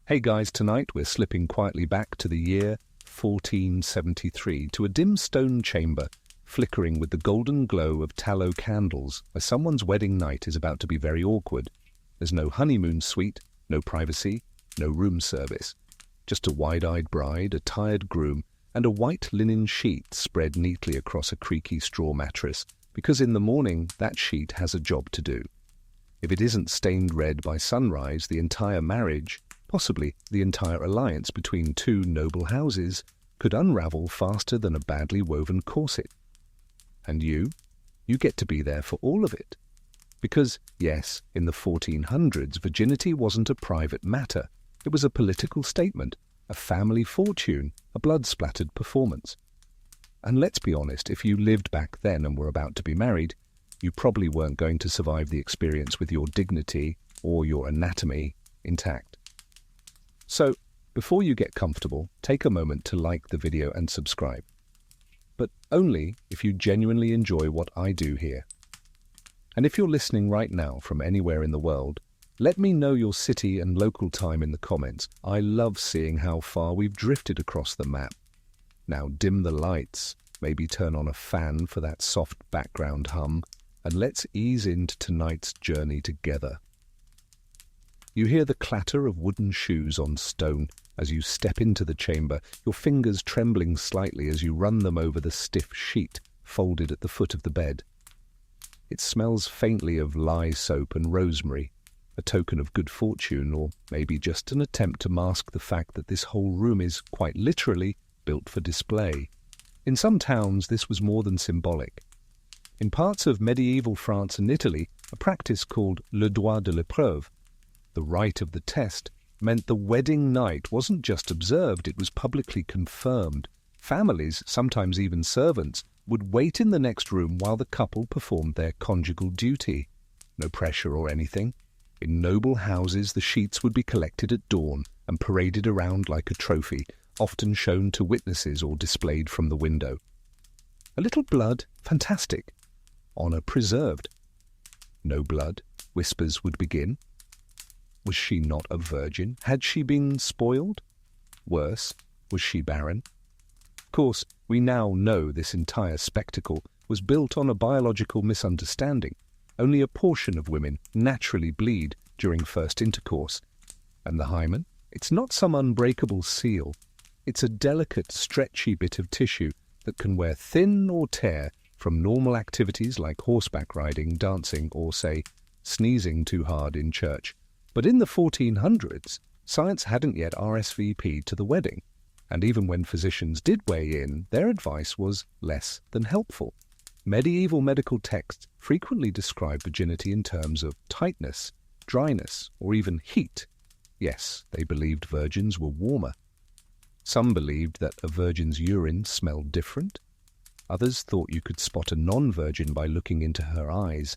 Hey guys, tonight we're slipping quietly back to the year 1473 to a dim stone chamber flickering with the golden glow of tallow candles as someone's wedding night is about to be very awkward. There's no honeymoon suite, no privacy, no room service. Just a wide-eyed bride, a tired groom, and a white linen sheet spread neatly across a creaky straw mattress, because in the morning that sheet has a job to do. If it isn't stained red by sunrise, the entire marriage, possibly the entire alliance between two noble houses, could unravel faster than a badly woven corset. And you get to be there for all of it. Because, yes, in the 1400s, virginity wasn't a private matter. It was a political statement, a family fortune, a blood-splattered performance. And let's be honest, if you lived back then and were about to be married, you probably weren't going to survive the experience with your dignity or your anatomy intact. So, before you get comfortable, take a moment to like the video and subscribe. But only if you genuinely enjoy what I do here. And if you're listening right now from anywhere in the world, let me know your city and local time in the comments. I love seeing how far we've drifted across the map. Now dim the lights, maybe turn on a fan for that soft background hum, and let's ease into tonight's journey together. You hear the clatter of wooden shoes on stone as you step into the chamber, your fingers trembling slightly as you run them over the stiff sheet folded at the foot of the bed. It smells faintly of lye soap and rosemary, a token of good fortune, or maybe just an attempt to mask the fact that this whole room is, quite literally, built for display. In some towns, this was more than symbolic. In parts of medieval France and Italy, a practice called le droit de l'épreuve, the right of the test, meant the wedding night wasn't just observed, it was publicly confirmed. Families, sometimes even servants, would wait in the next room while the couple performed their conjugal duty. No pressure or anything. In noble houses, the sheets would be collected at dawn and paraded around like a trophy, often shown to witnesses or displayed from the window. A little blood? Fantastic. Honor preserved. No blood? Whispers would begin. Was she not a virgin? Had she been spoiled? Worse, was she barren? Of course, we now know this entire spectacle was built on a biological misunderstanding. Only a portion of women naturally bleed during first intercourse. And the hymen? It's not some unbreakable seal. It's a delicate, stretchy bit of tissue that can wear thin or tear from normal activities like horseback riding, dancing, or, say, sneezing too hard in church. But in the 1400s, science hadn't yet RSVP'd to the wedding, and even when physicians did weigh in, their advice was less than helpful. Medieval medical texts frequently describe virginity in terms of tightness, dryness, or even heat. Yes, they believed virgins were warmer. Some believed that a virgin's urine smelled different. Others thought you could spot a non-virgin by looking into her eyes.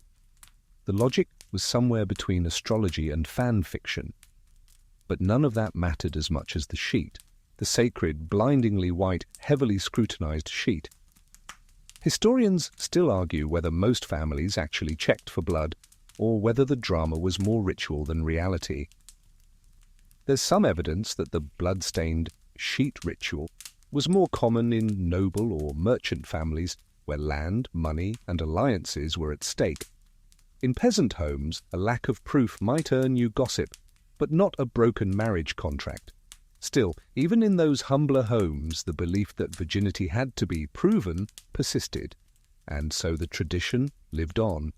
The logic was somewhere between astrology and fan fiction. But none of that mattered as much as the sheet, the sacred, blindingly white, heavily scrutinized sheet. Historians still argue whether most families actually checked for blood, or whether the drama was more ritual than reality. There's some evidence that the blood-stained sheet ritual was more common in noble or merchant families where land, money, and alliances were at stake. In peasant homes, a lack of proof might earn you gossip, but not a broken marriage contract. Still, even in those humbler homes, the belief that virginity had to be proven persisted, and so the tradition lived on.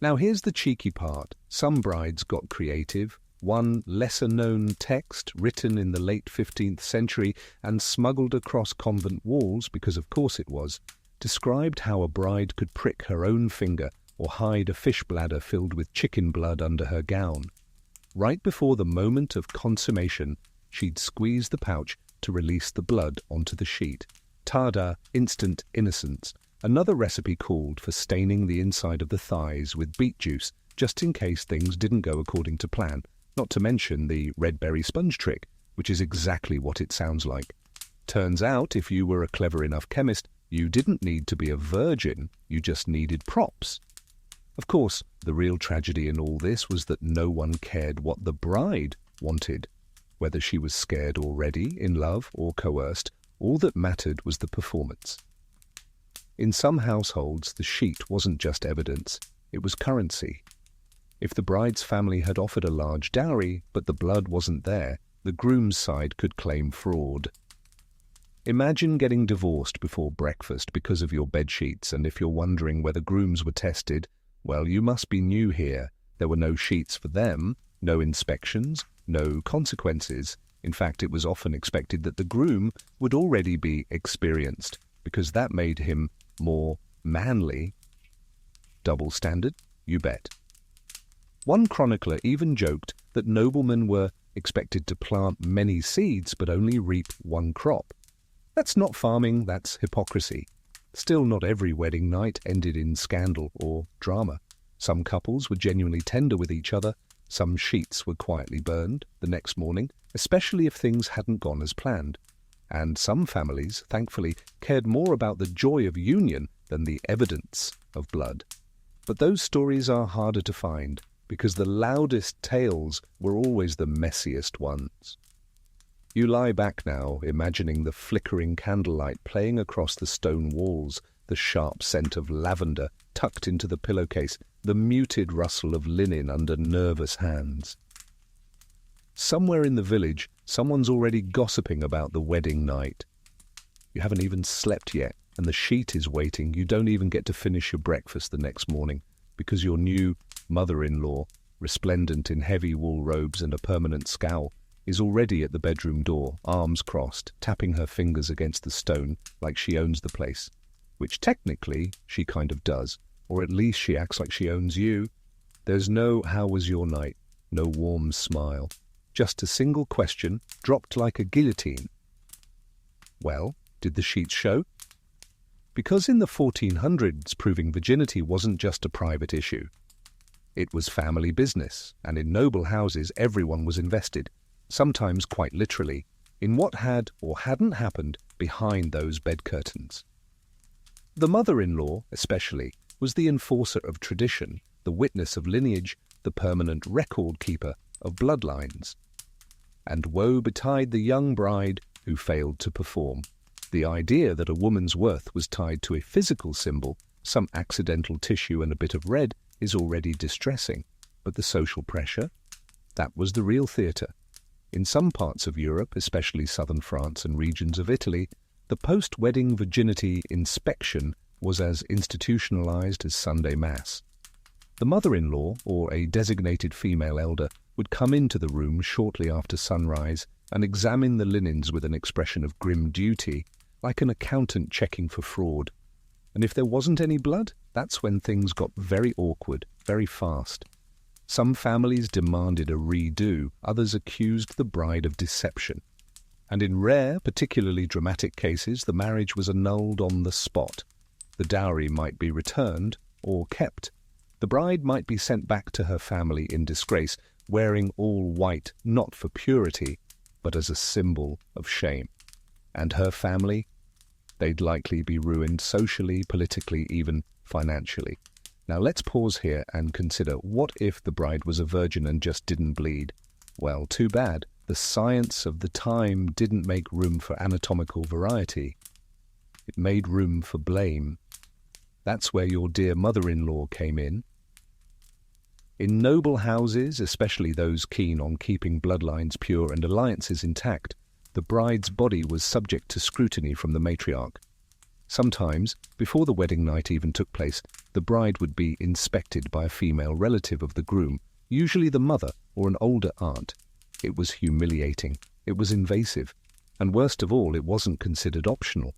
Now here's the cheeky part. Some brides got creative. One lesser-known text, written in the late 15th century and smuggled across convent walls, because of course it was, described how a bride could prick her own finger or hide a fish bladder filled with chicken blood under her gown. Right before the moment of consummation, she'd squeeze the pouch to release the blood onto the sheet. Tada, instant innocence. Another recipe called for staining the inside of the thighs with beet juice, just in case things didn't go according to plan. Not to mention the red berry sponge trick, which is exactly what it sounds like. Turns out, if you were a clever enough chemist, you didn't need to be a virgin, you just needed props. Of course, the real tragedy in all this was that no one cared what the bride wanted. Whether she was scared already, in love, or coerced, all that mattered was the performance. In some households, the sheet wasn't just evidence, it was currency. If the bride's family had offered a large dowry, but the blood wasn't there, the groom's side could claim fraud. Imagine getting divorced before breakfast because of your bedsheets, and if you're wondering whether grooms were tested, well, you must be new here. There were no sheets for them, no inspections, no consequences. In fact, it was often expected that the groom would already be experienced, because that made him more manly. Double standard? You bet. One chronicler even joked that noblemen were expected to plant many seeds but only reap one crop. That's not farming, that's hypocrisy. Still, not every wedding night ended in scandal or drama. Some couples were genuinely tender with each other, some sheets were quietly burned the next morning, especially if things hadn't gone as planned. And some families, thankfully, cared more about the joy of union than the evidence of blood. But those stories are harder to find, because the loudest tales were always the messiest ones. You lie back now, imagining the flickering candlelight playing across the stone walls, the sharp scent of lavender tucked into the pillowcase, the muted rustle of linen under nervous hands. Somewhere in the village, someone's already gossiping about the wedding night. You haven't even slept yet, and the sheet is waiting. You don't even get to finish your breakfast the next morning, because your new mother-in-law, resplendent in heavy wool robes and a permanent scowl, is already at the bedroom door, arms crossed, tapping her fingers against the stone like she owns the place, which technically she kind of does, or at least she acts like she owns you. There's no "how was your night?" no warm smile, just a single question dropped like a guillotine. Well, did the sheets show? Because in the 1400s, proving virginity wasn't just a private issue. It was family business, and in noble houses everyone was invested, sometimes quite literally, in what had or hadn't happened behind those bed curtains. The mother-in-law, especially, was the enforcer of tradition, the witness of lineage, the permanent record-keeper of bloodlines. And woe betide the young bride who failed to perform. The idea that a woman's worth was tied to a physical symbol, some accidental tissue and a bit of red, is already distressing. But the social pressure? That was the real theatre. In some parts of Europe, especially southern France and regions of Italy, the post-wedding virginity inspection was as institutionalized as Sunday Mass. The mother-in-law, or a designated female elder, would come into the room shortly after sunrise and examine the linens with an expression of grim duty, like an accountant checking for fraud. And if there wasn't any blood, that's when things got very awkward, very fast. Some families demanded a redo, others accused the bride of deception. And in rare, particularly dramatic cases, the marriage was annulled on the spot. The dowry might be returned or kept. The bride might be sent back to her family in disgrace, wearing all white not for purity, but as a symbol of shame. And her family? They'd likely be ruined socially, politically, even financially. Now let's pause here and consider, what if the bride was a virgin and just didn't bleed? Well, too bad. The science of the time didn't make room for anatomical variety. It made room for blame. That's where your dear mother-in-law came in. In noble houses, especially those keen on keeping bloodlines pure and alliances intact, the bride's body was subject to scrutiny from the matriarch. Sometimes, before the wedding night even took place, the bride would be inspected by a female relative of the groom, usually the mother or an older aunt. It was humiliating, it was invasive, and worst of all, it wasn't considered optional.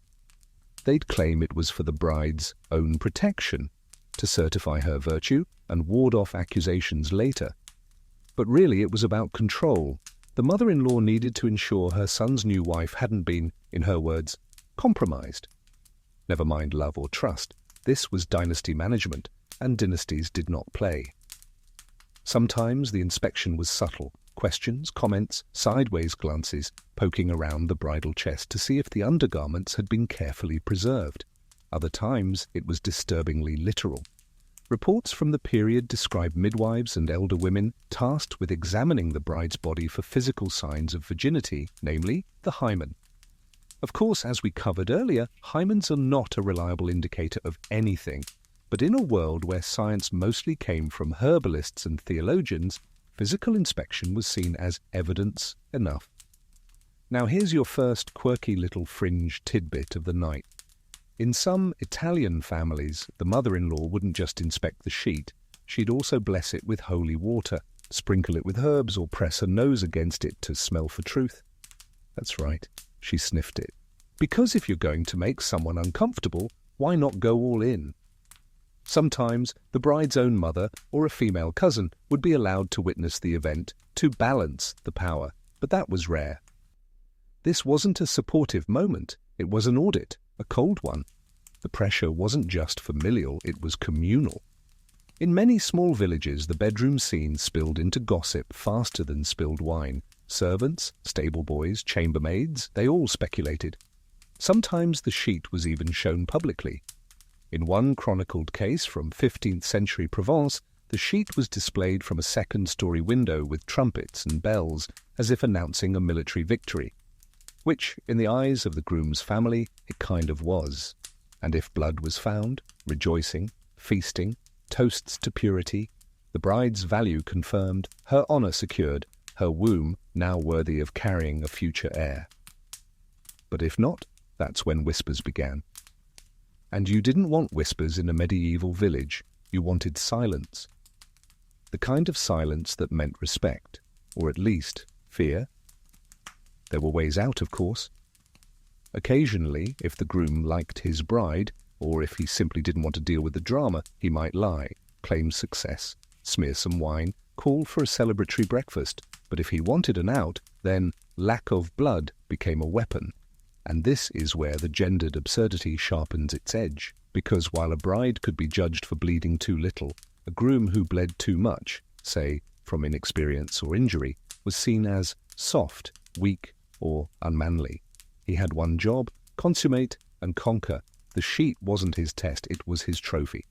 They'd claim it was for the bride's own protection, to certify her virtue and ward off accusations later. But really it was about control. The mother-in-law needed to ensure her son's new wife hadn't been, in her words, compromised. Never mind love or trust. This was dynasty management, and dynasties did not play. Sometimes the inspection was subtle. Questions, comments, sideways glances, poking around the bridal chest to see if the undergarments had been carefully preserved. Other times it was disturbingly literal. Reports from the period describe midwives and elder women tasked with examining the bride's body for physical signs of virginity, namely the hymen. Of course, as we covered earlier, hymens are not a reliable indicator of anything, but in a world where science mostly came from herbalists and theologians, physical inspection was seen as evidence enough. Now here's your first quirky little fringe tidbit of the night. In some Italian families, the mother-in-law wouldn't just inspect the sheet, she'd also bless it with holy water, sprinkle it with herbs, or press her nose against it to smell for truth. That's right, she sniffed it. Because if you're going to make someone uncomfortable, why not go all in? Sometimes the bride's own mother or a female cousin would be allowed to witness the event to balance the power, but that was rare. This wasn't a supportive moment, it was an audit, a cold one. The pressure wasn't just familial, it was communal. In many small villages, the bedroom scene spilled into gossip faster than spilled wine. Servants, stable boys, chambermaids, they all speculated. Sometimes the sheet was even shown publicly. In one chronicled case from 15th century Provence, the sheet was displayed from a second-story window with trumpets and bells, as if announcing a military victory. Which, in the eyes of the groom's family, it kind of was. And if blood was found, rejoicing, feasting, toasts to purity, the bride's value confirmed, her honour secured, her womb now worthy of carrying a future heir. But if not, that's when whispers began. And you didn't want whispers in a medieval village, you wanted silence. The kind of silence that meant respect, or at least fear. There were ways out, of course. Occasionally, if the groom liked his bride, or if he simply didn't want to deal with the drama, he might lie, claim success, smear some wine, call for a celebratory breakfast. But if he wanted an out, then lack of blood became a weapon. And this is where the gendered absurdity sharpens its edge, because while a bride could be judged for bleeding too little, a groom who bled too much, say, from inexperience or injury, was seen as soft, weak, or unmanly. He had one job, consummate and conquer. The sheet wasn't his test, it was his trophy.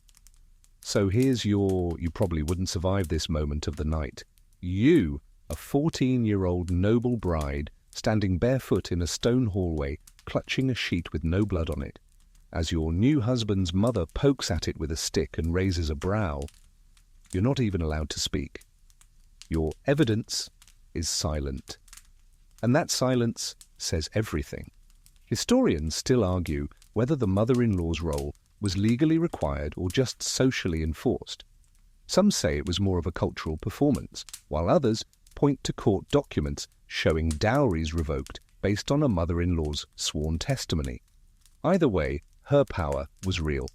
So here's you probably wouldn't survive this moment of the night. You, a 14-year-old noble bride, standing barefoot in a stone hallway, clutching a sheet with no blood on it. As your new husband's mother pokes at it with a stick and raises a brow, you're not even allowed to speak. Your evidence is silent. And that silence says everything. Historians still argue whether the mother-in-law's role was legally required or just socially enforced. Some say it was more of a cultural performance, while others point to court documents showing dowries revoked based on a mother-in-law's sworn testimony. Either way, her power was real.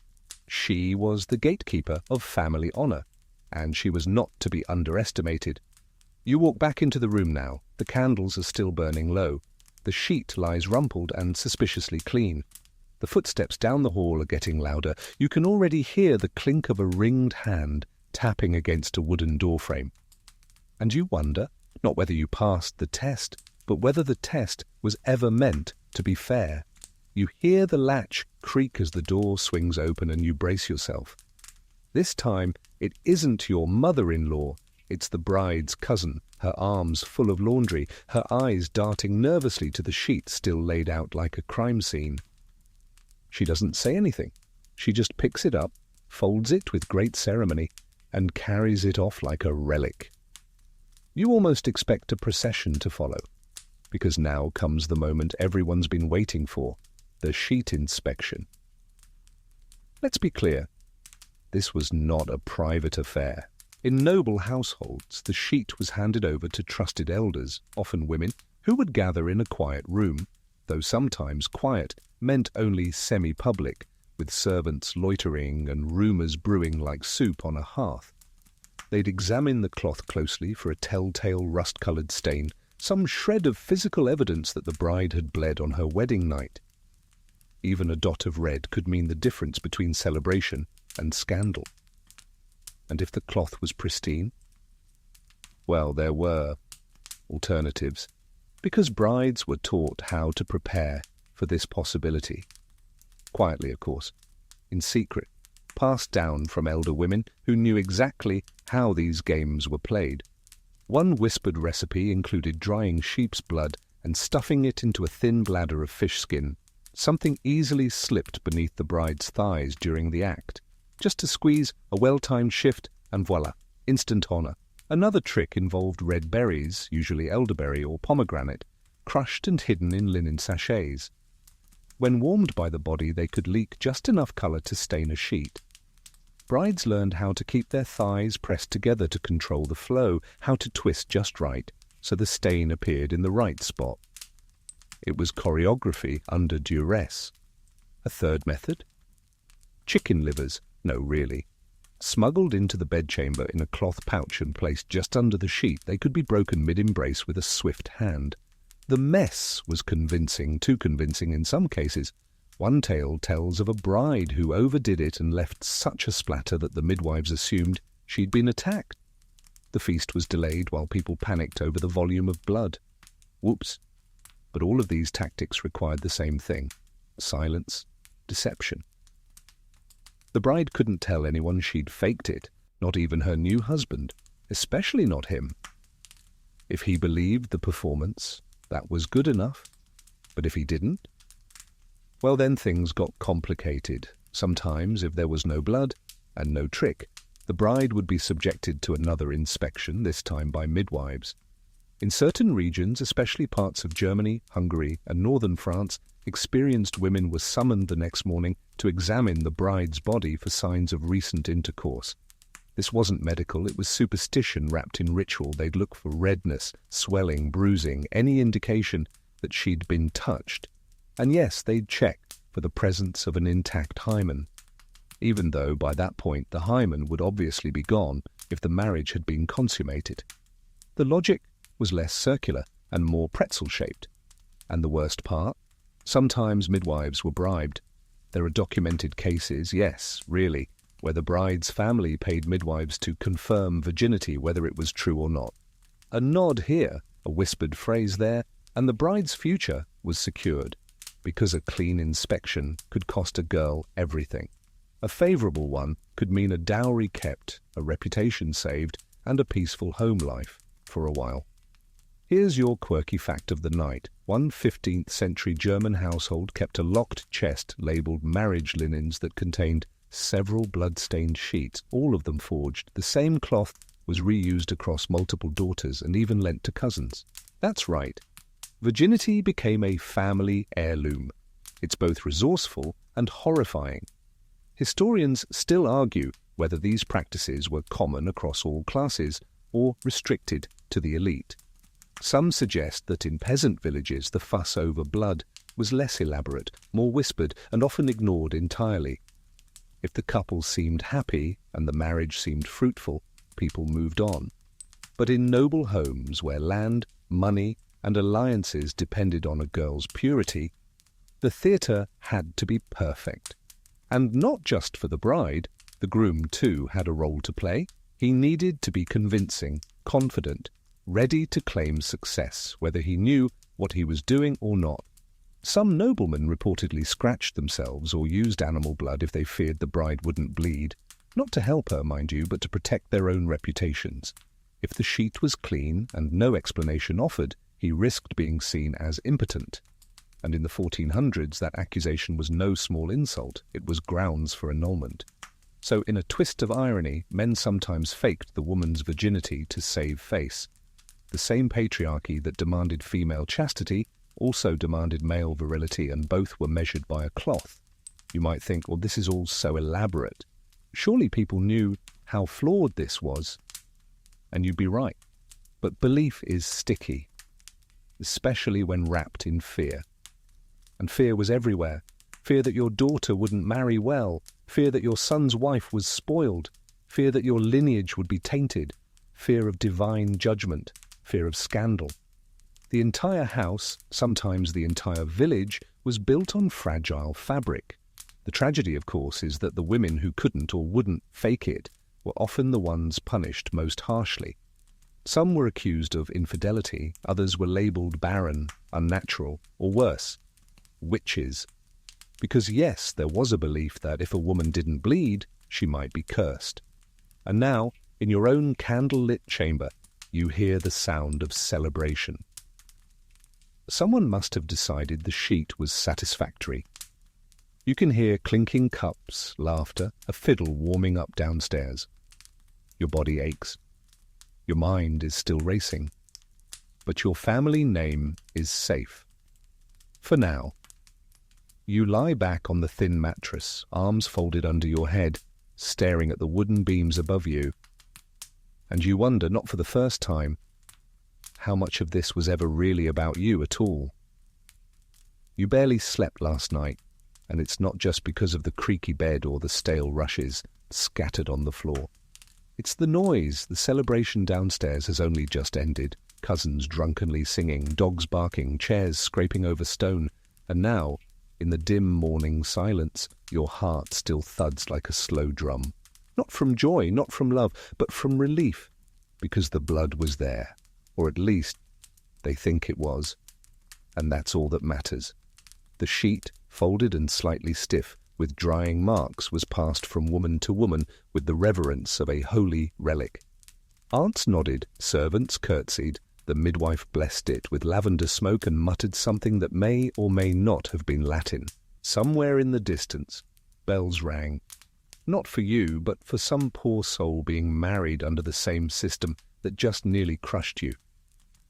She was the gatekeeper of family honor, and she was not to be underestimated. You walk back into the room now. The candles are still burning low. The sheet lies rumpled and suspiciously clean. The footsteps down the hall are getting louder. You can already hear the clink of a ringed hand tapping against a wooden doorframe. And you wonder, not whether you passed the test, but whether the test was ever meant to be fair. You hear the latch creak as the door swings open and you brace yourself. This time, it isn't your mother-in-law. It's the bride's cousin, her arms full of laundry, her eyes darting nervously to the sheet still laid out like a crime scene. She doesn't say anything. She just picks it up, folds it with great ceremony, and carries it off like a relic. You almost expect a procession to follow, because now comes the moment everyone's been waiting for, the sheet inspection. Let's be clear, this was not a private affair. In noble households, the sheet was handed over to trusted elders, often women, who would gather in a quiet room, though sometimes quiet meant only semi-public, with servants loitering and rumours brewing like soup on a hearth. They'd examine the cloth closely for a telltale rust-coloured stain, some shred of physical evidence that the bride had bled on her wedding night. Even a dot of red could mean the difference between celebration and scandal. And if the cloth was pristine? Well, there were alternatives, because brides were taught how to prepare for this possibility. Quietly, of course, in secret, passed down from elder women who knew exactly how these games were played. One whispered recipe included drying sheep's blood and stuffing it into a thin bladder of fish skin. Something easily slipped beneath the bride's thighs during the act. Just to squeeze a well-timed shift, and voila, instant honor. Another trick involved red berries, usually elderberry or pomegranate, crushed and hidden in linen sachets. When warmed by the body, they could leak just enough color to stain a sheet. Brides learned how to keep their thighs pressed together to control the flow, how to twist just right, so the stain appeared in the right spot. It was choreography under duress. A third method? Chicken livers. No, really. Smuggled into the bedchamber in a cloth pouch and placed just under the sheet, they could be broken mid-embrace with a swift hand. The mess was convincing, too convincing in some cases. One tale tells of a bride who overdid it and left such a splatter that the midwives assumed she'd been attacked. The feast was delayed while people panicked over the volume of blood. Whoops. But all of these tactics required the same thing: silence, deception. The bride couldn't tell anyone she'd faked it, not even her new husband, especially not him. If he believed the performance, that was good enough. But if he didn't, well, then things got complicated. Sometimes, if there was no blood and no trick, the bride would be subjected to another inspection, this time by midwives. In certain regions, especially parts of Germany, Hungary, and northern France, experienced women were summoned the next morning to examine the bride's body for signs of recent intercourse. This wasn't medical, it was superstition wrapped in ritual. They'd look for redness, swelling, bruising, any indication that she'd been touched. And yes, they'd check for the presence of an intact hymen, even though by that point the hymen would obviously be gone if the marriage had been consummated. The logic was less circular and more pretzel-shaped. And the worst part? Sometimes midwives were bribed. There are documented cases, yes, really, where the bride's family paid midwives to confirm virginity, whether it was true or not. A nod here, a whispered phrase there, and the bride's future was secured, because a clean inspection could cost a girl everything. A favorable one could mean a dowry kept, a reputation saved, and a peaceful home life for a while. Here's your quirky fact of the night. One 15th century German household kept a locked chest labeled marriage linens that contained several blood-stained sheets, all of them forged. The same cloth was reused across multiple daughters and even lent to cousins. That's right. Virginity became a family heirloom. It's both resourceful and horrifying. Historians still argue whether these practices were common across all classes or restricted to the elite. Some suggest that in peasant villages the fuss over blood was less elaborate, more whispered, and often ignored entirely. If the couple seemed happy and the marriage seemed fruitful, people moved on. But in noble homes where land, money, and alliances depended on a girl's purity, the theatre had to be perfect. And not just for the bride, the groom too had a role to play. He needed to be convincing, confident, ready to claim success, whether he knew what he was doing or not. Some noblemen reportedly scratched themselves or used animal blood if they feared the bride wouldn't bleed, not to help her, mind you, but to protect their own reputations. If the sheet was clean and no explanation offered, he risked being seen as impotent. And in the 1400s, that accusation was no small insult. It was grounds for annulment. So in a twist of irony, men sometimes faked the woman's virginity to save face. The same patriarchy that demanded female chastity also demanded male virility, and both were measured by a cloth. You might think, well, this is all so elaborate. Surely people knew how flawed this was. And you'd be right. But belief is sticky, especially when wrapped in fear. And fear was everywhere. Fear that your daughter wouldn't marry well. Fear that your son's wife was spoiled. Fear that your lineage would be tainted. Fear of divine judgment. Fear of scandal. The entire house, sometimes the entire village, was built on fragile fabric. The tragedy, of course, is that the women who couldn't or wouldn't fake it were often the ones punished most harshly. Some were accused of infidelity, others were labelled barren, unnatural, or worse, witches. Because yes, there was a belief that if a woman didn't bleed, she might be cursed. And now, in your own candle-lit chamber, you hear the sound of celebration. Someone must have decided the sheet was satisfactory. You can hear clinking cups, laughter, a fiddle warming up downstairs. Your body aches. Your mind is still racing. But your family name is safe. For now. You lie back on the thin mattress, arms folded under your head, staring at the wooden beams above you. And you wonder, not for the first time, how much of this was ever really about you at all. You barely slept last night, and it's not just because of the creaky bed or the stale rushes scattered on the floor. It's the noise. The celebration downstairs has only just ended. Cousins drunkenly singing, dogs barking, chairs scraping over stone, and now, in the dim morning silence, your heart still thuds like a slow drum. Not from joy, not from love, but from relief, because the blood was there, or at least they think it was, and that's all that matters. The sheet, folded and slightly stiff, with drying marks, was passed from woman to woman with the reverence of a holy relic. Aunts nodded, servants curtsied, the midwife blessed it with lavender smoke and muttered something that may or may not have been Latin. Somewhere in the distance, bells rang. Not for you, but for some poor soul being married under the same system that just nearly crushed you.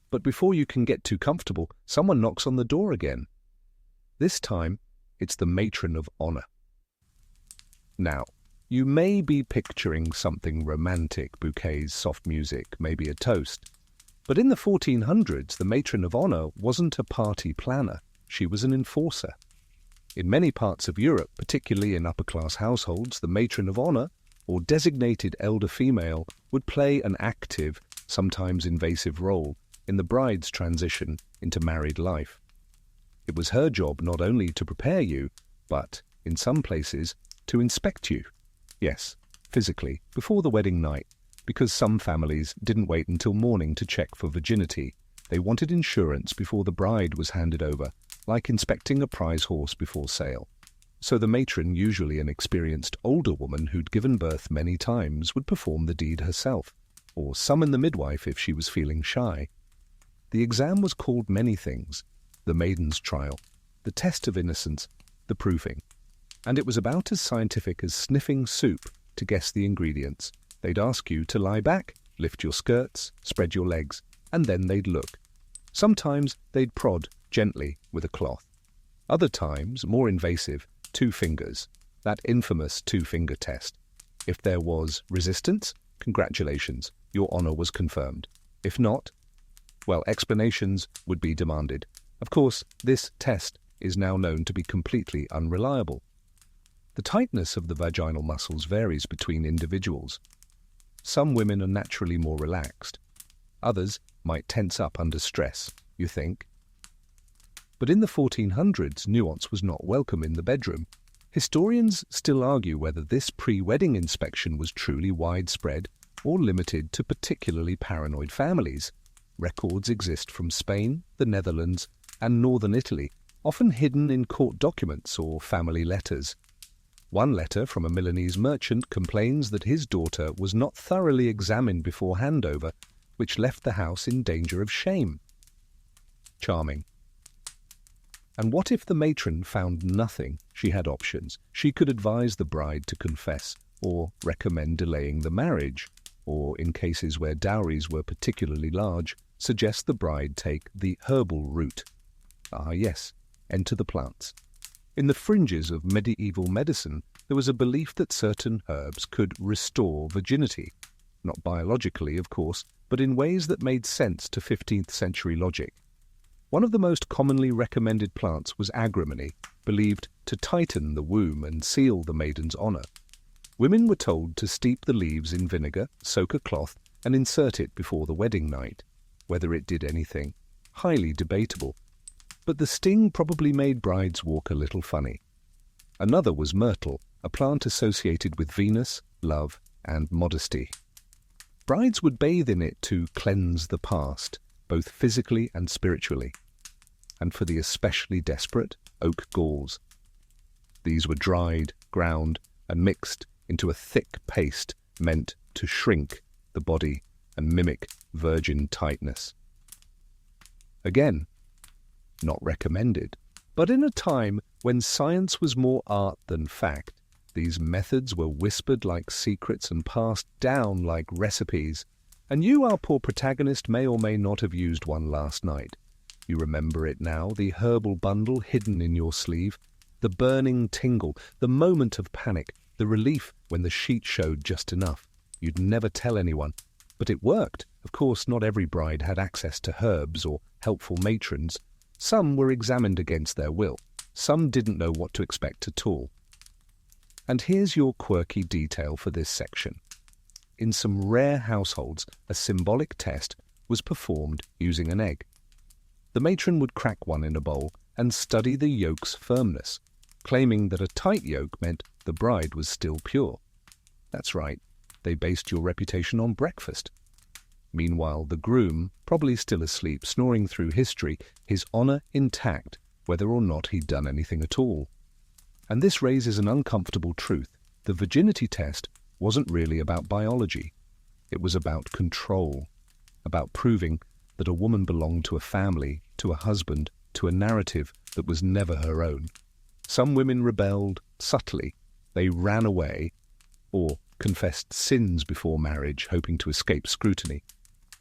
But before you can get too comfortable, someone knocks on the door again. This time, it's the matron of honor. Now, you may be picturing something romantic, bouquets, soft music, maybe a toast. But in the 1400s, the matron of honor wasn't a party planner. She was an enforcer. In many parts of Europe, particularly in upper-class households, the matron of honor, or designated elder female, would play an active, sometimes invasive role in the bride's transition into married life. It was her job not only to prepare you, but, in some places, to inspect you. Yes, physically, before the wedding night, because some families didn't wait until morning to check for virginity. They wanted insurance before the bride was handed over, like inspecting a prize horse before sale. So the matron, usually an experienced older woman who'd given birth many times, would perform the deed herself, or summon the midwife if she was feeling shy. The exam was called many things: the maiden's trial, the test of innocence, the proofing. And it was about as scientific as sniffing soup to guess the ingredients. They'd ask you to lie back, lift your skirts, spread your legs, and then they'd look. Sometimes they'd prod gently with a cloth. Other times, more invasive, 2 fingers, that infamous 2-finger test. If there was resistance, congratulations, your honor was confirmed. If not, well, explanations would be demanded. Of course, this test is now known to be completely unreliable. The tightness of the vaginal muscles varies between individuals. Some women are naturally more relaxed. Others might tense up under stress, you think. But in the 1400s, nuance was not welcome in the bedroom. Historians still argue whether this pre-wedding inspection was truly widespread or limited to particularly paranoid families. Records exist from Spain, the Netherlands, and northern Italy, often hidden in court documents or family letters. One letter from a Milanese merchant complains that his daughter was not thoroughly examined before handover, which left the house in danger of shame. Charming. And what if the matron found nothing? She had options. She could advise the bride to confess, or recommend delaying the marriage, or, in cases where dowries were particularly large, suggest the bride take the herbal route. Ah yes, enter the plants. In the fringes of medieval medicine, there was a belief that certain herbs could restore virginity. Not biologically, of course, but in ways that made sense to 15th century logic. One of the most commonly recommended plants was agrimony, believed to tighten the womb and seal the maiden's honor. Women were told to steep the leaves in vinegar, soak a cloth, and insert it before the wedding night. Whether it did anything, highly debatable. But the sting probably made brides walk a little funny. Another was myrtle, a plant associated with Venus, love, and modesty. Brides would bathe in it to cleanse the past, both physically and spiritually. And for the especially desperate, oak galls. These were dried, ground, and mixed into a thick paste meant to shrink the body and mimic virgin tightness. Again, not recommended. But in a time when science was more art than fact, these methods were whispered like secrets and passed down like recipes. And you, our poor protagonist, may or may not have used one last night. You remember it now, the herbal bundle hidden in your sleeve, the burning tingle, the moment of panic, the relief when the sheet showed just enough. You'd never tell anyone. But it worked. Of course, not every bride had access to herbs or helpful matrons. Some were examined against their will. Some didn't know what to expect at all. And here's your quirky detail for this section. In some rare households, a symbolic test was performed using an egg. The matron would crack one in a bowl and study the yolk's firmness, claiming that a tight yolk meant the bride was still pure. That's right, they based your reputation on breakfast. Meanwhile, the groom, probably still asleep, snoring through history, his honor intact, whether or not he'd done anything at all. And this raises an uncomfortable truth. The virginity test wasn't really about biology. It was about control, about proving that a woman belonged to a family, to a husband, to a narrative that was never her own. Some women rebelled subtly. They ran away or confessed sins before marriage, hoping to escape scrutiny.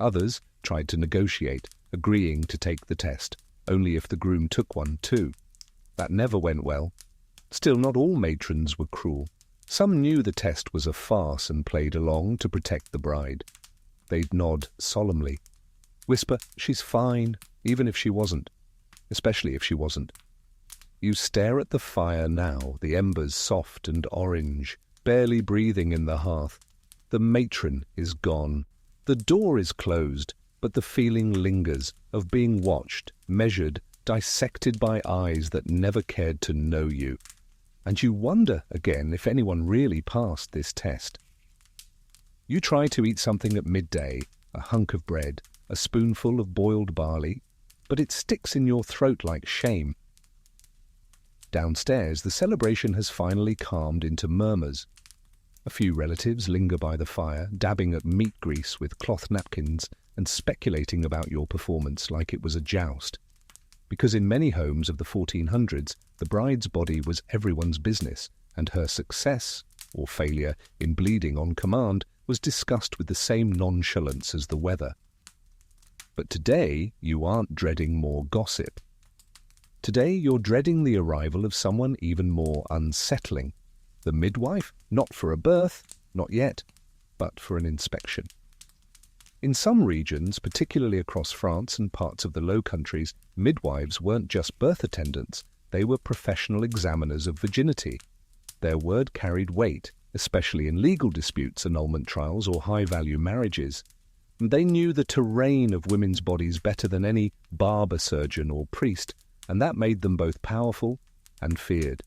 Others tried to negotiate, agreeing to take the test, only if the groom took one too. That never went well. Still, not all matrons were cruel. Some knew the test was a farce and played along to protect the bride. They'd nod solemnly, whisper, "She's fine," even if she wasn't, especially if she wasn't. You stare at the fire now, the embers soft and orange, barely breathing in the hearth. The matron is gone. The door is closed, but the feeling lingers of being watched, measured, dissected by eyes that never cared to know you. And you wonder again if anyone really passed this test. You try to eat something at midday, a hunk of bread, a spoonful of boiled barley, but it sticks in your throat like shame. Downstairs, the celebration has finally calmed into murmurs. A few relatives linger by the fire, dabbing at meat grease with cloth napkins and speculating about your performance like it was a joust. Because in many homes of the 1400s, the bride's body was everyone's business, and her success or failure in bleeding on command was discussed with the same nonchalance as the weather. But today, you aren't dreading more gossip. Today, you're dreading the arrival of someone even more unsettling. The midwife, not for a birth, not yet, but for an inspection. In some regions, particularly across France and parts of the Low Countries, midwives weren't just birth attendants, they were professional examiners of virginity. Their word carried weight, especially in legal disputes, annulment trials, or high-value marriages. And they knew the terrain of women's bodies better than any barber surgeon or priest, and that made them both powerful and feared.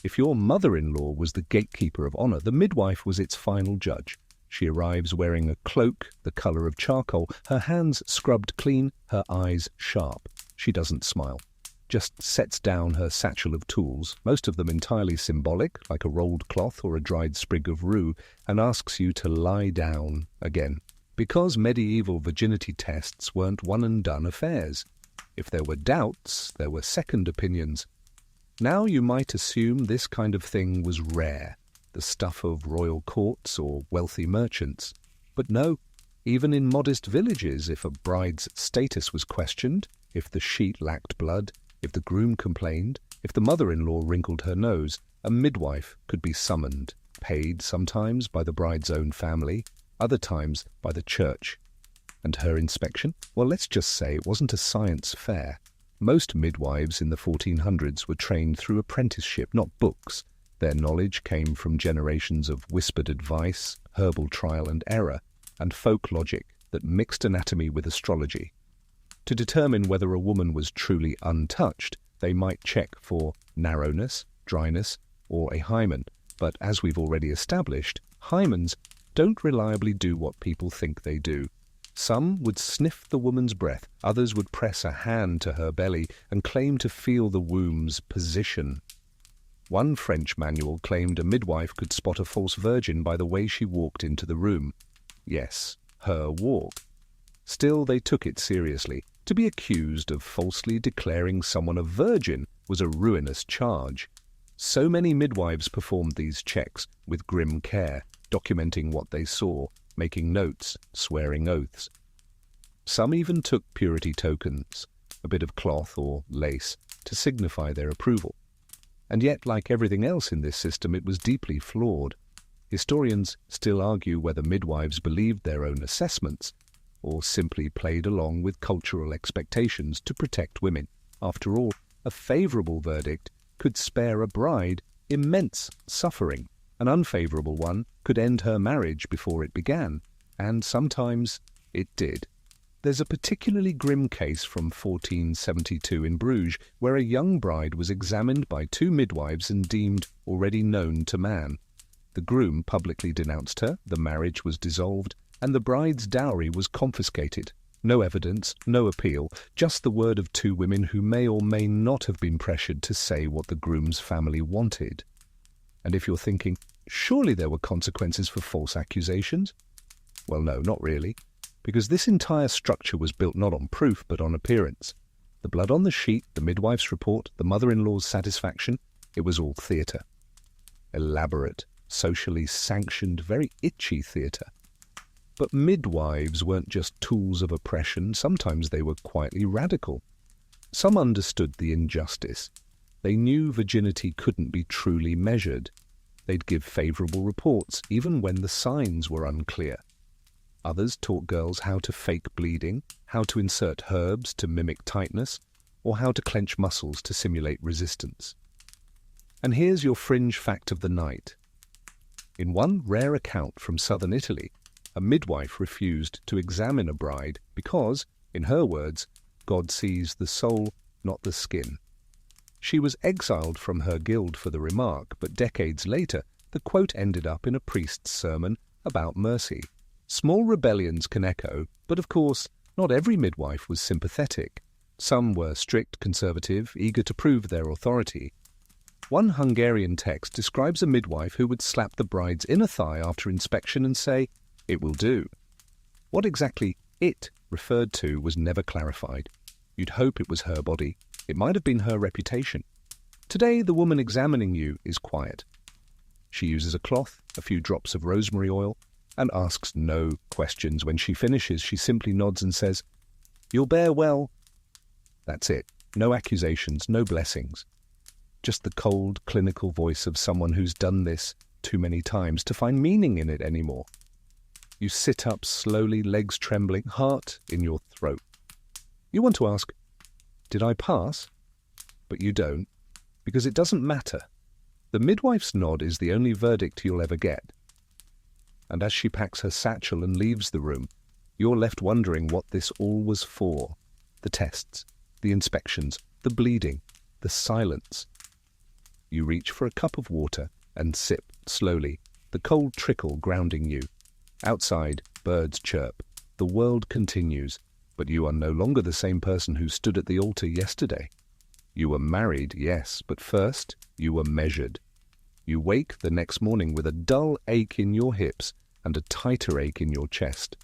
If your mother-in-law was the gatekeeper of honor, the midwife was its final judge. She arrives wearing a cloak the color of charcoal, her hands scrubbed clean, her eyes sharp. She doesn't smile, just sets down her satchel of tools, most of them entirely symbolic, like a rolled cloth or a dried sprig of rue, and asks you to lie down again. Because medieval virginity tests weren't one-and-done affairs. If there were doubts, there were second opinions. Now you might assume this kind of thing was rare, the stuff of royal courts or wealthy merchants. But no, even in modest villages, if a bride's status was questioned, if the sheet lacked blood, if the groom complained, if the mother-in-law wrinkled her nose, a midwife could be summoned, paid sometimes by the bride's own family, other times by the church. And her inspection? Well, let's just say it wasn't a science fair. Most midwives in the 1400s were trained through apprenticeship, not books. Their knowledge came from generations of whispered advice, herbal trial and error, and folk logic that mixed anatomy with astrology. To determine whether a woman was truly untouched, they might check for narrowness, dryness, or a hymen. But as we've already established, hymens don't reliably do what people think they do. Some would sniff the woman's breath, others would press a hand to her belly and claim to feel the womb's position. One French manual claimed a midwife could spot a false virgin by the way she walked into the room. Yes, her walk. Still, they took it seriously. To be accused of falsely declaring someone a virgin was a ruinous charge. So many midwives performed these checks with grim care, documenting what they saw, making notes, swearing oaths. Some even took purity tokens, a bit of cloth or lace, to signify their approval. And yet, like everything else in this system, it was deeply flawed. Historians still argue whether midwives believed their own assessments or simply played along with cultural expectations to protect women. After all, a favourable verdict could spare a bride immense suffering. An unfavourable one could end her marriage before it began, and sometimes it did. There's a particularly grim case from 1472 in Bruges where a young bride was examined by two midwives and deemed already known to man. The groom publicly denounced her, the marriage was dissolved, and the bride's dowry was confiscated. No evidence, no appeal, just the word of two women who may or may not have been pressured to say what the groom's family wanted. And if you're thinking, surely there were consequences for false accusations? Well, no, not really, because this entire structure was built not on proof but on appearance. The blood on the sheet, the midwife's report, the mother-in-law's satisfaction, it was all theatre. Elaborate, socially sanctioned, very itchy theatre. But midwives weren't just tools of oppression, sometimes they were quietly radical. Some understood the injustice. They knew virginity couldn't be truly measured. They'd give favourable reports, even when the signs were unclear. Others taught girls how to fake bleeding, how to insert herbs to mimic tightness, or how to clench muscles to simulate resistance. And here's your fringe fact of the night. In one rare account from southern Italy, a midwife refused to examine a bride because, in her words, God sees the soul, not the skin. She was exiled from her guild for the remark, but decades later, the quote ended up in a priest's sermon about mercy. Small rebellions can echo, but of course, not every midwife was sympathetic. Some were strict, conservative, eager to prove their authority. One Hungarian text describes a midwife who would slap the bride's inner thigh after inspection and say, "It will do." What exactly "it" referred to was never clarified. You'd hope it was her body. It might have been her reputation. Today, the woman examining you is quiet. She uses a cloth, a few drops of rosemary oil, and asks no questions. When she finishes, she simply nods and says, "You'll bear well." That's it. No accusations, no blessings. Just the cold, clinical voice of someone who's done this too many times to find meaning in it anymore. You sit up slowly, legs trembling, heart in your throat. You want to ask, "Did I pass?" But you don't, because it doesn't matter. The midwife's nod is the only verdict you'll ever get. And as she packs her satchel and leaves the room, you're left wondering what this all was for. The tests, the inspections, the bleeding, the silence. You reach for a cup of water and sip slowly, the cold trickle grounding you. Outside, birds chirp. The world continues, but you are no longer the same person who stood at the altar yesterday. You were married, yes, but first you were measured. You wake the next morning with a dull ache in your hips and a tighter ache in your chest.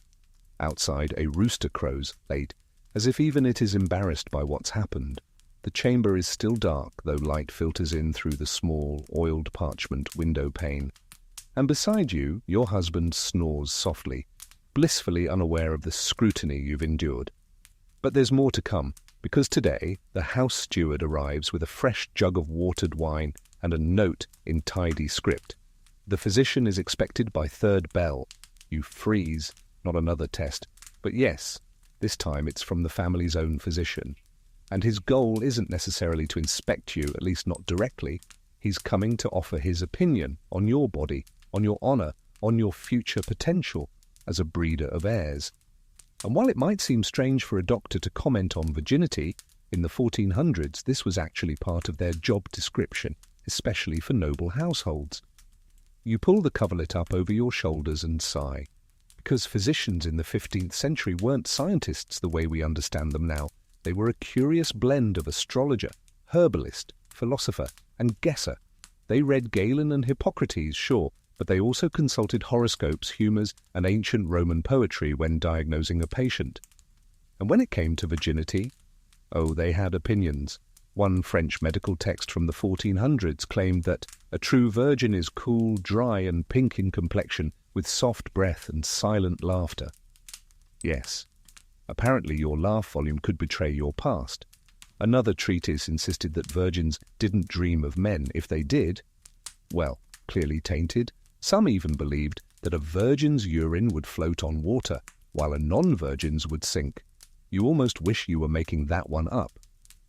Outside, a rooster crows late, as if even it is embarrassed by what's happened. The chamber is still dark, though light filters in through the small, oiled parchment window pane. And beside you, your husband snores softly, blissfully unaware of the scrutiny you've endured. But there's more to come, because today the house steward arrives with a fresh jug of watered wine and a note in tidy script. The physician is expected by third bell. You freeze, not another test. But yes, this time it's from the family's own physician. And his goal isn't necessarily to inspect you, at least not directly. He's coming to offer his opinion on your body, on your honor, on your future potential as a breeder of heirs. And while it might seem strange for a doctor to comment on virginity, in the 1400s this was actually part of their job description, especially for noble households. You pull the coverlet up over your shoulders and sigh, because physicians in the 15th century weren't scientists the way we understand them now. They were a curious blend of astrologer, herbalist, philosopher, and guesser, They read Galen and Hippocrates, sure, but they also consulted horoscopes, humours, and ancient Roman poetry when diagnosing a patient. And when it came to virginity, oh, they had opinions. One French medical text from the 1400s claimed that a true virgin is cool, dry, and pink in complexion, with soft breath and silent laughter. Yes, apparently your laugh volume could betray your past. Another treatise insisted that virgins didn't dream of men. If they did, well, clearly tainted. Some even believed that a virgin's urine would float on water, while a non-virgin's would sink. You almost wish you were making that one up.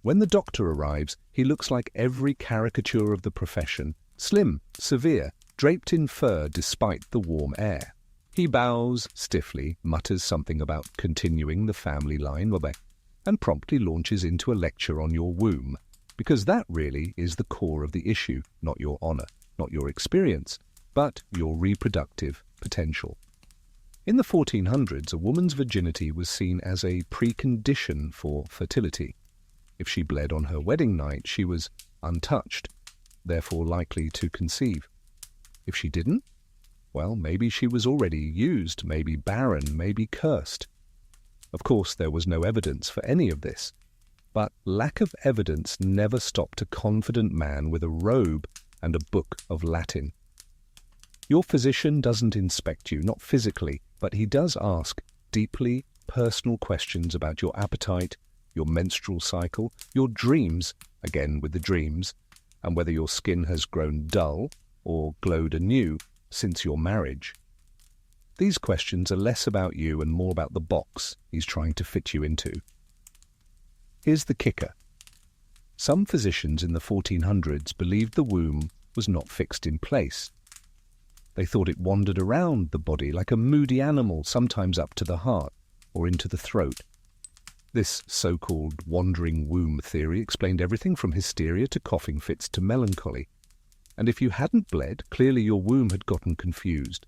When the doctor arrives, he looks like every caricature of the profession, slim, severe, draped in fur despite the warm air. He bows stiffly, mutters something about continuing the family line, and promptly launches into a lecture on your womb, because that really is the core of the issue, not your honour, not your experience, but your reproductive potential. In the 1400s, a woman's virginity was seen as a precondition for fertility. If she bled on her wedding night, she was untouched, therefore likely to conceive. If she didn't, well, maybe she was already used, maybe barren, maybe cursed. Of course, there was no evidence for any of this, but lack of evidence never stopped a confident man with a robe and a book of Latin. Your physician doesn't inspect you, not physically, but he does ask deeply personal questions about your appetite, your menstrual cycle, your dreams, again with the dreams, and whether your skin has grown dull or glowed anew since your marriage. These questions are less about you and more about the box he's trying to fit you into. Here's the kicker. Some physicians in the 1400s believed the womb was not fixed in place. They thought it wandered around the body like a moody animal, sometimes up to the heart or into the throat. This so-called wandering womb theory explained everything from hysteria to coughing fits to melancholy. And if you hadn't bled, clearly your womb had gotten confused.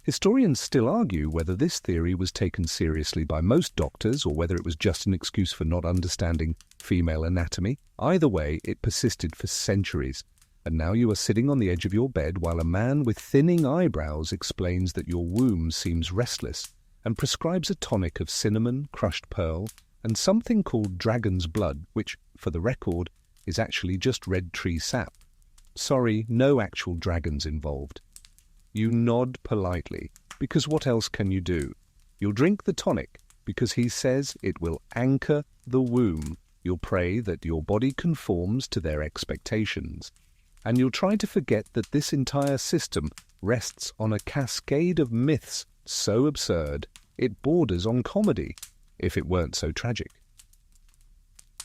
Historians still argue whether this theory was taken seriously by most doctors or whether it was just an excuse for not understanding female anatomy. Either way, it persisted for centuries. And now you are sitting on the edge of your bed while a man with thinning eyebrows explains that your womb seems restless and prescribes a tonic of cinnamon, crushed pearl, and something called dragon's blood, which, for the record, is actually just red tree sap. Sorry, no actual dragons involved. You nod politely, because what else can you do? You'll drink the tonic, because he says it will anchor the womb. You'll pray that your body conforms to their expectations. And you'll try to forget that this entire system rests on a cascade of myths so absurd it borders on comedy, if it weren't so tragic.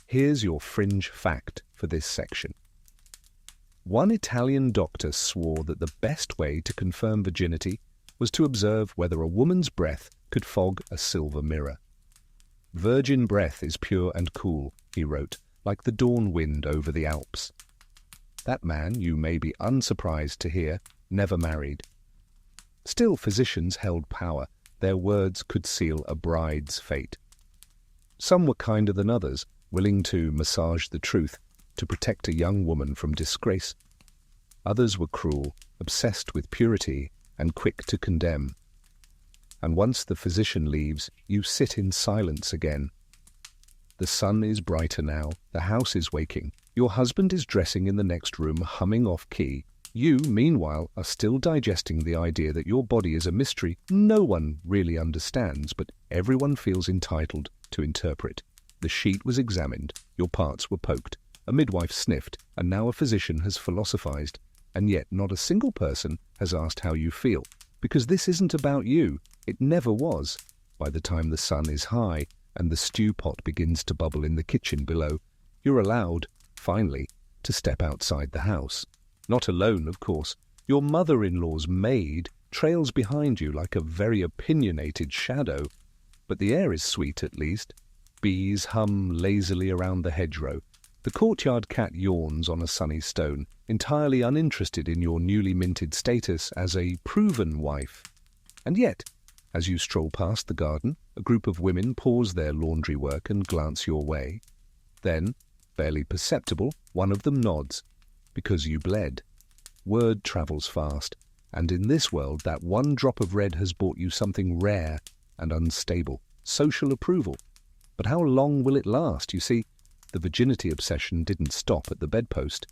Here's your fringe fact for this section. One Italian doctor swore that the best way to confirm virginity was to observe whether a woman's breath could fog a silver mirror. "Virgin breath is pure and cool," he wrote, "like the dawn wind over the Alps." That man, you may be unsurprised to hear, never married. Still, physicians held power. Their words could seal a bride's fate. Some were kinder than others, willing to massage the truth to protect a young woman from disgrace. Others were cruel, obsessed with purity, and quick to condemn. And once the physician leaves, you sit in silence again. The sun is brighter now, the house is waking, your husband is dressing in the next room, humming off-key. You, meanwhile, are still digesting the idea that your body is a mystery no one really understands, but everyone feels entitled to interpret. The sheet was examined, your parts were poked, a midwife sniffed, and now a physician has philosophized, and yet not a single person has asked how you feel, because this isn't about you. It never was. By the time the sun is high and the stew pot begins to bubble in the kitchen below, you're allowed, finally, to step outside the house. Not alone, of course. Your mother-in-law's maid trails behind you like a very opinionated shadow, but the air is sweet at least. Bees hum lazily around the hedgerow. The courtyard cat yawns on a sunny stone, entirely uninterested in your newly minted status as a proven wife. And yet, as you stroll past the garden, a group of women pause their laundry work and glance your way. Then, barely perceptible, one of them nods, because you bled. Word travels fast, and in this world that one drop of red has bought you something rare and unstable, social approval. But how long will it last? You see, the virginity obsession didn't stop at the bedpost.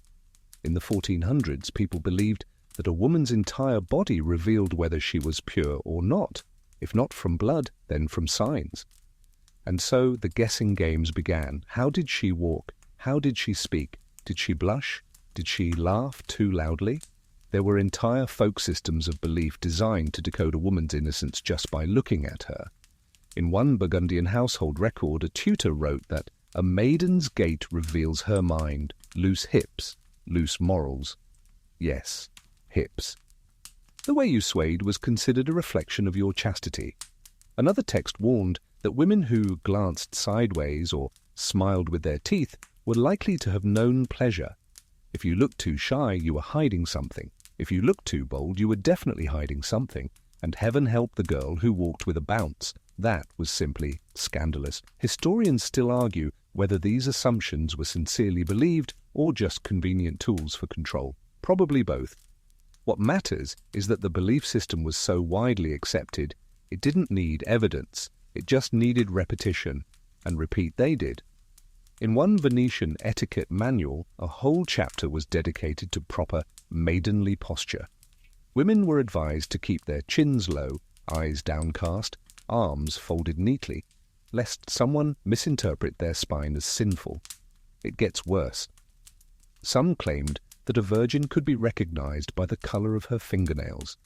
In the 1400s, people believed that a woman's entire body revealed whether she was pure or not, if not from blood, then from signs. And so the guessing games began. How did she walk? How did she speak? Did she blush? Did she laugh too loudly? There were entire folk systems of belief designed to decode a woman's innocence just by looking at her. In one Burgundian household record, a tutor wrote that a maiden's gait reveals her mind, loose hips, loose morals. Yes, hips. The way you swayed was considered a reflection of your chastity. Another text warned that women who glanced sideways or smiled with their teeth were likely to have known pleasure. If you looked too shy, you were hiding something. If you looked too bold, you were definitely hiding something. And heaven help the girl who walked with a bounce. That was simply scandalous. Historians still argue whether these assumptions were sincerely believed or just convenient tools for control. Probably both. What matters is that the belief system was so widely accepted, it didn't need evidence. It just needed repetition, and repeat they did. In one Venetian etiquette manual, a whole chapter was dedicated to proper maidenly posture. Women were advised to keep their chins low, eyes downcast, arms folded neatly, lest someone misinterpret their spine as sinful. It gets worse. Some claimed that a virgin could be recognized by the color of her fingernails.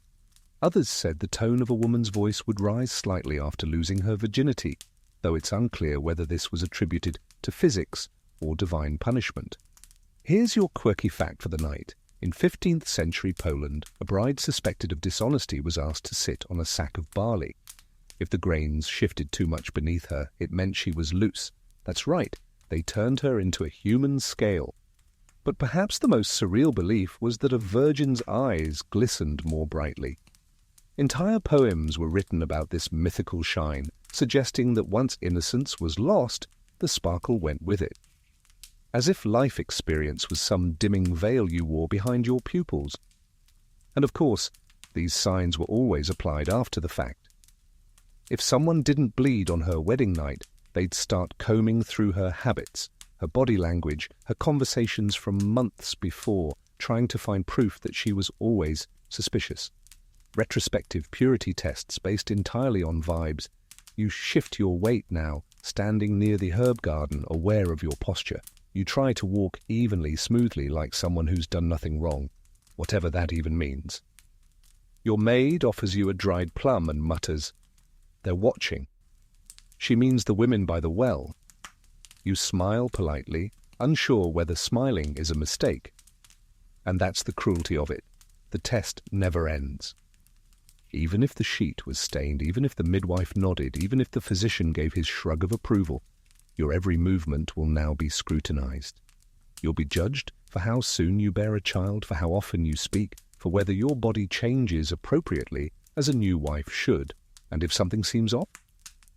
Others said the tone of a woman's voice would rise slightly after losing her virginity, though it's unclear whether this was attributed to physics or divine punishment. Here's your quirky fact for the night. In 15th century Poland, a bride suspected of dishonesty was asked to sit on a sack of barley. If the grains shifted too much beneath her, it meant she was loose. That's right, they turned her into a human scale. But perhaps the most surreal belief was that a virgin's eyes glistened more brightly. Entire poems were written about this mythical shine, suggesting that once innocence was lost, the sparkle went with it. As if life experience was some dimming veil you wore behind your pupils. And of course, these signs were always applied after the fact. If someone didn't bleed on her wedding night, they'd start combing through her habits, her body language, her conversations from months before, trying to find proof that she was always suspicious. Retrospective purity tests based entirely on vibes. You shift your weight now, standing near the herb garden, aware of your posture. You try to walk evenly, smoothly, like someone who's done nothing wrong, whatever that even means. Your maid offers you a dried plum and mutters, "They're watching." She means the women by the well. You smile politely, unsure whether smiling is a mistake. And that's the cruelty of it. The test never ends. Even if the sheet was stained, even if the midwife nodded, even if the physician gave his shrug of approval, your every movement will now be scrutinized. You'll be judged for how soon you bear a child, for how often you speak, for whether your body changes appropriately as a new wife should. And if something seems off,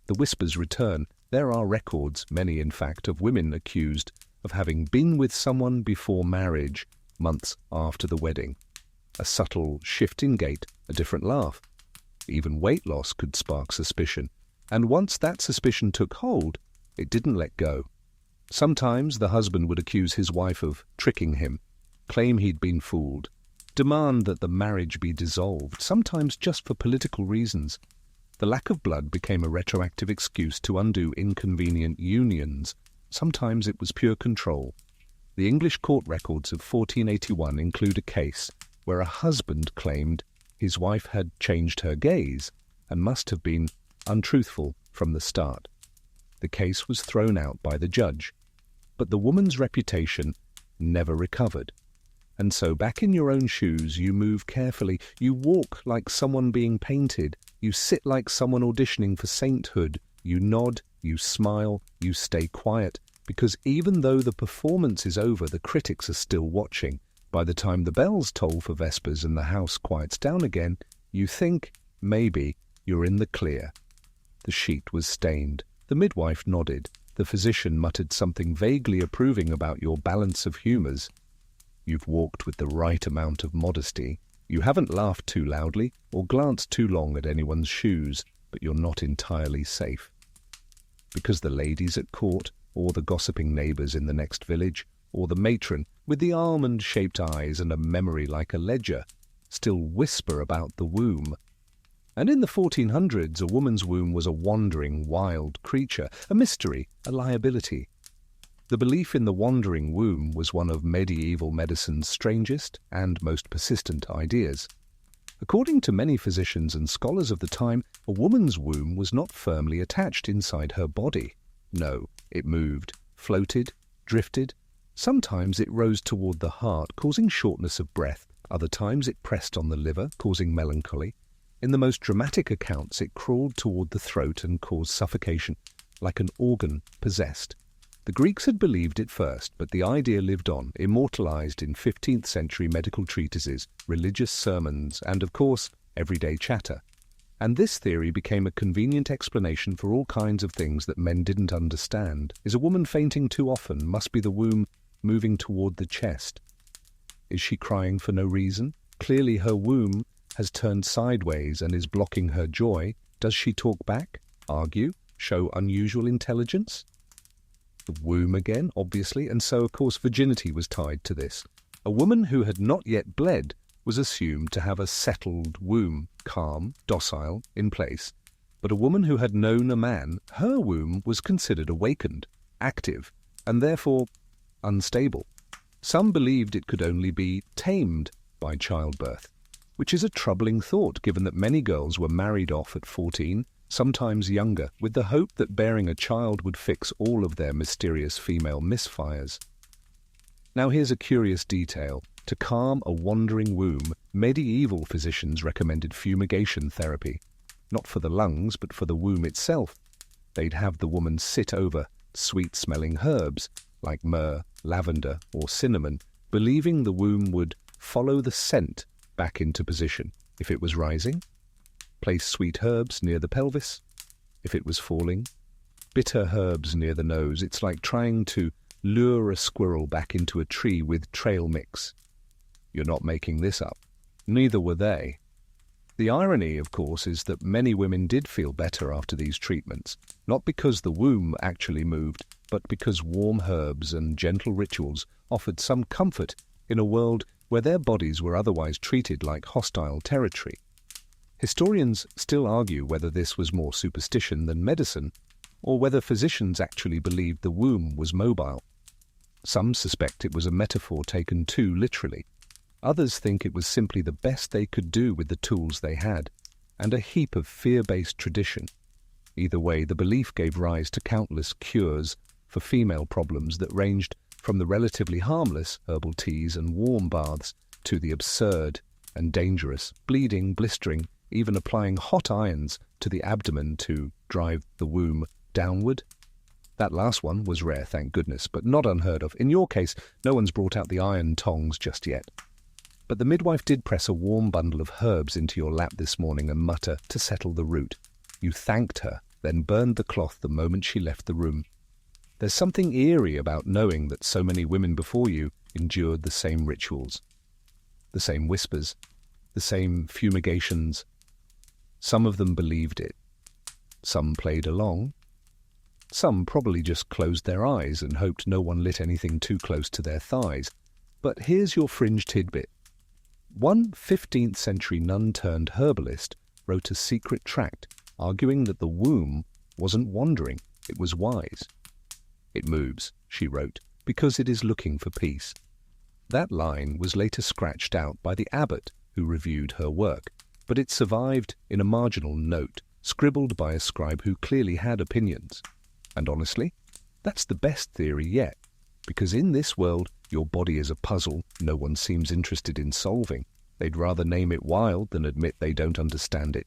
the whispers return. There are records, many in fact, of women accused of having been with someone before marriage, months after the wedding. A subtle shift in gait, a different laugh. Even weight loss could spark suspicion. And once that suspicion took hold, it didn't let go. Sometimes the husband would accuse his wife of tricking him, claim he'd been fooled, demand that the marriage be dissolved, sometimes just for political reasons. The lack of blood became a retroactive excuse to undo inconvenient unions. Sometimes it was pure control. The English court records of 1481 include a case where a husband claimed his wife had changed her gaze and must have been untruthful from the start. The case was thrown out by the judge, but the woman's reputation never recovered. And so back in your own shoes, you move carefully, you walk like someone being painted, you sit like someone auditioning for sainthood, you nod, you smile, you stay quiet, because even though the performance is over, the critics are still watching. By the time the bells toll for Vespers and the house quiets down again, you think, maybe, you're in the clear. The sheet was stained. The midwife nodded. The physician muttered something vaguely approving about your balance of humours. You've walked with the right amount of modesty. You haven't laughed too loudly or glanced too long at anyone's shoes, but you're not entirely safe. Because the ladies at court, or the gossiping neighbours in the next village, or the matron with the almond-shaped eyes and a memory like a ledger, still whisper about the womb. And in the 1400s, a woman's womb was a wandering, wild creature, a mystery, a liability. The belief in the wandering womb was one of medieval medicine's strangest and most persistent ideas. According to many physicians and scholars of the time, a woman's womb was not firmly attached inside her body. No, it moved, floated, drifted. Sometimes it rose toward the heart, causing shortness of breath. Other times it pressed on the liver, causing melancholy. In the most dramatic accounts, it crawled toward the throat and caused suffocation, like an organ possessed. The Greeks had believed it first, but the idea lived on, immortalized in 15th century medical treatises, religious sermons, and, of course, everyday chatter. And this theory became a convenient explanation for all kinds of things that men didn't understand. Is a woman fainting too often? Must be the womb moving toward the chest. Is she crying for no reason? Clearly her womb has turned sideways and is blocking her joy. Does she talk back, argue, show unusual intelligence? The womb again, obviously, and so, of course, virginity was tied to this. A woman who had not yet bled was assumed to have a settled womb, calm, docile, in place. But a woman who had known a man, her womb was considered awakened, active, and therefore unstable. Some believed it could only be tamed by childbirth, which is a troubling thought given that many girls were married off at 14, sometimes younger, with the hope that bearing a child would fix all of their mysterious female misfires. Now here's a curious detail. To calm a wandering womb, medieval physicians recommended fumigation therapy, not for the lungs but for the womb itself. They'd have the woman sit over sweet-smelling herbs like myrrh, lavender, or cinnamon, believing the womb would follow the scent back into position. If it was rising, place sweet herbs near the pelvis. If it was falling, bitter herbs near the nose. It's like trying to lure a squirrel back into a tree with trail mix. You're not making this up. Neither were they. The irony, of course, is that many women did feel better after these treatments, not because the womb actually moved, but because warm herbs and gentle rituals offered some comfort in a world where their bodies were otherwise treated like hostile territory. Historians still argue whether this was more superstition than medicine, or whether physicians actually believed the womb was mobile. Some suspect it was a metaphor taken too literally. Others think it was simply the best they could do with the tools they had, and a heap of fear-based tradition. Either way, the belief gave rise to countless cures for female problems that ranged from the relatively harmless herbal teas and warm baths to the absurd and dangerous, bleeding, blistering, even applying hot irons to the abdomen to drive the womb downward. That last one was rare, thank goodness, but not unheard of. In your case, no one's brought out the iron tongs just yet. But the midwife did press a warm bundle of herbs into your lap this morning and mutter to settle the root. You thanked her, then burned the cloth the moment she left the room. There's something eerie about knowing that so many women before you endured the same rituals, the same whispers, the same fumigations. Some of them believed it. Some played along. Some probably just closed their eyes and hoped no one lit anything too close to their thighs. But here's your fringe tidbit. One 15th century nun-turned-herbalist wrote a secret tract arguing that the womb wasn't wandering, it was wise. It moves, she wrote, because it is looking for peace. That line was later scratched out by the abbot who reviewed her work, but it survived in a marginal note, scribbled by a scribe who clearly had opinions. And honestly, that's the best theory yet, because in this world, your body is a puzzle no one seems interested in solving. They'd rather name it wild than admit they don't understand it.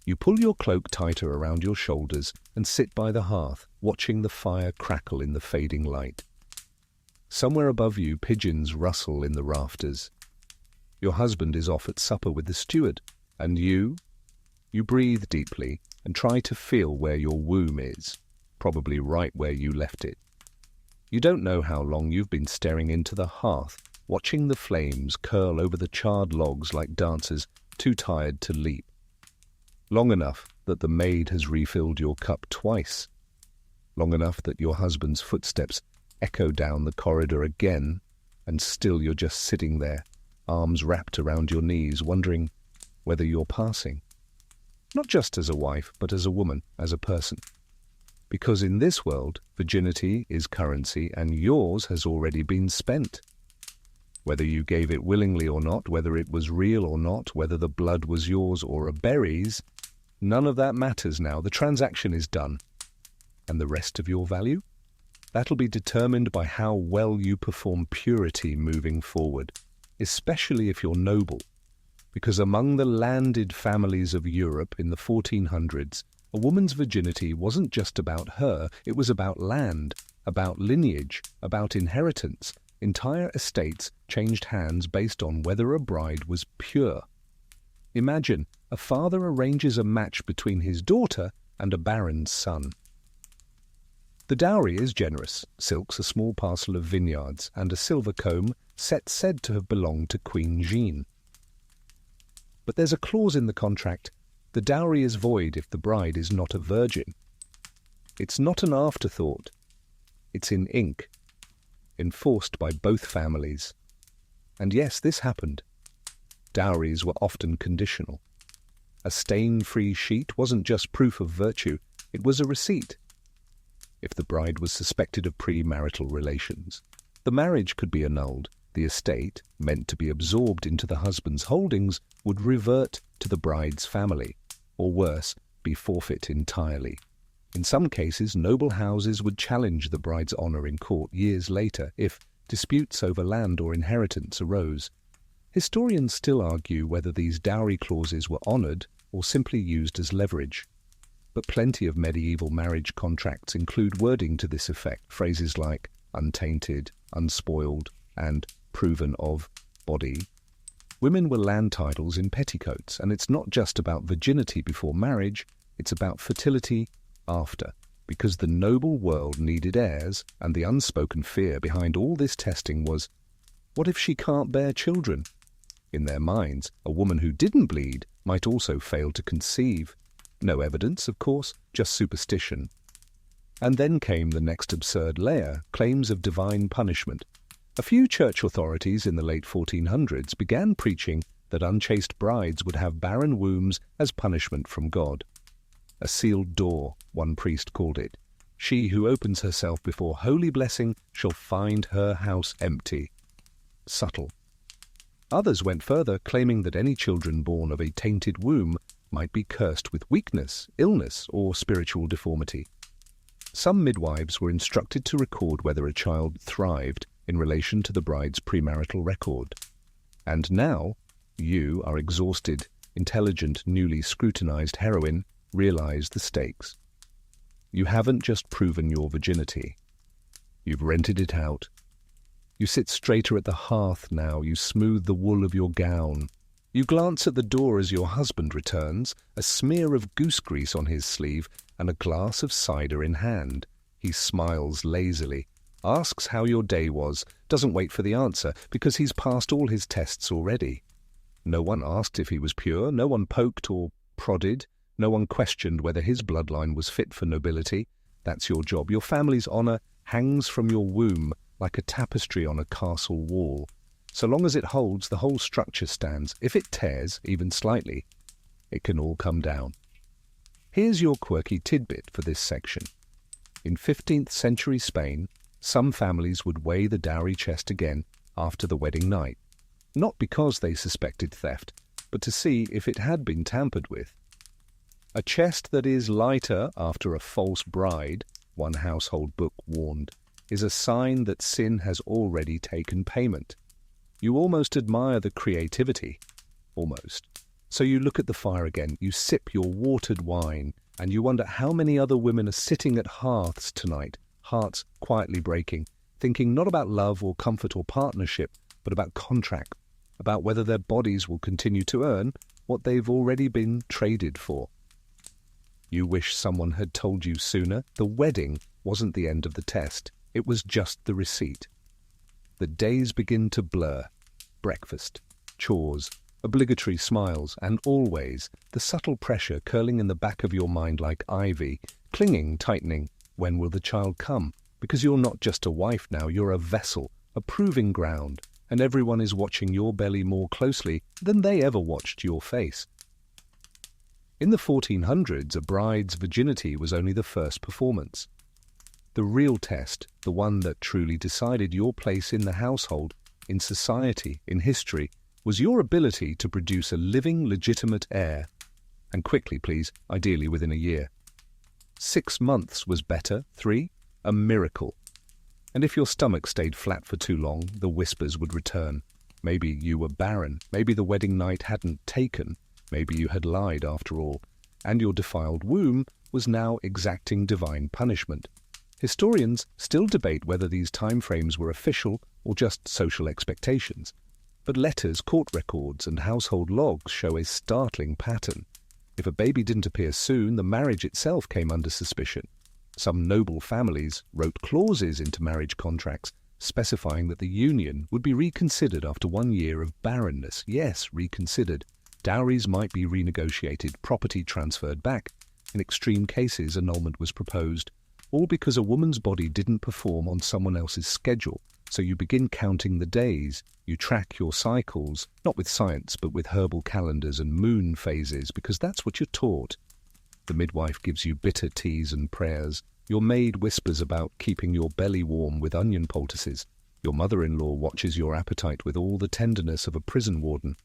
You pull your cloak tighter around your shoulders and sit by the hearth, watching the fire crackle in the fading light. Somewhere above you, pigeons rustle in the rafters. Your husband is off at supper with the steward, and you breathe deeply and try to feel where your womb is, probably right where you left it. You don't know how long you've been staring into the hearth, watching the flames curl over the charred logs like dancers too tired to leap. Long enough that the maid has refilled your cup twice. Long enough that your husband's footsteps echo down the corridor again, and still you're just sitting there, arms wrapped around your knees, wondering whether you're passing. Not just as a wife, but as a woman, as a person. Because in this world, virginity is currency, and yours has already been spent. Whether you gave it willingly or not, whether it was real or not, whether the blood was yours or a berry's, none of that matters now. The transaction is done. And the rest of your value? That'll be determined by how well you perform purity moving forward, especially if you're noble. Because among the landed families of Europe in the 1400s, a woman's virginity wasn't just about her, it was about land, about lineage, about inheritance. Entire estates changed hands based on whether a bride was pure. Imagine, a father arranges a match between his daughter and a baron's son. The dowry is generous, silks, a small parcel of vineyards, and a silver comb said to have belonged to Queen Jeanne. But there's a clause in the contract: the dowry is void if the bride is not a virgin. It's not an afterthought. It's in ink, enforced by both families. And yes, this happened. Dowries were often conditional. A stain-free sheet wasn't just proof of virtue, it was a receipt. If the bride was suspected of premarital relations, the marriage could be annulled. The estate, meant to be absorbed into the husband's holdings, would revert to the bride's family, or worse, be forfeit entirely. In some cases, noble houses would challenge the bride's honour in court years later if disputes over land or inheritance arose. Historians still argue whether these dowry clauses were honoured or simply used as leverage. But plenty of medieval marriage contracts include wording to this effect, phrases like untainted, unspoiled, and proven of body. Women were land titles in petticoats, and it's not just about virginity before marriage, it's about fertility after, because the noble world needed heirs, and the unspoken fear behind all this testing was, what if she can't bear children? In their minds, a woman who didn't bleed might also fail to conceive. No evidence, of course, just superstition. And then came the next absurd layer, claims of divine punishment. A few church authorities in the late 1400s began preaching that unchaste brides would have barren wombs as punishment from God. A sealed door, one priest called it. She who opens herself before holy blessing shall find her house empty. Subtle. Others went further, claiming that any children born of a tainted womb might be cursed with weakness, illness, or spiritual deformity. Some midwives were instructed to record whether a child thrived in relation to the bride's premarital record. And now, you, our exhausted, intelligent, newly scrutinized heroine, realize the stakes. You haven't just proven your virginity. You've rented it out. You sit straighter at the hearth now, you smooth the wool of your gown. You glance at the door as your husband returns, a smear of goose grease on his sleeve and a glass of cider in hand. He smiles lazily, asks how your day was, doesn't wait for the answer, because he's passed all his tests already. No one asked if he was pure, no one poked or prodded, no one questioned whether his bloodline was fit for nobility. That's your job. Your family's honour hangs from your womb like a tapestry on a castle wall. So long as it holds, the whole structure stands. If it tears, even slightly, it can all come down. Here's your quirky tidbit for this section. In 15th century Spain, some families would weigh the dowry chest again after the wedding night, not because they suspected theft, but to see if it had been tampered with. A chest that is lighter after a false bride, one household book warned, is a sign that sin has already taken payment. You almost admire the creativity. Almost. So you look at the fire again, you sip your watered wine, and you wonder how many other women are sitting at hearths tonight, hearts quietly breaking, thinking not about love or comfort or partnership, but about contract, about whether their bodies will continue to earn what they've already been traded for. You wish someone had told you sooner. The wedding wasn't the end of the test. It was just the receipt. the days begin to blur. Breakfast, chores, obligatory smiles, and always the subtle pressure curling in the back of your mind like ivy, clinging, tightening. When will the child come? Because you're not just a wife now, you're a vessel, a proving ground, and everyone is watching your belly more closely than they ever watched your face. In the 1400s, a bride's virginity was only the first performance. The real test, the one that truly decided your place in the household, in society, in history, was your ability to produce a living, legitimate heir. And quickly, please, ideally within a year. 6 months was better, 3, a miracle. And if your stomach stayed flat for too long, the whispers would return. Maybe you were barren, maybe the wedding night hadn't taken, maybe you had lied after all, and your defiled womb was now exacting divine punishment. Historians still debate whether these timeframes were official or just social expectations. But letters, court records, and household logs show a startling pattern. If a baby didn't appear soon, the marriage itself came under suspicion. Some noble families wrote clauses into marriage contracts specifying that the union would be reconsidered after 1 year of barrenness. Yes, reconsidered. Dowries might be renegotiated, property transferred back. In extreme cases, annulment was proposed. All because a woman's body didn't perform on someone else's schedule. So you begin counting the days. You track your cycles, not with science, but with herbal calendars and moon phases, because that's what you're taught. The midwife gives you bitter teas and prayers. Your maid whispers about keeping your belly warm with onion poultices. Your mother-in-law watches your appetite with all the tenderness of a prison warden.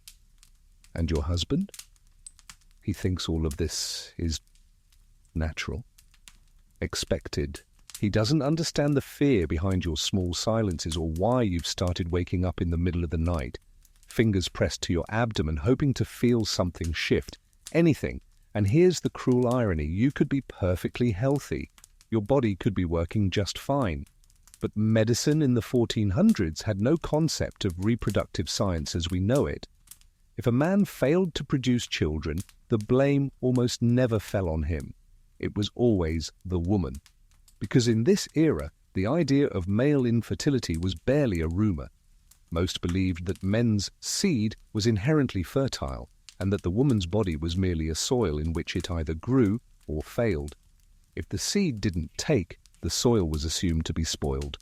And your husband? He thinks all of this is natural, expected. He doesn't understand the fear behind your small silences or why you've started waking up in the middle of the night, fingers pressed to your abdomen, hoping to feel something shift, anything. And here's the cruel irony, you could be perfectly healthy. Your body could be working just fine. But medicine in the 1400s had no concept of reproductive science as we know it. If a man failed to produce children, the blame almost never fell on him. It was always the woman. Because in this era, the idea of male infertility was barely a rumor. Most believed that men's seed was inherently fertile, and that the woman's body was merely a soil in which it either grew or failed. If the seed didn't take, the soil was assumed to be spoiled.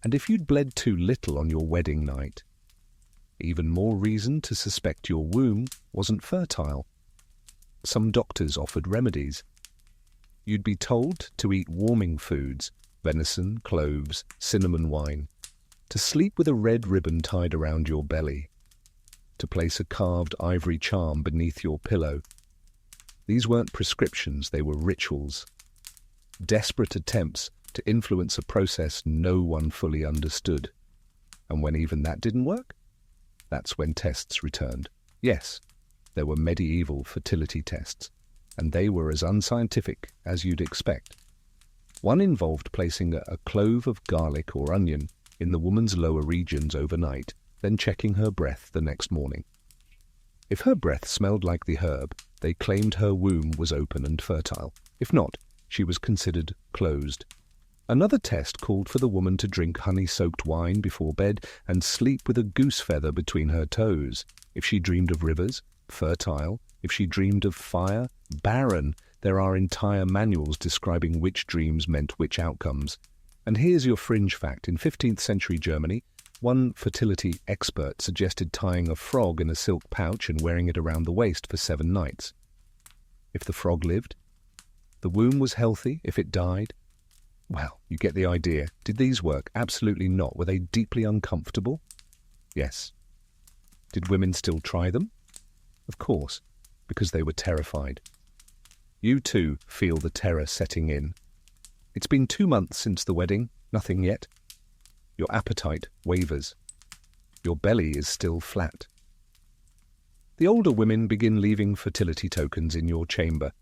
And if you'd bled too little on your wedding night, even more reason to suspect your womb wasn't fertile. Some doctors offered remedies. You'd be told to eat warming foods, venison, cloves, cinnamon wine, to sleep with a red ribbon tied around your belly, to place a carved ivory charm beneath your pillow. These weren't prescriptions, they were rituals. Desperate attempts to influence a process no one fully understood. And when even that didn't work, that's when tests returned. Yes, there were medieval fertility tests, and they were as unscientific as you'd expect. One involved placing a clove of garlic or onion in the woman's lower regions overnight, then checking her breath the next morning. If her breath smelled like the herb, they claimed her womb was open and fertile. If not, she was considered closed. Another test called for the woman to drink honey-soaked wine before bed and sleep with a goose feather between her toes. If she dreamed of rivers, fertile. If she dreamed of fire, barren. There are entire manuals describing which dreams meant which outcomes. And here's your fringe fact. In 15th century Germany, one fertility expert suggested tying a frog in a silk pouch and wearing it around the waist for 7 nights. If the frog lived, the womb was healthy. If it died, well, you get the idea. Did these work? Absolutely not. Were they deeply uncomfortable? Yes. Did women still try them? Of course, because they were terrified. You too feel the terror setting in. It's been 2 months since the wedding, nothing yet. Your appetite wavers. Your belly is still flat. The older women begin leaving fertility tokens in your chamber.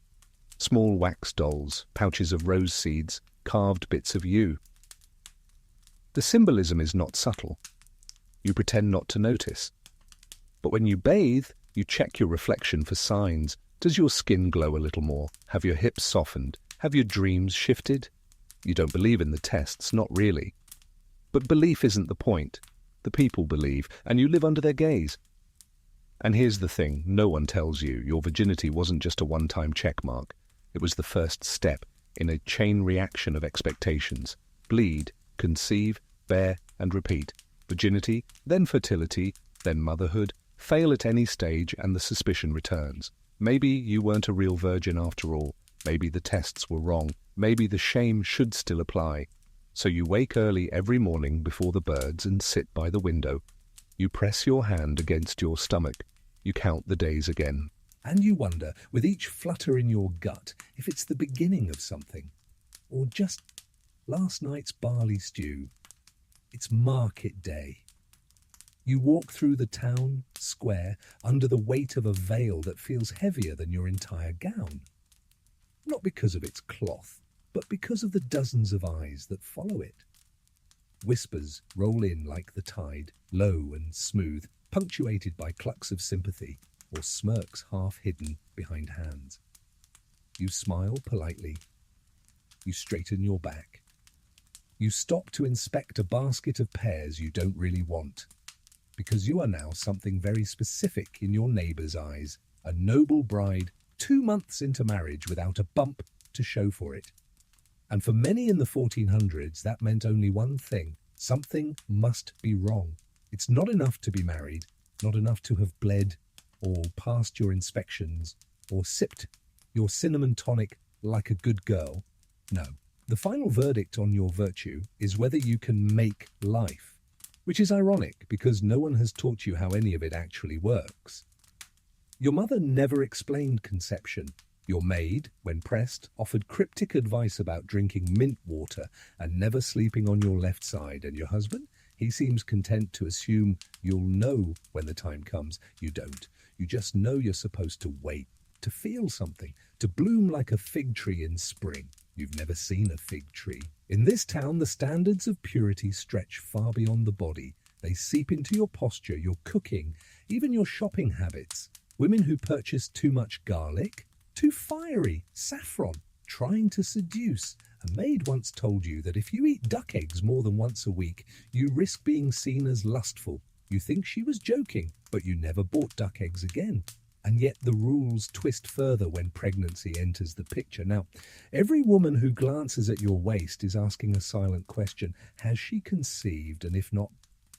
Small wax dolls, pouches of rose seeds, carved bits of you. The symbolism is not subtle. You pretend not to notice. But when you bathe, you check your reflection for signs. Does your skin glow a little more? Have your hips softened? Have your dreams shifted? You don't believe in the tests, not really. But belief isn't the point. The people believe, and you live under their gaze. And here's the thing, no one tells you your virginity wasn't just a one-time check mark. It was the first step in a chain reaction of expectations. Bleed, conceive, bear, and repeat. Virginity, then fertility, then motherhood. Fail at any stage and the suspicion returns. Maybe you weren't a real virgin after all. Maybe the tests were wrong. Maybe the shame should still apply. So you wake early every morning before the birds and sit by the window. You press your hand against your stomach. You count the days again. And you wonder, with each flutter in your gut, if it's the beginning of something. Or just last night's barley stew. It's market day. You walk through the town square under the weight of a veil that feels heavier than your entire gown. Not because of its cloth, but because of the dozens of eyes that follow it. Whispers roll in like the tide, low and smooth, punctuated by clucks of sympathy or smirks half hidden behind hands. You smile politely. You straighten your back. You stop to inspect a basket of pears you don't really want, because you are now something very specific in your neighbour's eyes, a noble bride 2 months into marriage without a bump to show for it. And for many in the 1400s, that meant only one thing. Something must be wrong. It's not enough to be married, not enough to have bled or passed your inspections or sipped your cinnamon tonic like a good girl. No. The final verdict on your virtue is whether you can make life. Which is ironic, because no one has taught you how any of it actually works. Your mother never explained conception. Your maid, when pressed, offered cryptic advice about drinking mint water and never sleeping on your left side. And your husband? He seems content to assume you'll know when the time comes. You don't. You just know you're supposed to wait, to feel something, to bloom like a fig tree in spring. You've never seen a fig tree. In this town, the standards of purity stretch far beyond the body. They seep into your posture, your cooking, even your shopping habits. Women who purchase too much garlic, too fiery, saffron, trying to seduce. A maid once told you that if you eat duck eggs more than once a week, you risk being seen as lustful. You think she was joking, but you never bought duck eggs again. And yet the rules twist further when pregnancy enters the picture. Now, every woman who glances at your waist is asking a silent question. Has she conceived? And if not,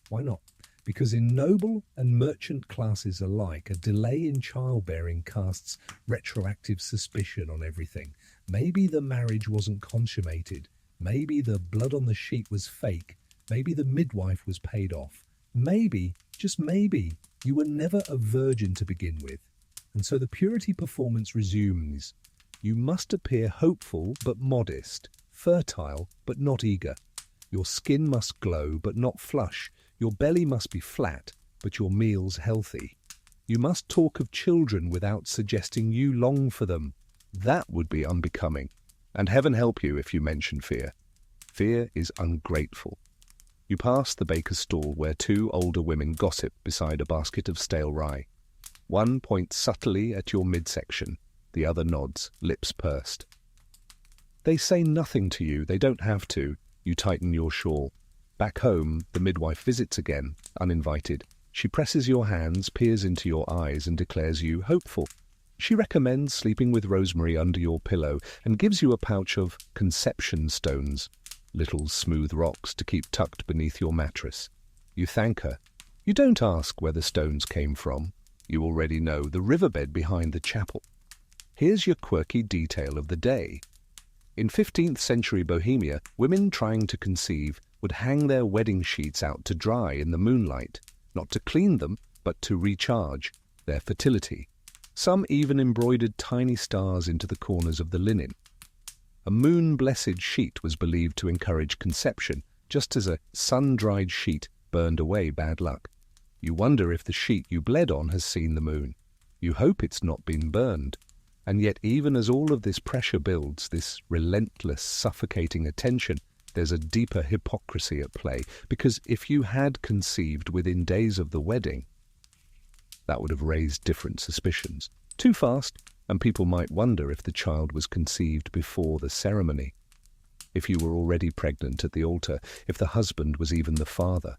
why not? Because in noble and merchant classes alike, a delay in childbearing casts retroactive suspicion on everything. Maybe the marriage wasn't consummated. Maybe the blood on the sheet was fake. Maybe the midwife was paid off. Maybe, just maybe, you were never a virgin to begin with. And so the purity performance resumes. You must appear hopeful but modest, fertile but not eager. Your skin must glow but not flush. Your belly must be flat, but your meals healthy. You must talk of children without suggesting you long for them. That would be unbecoming. And heaven help you if you mention fear. Fear is ungrateful. You pass the baker's stall where 2 older women gossip beside a basket of stale rye. One points subtly at your midsection. The other nods, lips pursed. They say nothing to you. They don't have to. You tighten your shawl. Back home, the midwife visits again, uninvited. She presses your hands, peers into your eyes, and declares you hopeful. She recommends sleeping with rosemary under your pillow and gives you a pouch of conception stones, little smooth rocks to keep tucked beneath your mattress. You thank her. You don't ask where the stones came from. You already know, the riverbed behind the chapel. Here's your quirky detail of the day. In 15th century Bohemia, women trying to conceive would hang their wedding sheets out to dry in the moonlight, not to clean them, but to recharge their fertility. Some even embroidered tiny stars into the corners of the linen. A moon-blessed sheet was believed to encourage conception, just as a sun-dried sheet burned away bad luck. You wonder if the sheet you bled on has seen the moon. You hope it's not been burned. And yet even as all of this pressure builds, this relentless, suffocating attention, there's a deeper hypocrisy at play, because if you had conceived within days of the wedding, that would have raised different suspicions. Too fast, and people might wonder if the child was conceived before the ceremony. if you were already pregnant at the altar, if the husband was even the father.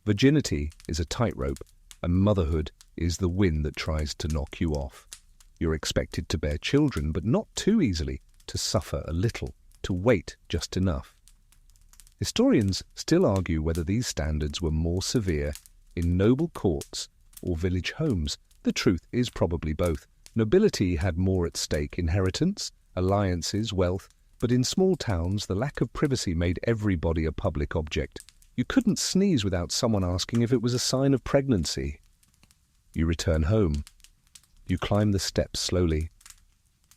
Virginity is a tightrope, and motherhood is the wind that tries to knock you off. You're expected to bear children, but not too easily, to suffer a little, to wait just enough. Historians still argue whether these standards were more severe in noble courts or village homes. The truth is probably both. Nobility had more at stake: inheritance, alliances, wealth, but in small towns the lack of privacy made everybody a public object. You couldn't sneeze without someone asking if it was a sign of pregnancy. You return home. You climb the steps slowly.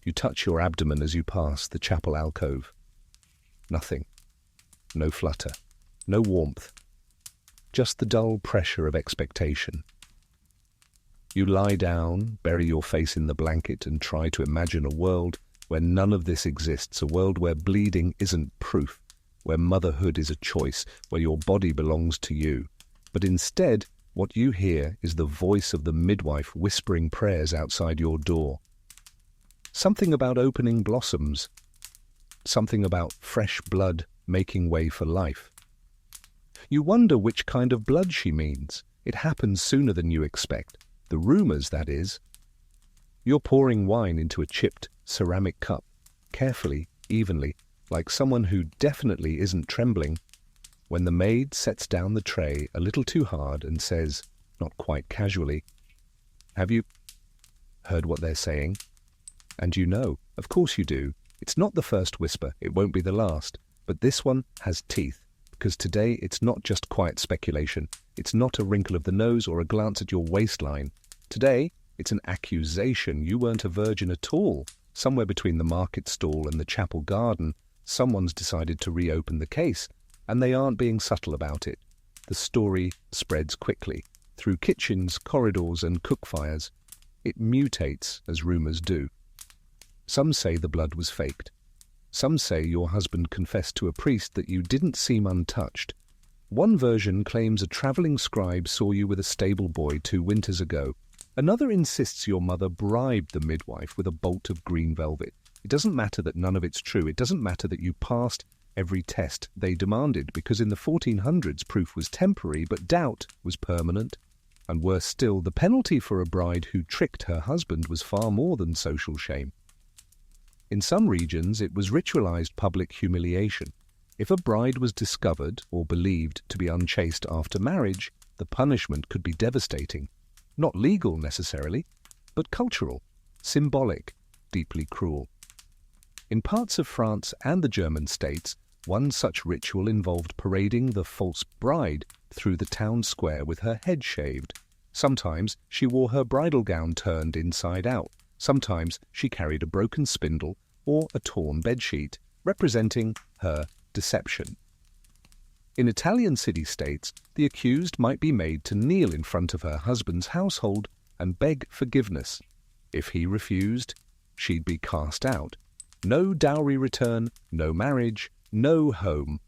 You touch your abdomen as you pass the chapel alcove. Nothing. No flutter. No warmth. Just the dull pressure of expectation. You lie down, bury your face in the blanket, and try to imagine a world where none of this exists, a world where bleeding isn't proof, where motherhood is a choice, where your body belongs to you. But instead, what you hear is the voice of the midwife whispering prayers outside your door. Something about opening blossoms. Something about fresh blood making way for life. You wonder which kind of blood she means. It happens sooner than you expect. The rumours, that is. You're pouring wine into a chipped ceramic cup, carefully, evenly, like someone who definitely isn't trembling, when the maid sets down the tray a little too hard and says, not quite casually, "Have you heard what they're saying?" And you know, of course you do. It's not the first whisper, it won't be the last, but this one has teeth, because today it's not just quiet speculation. It's not a wrinkle of the nose or a glance at your waistline. Today, it's an accusation. You weren't a virgin at all. Somewhere between the market stall and the chapel garden, someone's decided to reopen the case, and they aren't being subtle about it. The story spreads quickly, through kitchens, corridors, and cook fires. It mutates, as rumours do. Some say the blood was faked. Some say your husband confessed to a priest that you didn't seem untouched. One version claims a travelling scribe saw you with a stable boy 2 winters ago. Another insists your mother bribed the midwife with a bolt of green velvet. It doesn't matter that none of it's true. It doesn't matter that you passed every test they demanded, because in the 1400s proof was temporary, but doubt was permanent. And worse still, the penalty for a bride who tricked her husband was far more than social shame. In some regions, it was ritualized public humiliation. If a bride was discovered or believed to be unchaste after marriage, the punishment could be devastating. Not legal necessarily, but cultural, symbolic, deeply cruel. In parts of France and the German states, one such ritual involved parading the false bride through the town square with her head shaved. Sometimes she wore her bridal gown turned inside out. Sometimes she carried a broken spindle or a torn bedsheet, representing her deception. In Italian city-states, the accused might be made to kneel in front of her husband's household and beg forgiveness. If he refused, she'd be cast out. No dowry return, no marriage, no home.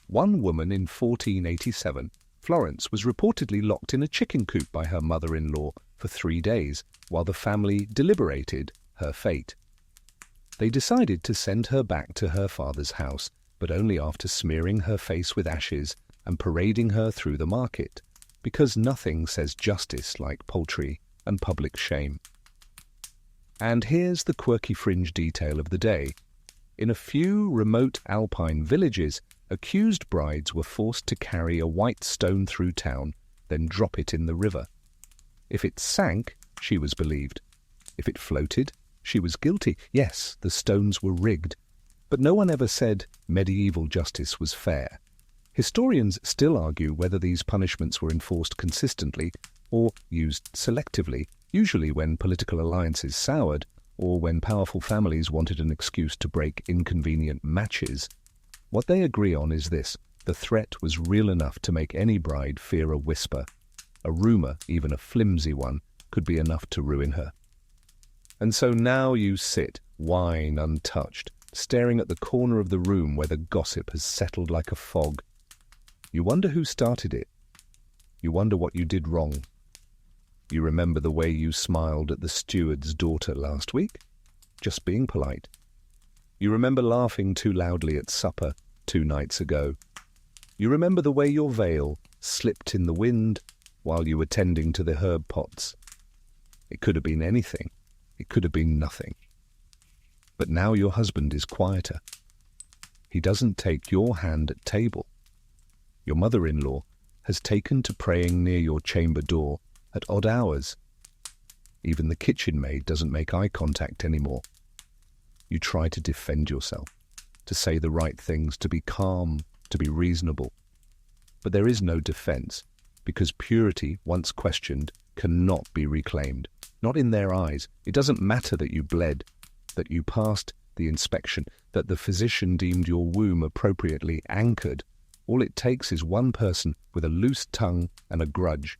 One woman in 1487, Florence, was reportedly locked in a chicken coop by her mother-in-law for 3 days, while the family deliberated her fate. They decided to send her back to her father's house, but only after smearing her face with ashes and parading her through the market, because nothing says justice like poultry and public shame. And here's the quirky fringe detail of the day. In a few remote alpine villages, accused brides were forced to carry a white stone through town, then drop it in the river. If it sank, she was believed. If it floated, she was guilty. Yes, the stones were rigged. But no one ever said medieval justice was fair. Historians still argue whether these punishments were enforced consistently or used selectively, usually when political alliances soured or when powerful families wanted an excuse to break inconvenient matches. What they agree on is this: the threat was real enough to make any bride fear a whisper. A rumour, even a flimsy one, could be enough to ruin her. And so now you sit, wine untouched, staring at the corner of the room where the gossip has settled like a fog. You wonder who started it. You wonder what you did wrong. You remember the way you smiled at the steward's daughter last week? Just being polite. You remember laughing too loudly at supper 2 nights ago. You remember the way your veil slipped in the wind while you were tending to the herb pots. It could have been anything. It could have been nothing. But now your husband is quieter. He doesn't take your hand at table. Your mother-in-law has taken to praying near your chamber door at odd hours. Even the kitchen maid doesn't make eye contact anymore. You try to defend yourself, to say the right things, to be calm, to be reasonable. But there is no defense, because purity, once questioned, cannot be reclaimed. Not in their eyes. It doesn't matter that you bled, that you passed the inspection, that the physician deemed your womb appropriately anchored. All it takes is one person with a loose tongue and a grudge,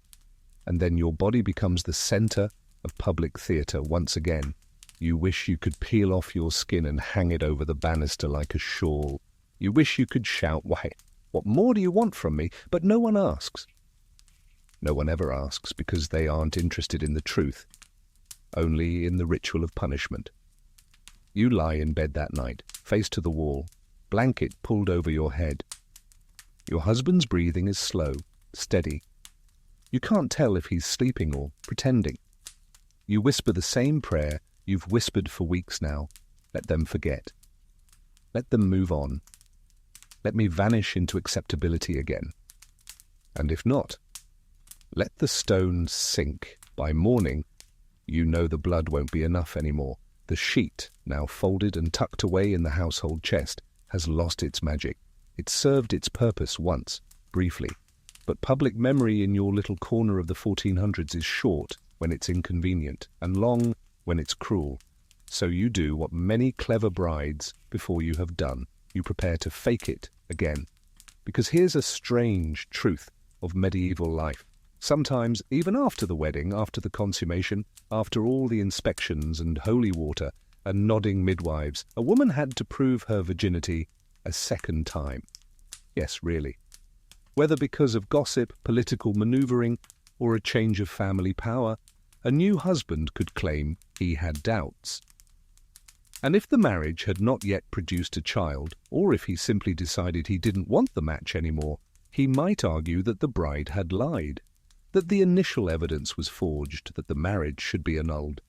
and then your body becomes the center of public theatre once again. You wish you could peel off your skin and hang it over the banister like a shawl. You wish you could shout, "Why, what more do you want from me?" But no one asks. No one ever asks, because they aren't interested in the truth, only in the ritual of punishment. You lie in bed that night, face to the wall, blanket pulled over your head. Your husband's breathing is slow, steady. You can't tell if he's sleeping or pretending. You whisper the same prayer you've whispered for weeks now. Let them forget. Let them move on. Let me vanish into acceptability again. And if not, let the stone sink. By morning, you know the blood won't be enough anymore. The sheet, now folded and tucked away in the household chest, has lost its magic. It served its purpose once, briefly, but public memory in your little corner of the 1400s is short when it's inconvenient, and long when it's cruel. So you do what many clever brides before you have done. You prepare to fake it again. Because here's a strange truth of medieval life. Sometimes, even after the wedding, after the consummation, after all the inspections and holy water and nodding midwives, a woman had to prove her virginity a second time. Yes, really. Whether because of gossip, political manoeuvring, or a change of family power, a new husband could claim he had doubts. And if the marriage had not yet produced a child, or if he simply decided he didn't want the match anymore, he might argue that the bride had lied, that the initial evidence was forged, that the marriage should be annulled.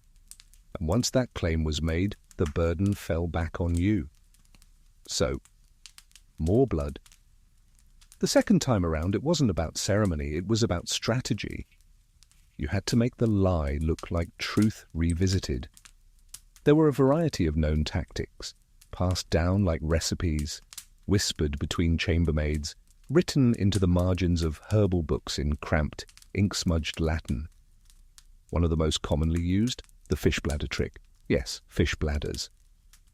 And once that claim was made, the burden fell back on you. So, more blood. The second time around, it wasn't about ceremony, it was about strategy. You had to make the lie look like truth revisited. There were a variety of known tactics, passed down like recipes, whispered between chambermaids, written into the margins of herbal books in cramped, ink-smudged Latin. One of the most commonly used, the fish bladder trick. Yes, fish bladders.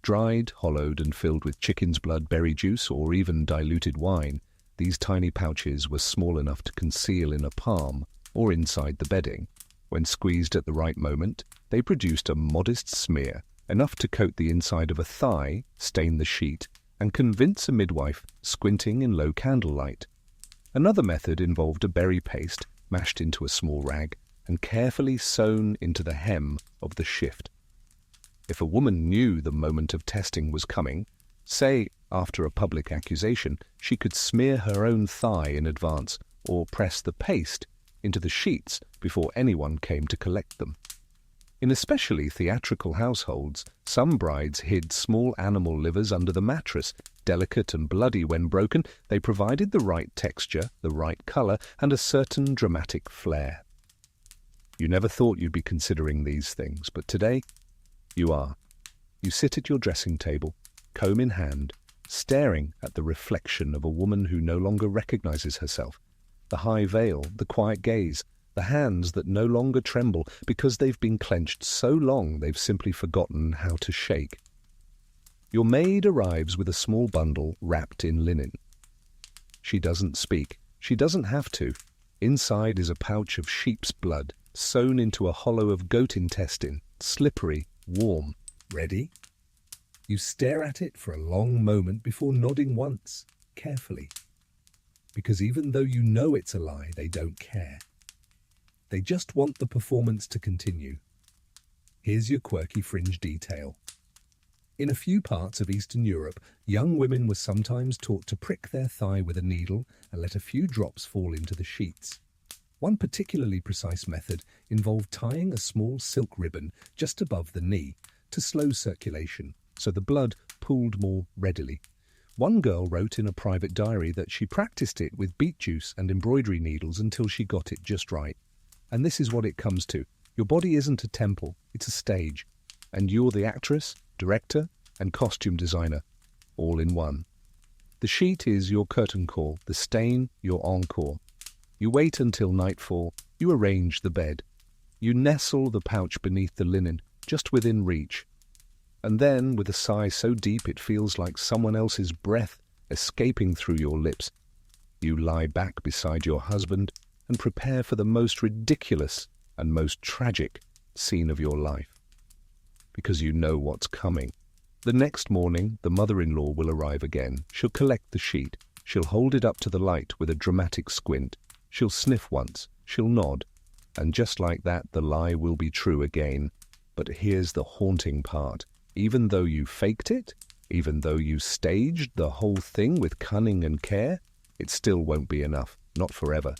Dried, hollowed, and filled with chicken's blood, berry juice, or even diluted wine, these tiny pouches were small enough to conceal in a palm or inside the bedding. When squeezed at the right moment, they produced a modest smear, enough to coat the inside of a thigh, stain the sheet, and convince a midwife squinting in low candlelight. Another method involved a berry paste mashed into a small rag and carefully sewn into the hem of the shift. If a woman knew the moment of testing was coming, say after a public accusation, she could smear her own thigh in advance or press the paste into the sheets before anyone came to collect them. In especially theatrical households, some brides hid small animal livers under the mattress. Delicate and bloody when broken, they provided the right texture, the right colour, and a certain dramatic flair. You never thought you'd be considering these things, but today you are. You sit at your dressing table, comb in hand, staring at the reflection of a woman who no longer recognizes herself. The high veil, the quiet gaze, the hands that no longer tremble because they've been clenched so long they've simply forgotten how to shake. Your maid arrives with a small bundle wrapped in linen. She doesn't speak. She doesn't have to. Inside is a pouch of sheep's blood, sewn into a hollow of goat intestine, slippery, warm. Ready? You stare at it for a long moment before nodding once, carefully. Because even though you know it's a lie, they don't care. They just want the performance to continue. Here's your quirky fringe detail. In a few parts of Eastern Europe, young women were sometimes taught to prick their thigh with a needle and let a few drops fall into the sheets. One particularly precise method involved tying a small silk ribbon just above the knee to slow circulation, so the blood pooled more readily. One girl wrote in a private diary that she practiced it with beet juice and embroidery needles until she got it just right. And this is what it comes to. Your body isn't a temple, it's a stage. And you're the actress, director, and costume designer, all in one. The sheet is your curtain call, the stain your encore. You wait until nightfall, you arrange the bed. You nestle the pouch beneath the linen, just within reach. And then, with a sigh so deep it feels like someone else's breath escaping through your lips, you lie back beside your husband and prepare for the most ridiculous and most tragic scene of your life. Because you know what's coming. The next morning, the mother-in-law will arrive again. She'll collect the sheet. She'll hold it up to the light with a dramatic squint. She'll sniff once. She'll nod. And just like that, the lie will be true again. But here's the haunting part. Even though you faked it, even though you staged the whole thing with cunning and care, it still won't be enough, not forever.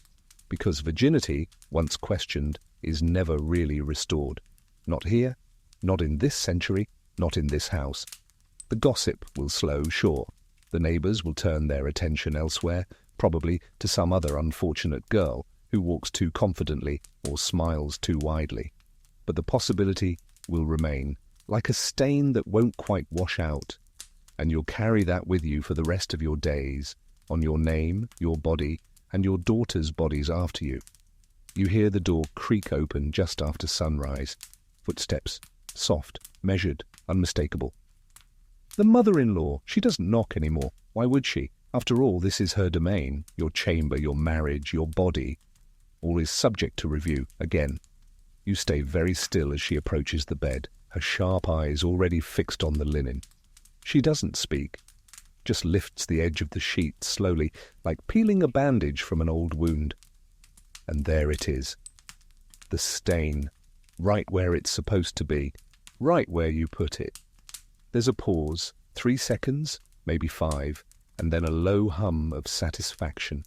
Because virginity, once questioned, is never really restored. Not here, not in this century, not in this house. The gossip will slow, sure. The neighbours will turn their attention elsewhere, probably to some other unfortunate girl who walks too confidently or smiles too widely. But the possibility will remain, like a stain that won't quite wash out, and you'll carry that with you for the rest of your days, on your name, your body, and your daughters' bodies after you. You hear the door creak open just after sunrise. Footsteps, soft, measured, unmistakable. The mother-in-law, she doesn't knock anymore. Why would she? After all, this is her domain, your chamber, your marriage, your body. All is subject to review, again. You stay very still as she approaches the bed, her sharp eyes already fixed on the linen. She doesn't speak, just lifts the edge of the sheet slowly, like peeling a bandage from an old wound. And there it is. The stain, right where it's supposed to be, right where you put it. There's a pause, 3 seconds, maybe 5, and then a low hum of satisfaction.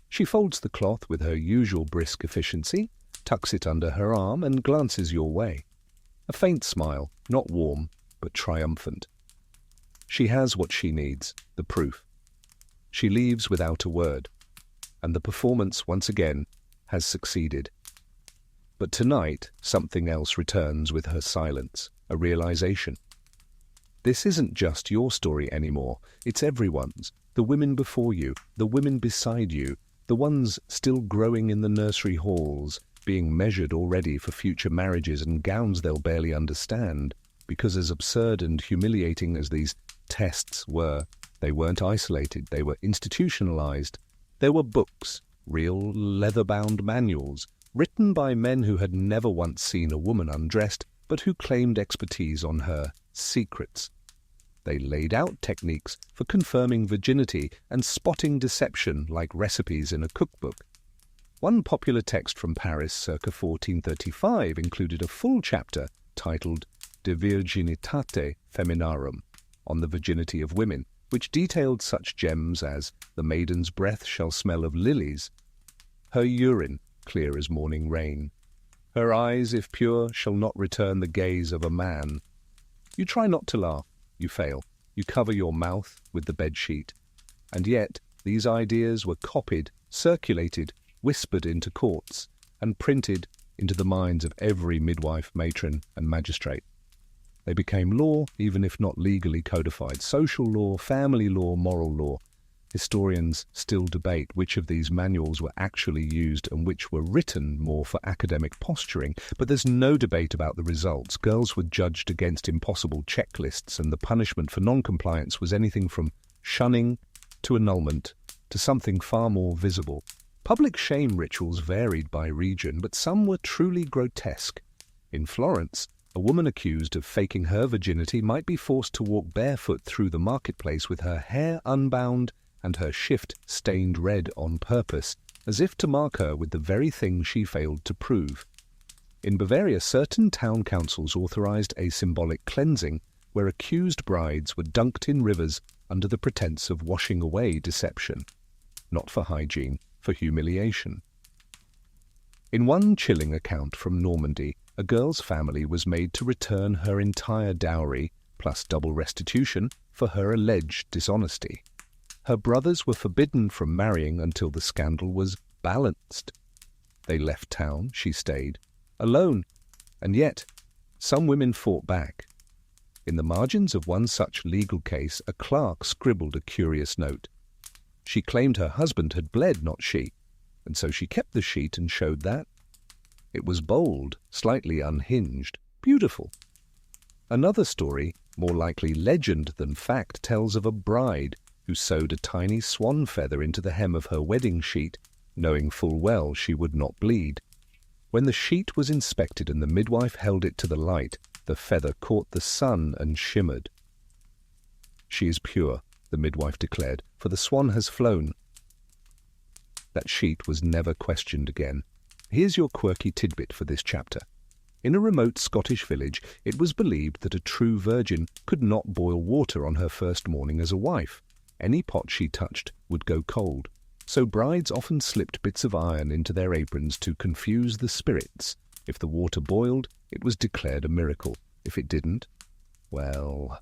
She folds the cloth with her usual brisk efficiency, tucks it under her arm, and glances your way. A faint smile, not warm, but triumphant. She has what she needs, the proof. She leaves without a word, and the performance, once again, has succeeded. But tonight, something else returns with her silence, a realization. This isn't just your story anymore, it's everyone's. The women before you, the women beside you, the ones still growing in the nursery halls, being measured already for future marriages and gowns they'll barely understand, because as absurd and humiliating as these tests were, they weren't isolated, they were institutionalized. There were books, real leather-bound manuals, written by men who had never once seen a woman undressed, but who claimed expertise on her secrets. They laid out techniques for confirming virginity and spotting deception like recipes in a cookbook. One popular text from Paris circa 1435 included a full chapter titled De Virginitate Feminarum, on the virginity of women, which detailed such gems as the maiden's breath shall smell of lilies, her urine clear as morning rain, her eyes, if pure, shall not return the gaze of a man. You try not to laugh, you fail, you cover your mouth with the bedsheet. And yet these ideas were copied, circulated, whispered into courts, and printed into the minds of every midwife, matron, and magistrate. They became law, even if not legally codified. Social law, family law, moral law. Historians still debate which of these manuals were actually used and which were written more for academic posturing, but there's no debate about the results. Girls were judged against impossible checklists, and the punishment for non-compliance was anything from shunning to annulment to something far more visible. Public shame rituals varied by region, but some were truly grotesque. In Florence, a woman accused of faking her virginity might be forced to walk barefoot through the marketplace with her hair unbound and her shift stained red on purpose, as if to mark her with the very thing she failed to prove. In Bavaria, certain town councils authorized a symbolic cleansing, where accused brides were dunked in rivers under the pretense of washing away deception. Not for hygiene, for humiliation. In one chilling account from Normandy, a girl's family was made to return her entire dowry, plus double restitution, for her alleged dishonesty. Her brothers were forbidden from marrying until the scandal was balanced. They left town, she stayed, alone, and yet some women fought back. In the margins of one such legal case, a clerk scribbled a curious note. She claimed her husband had bled, not she, and so she kept the sheet and showed that. It was bold, slightly unhinged, beautiful. Another story, more likely legend than fact, tells of a bride who sewed a tiny swan feather into the hem of her wedding sheet, knowing full well she would not bleed. When the sheet was inspected and the midwife held it to the light, the feather caught the sun and shimmered. "She is pure," the midwife declared, "for the swan has flown." That sheet was never questioned again. Here's your quirky tidbit for this chapter. In a remote Scottish village, it was believed that a true virgin could not boil water on her first morning as a wife. Any pot she touched would go cold. So brides often slipped bits of iron into their aprons to confuse the spirits. If the water boiled, it was declared a miracle. If it didn't, well,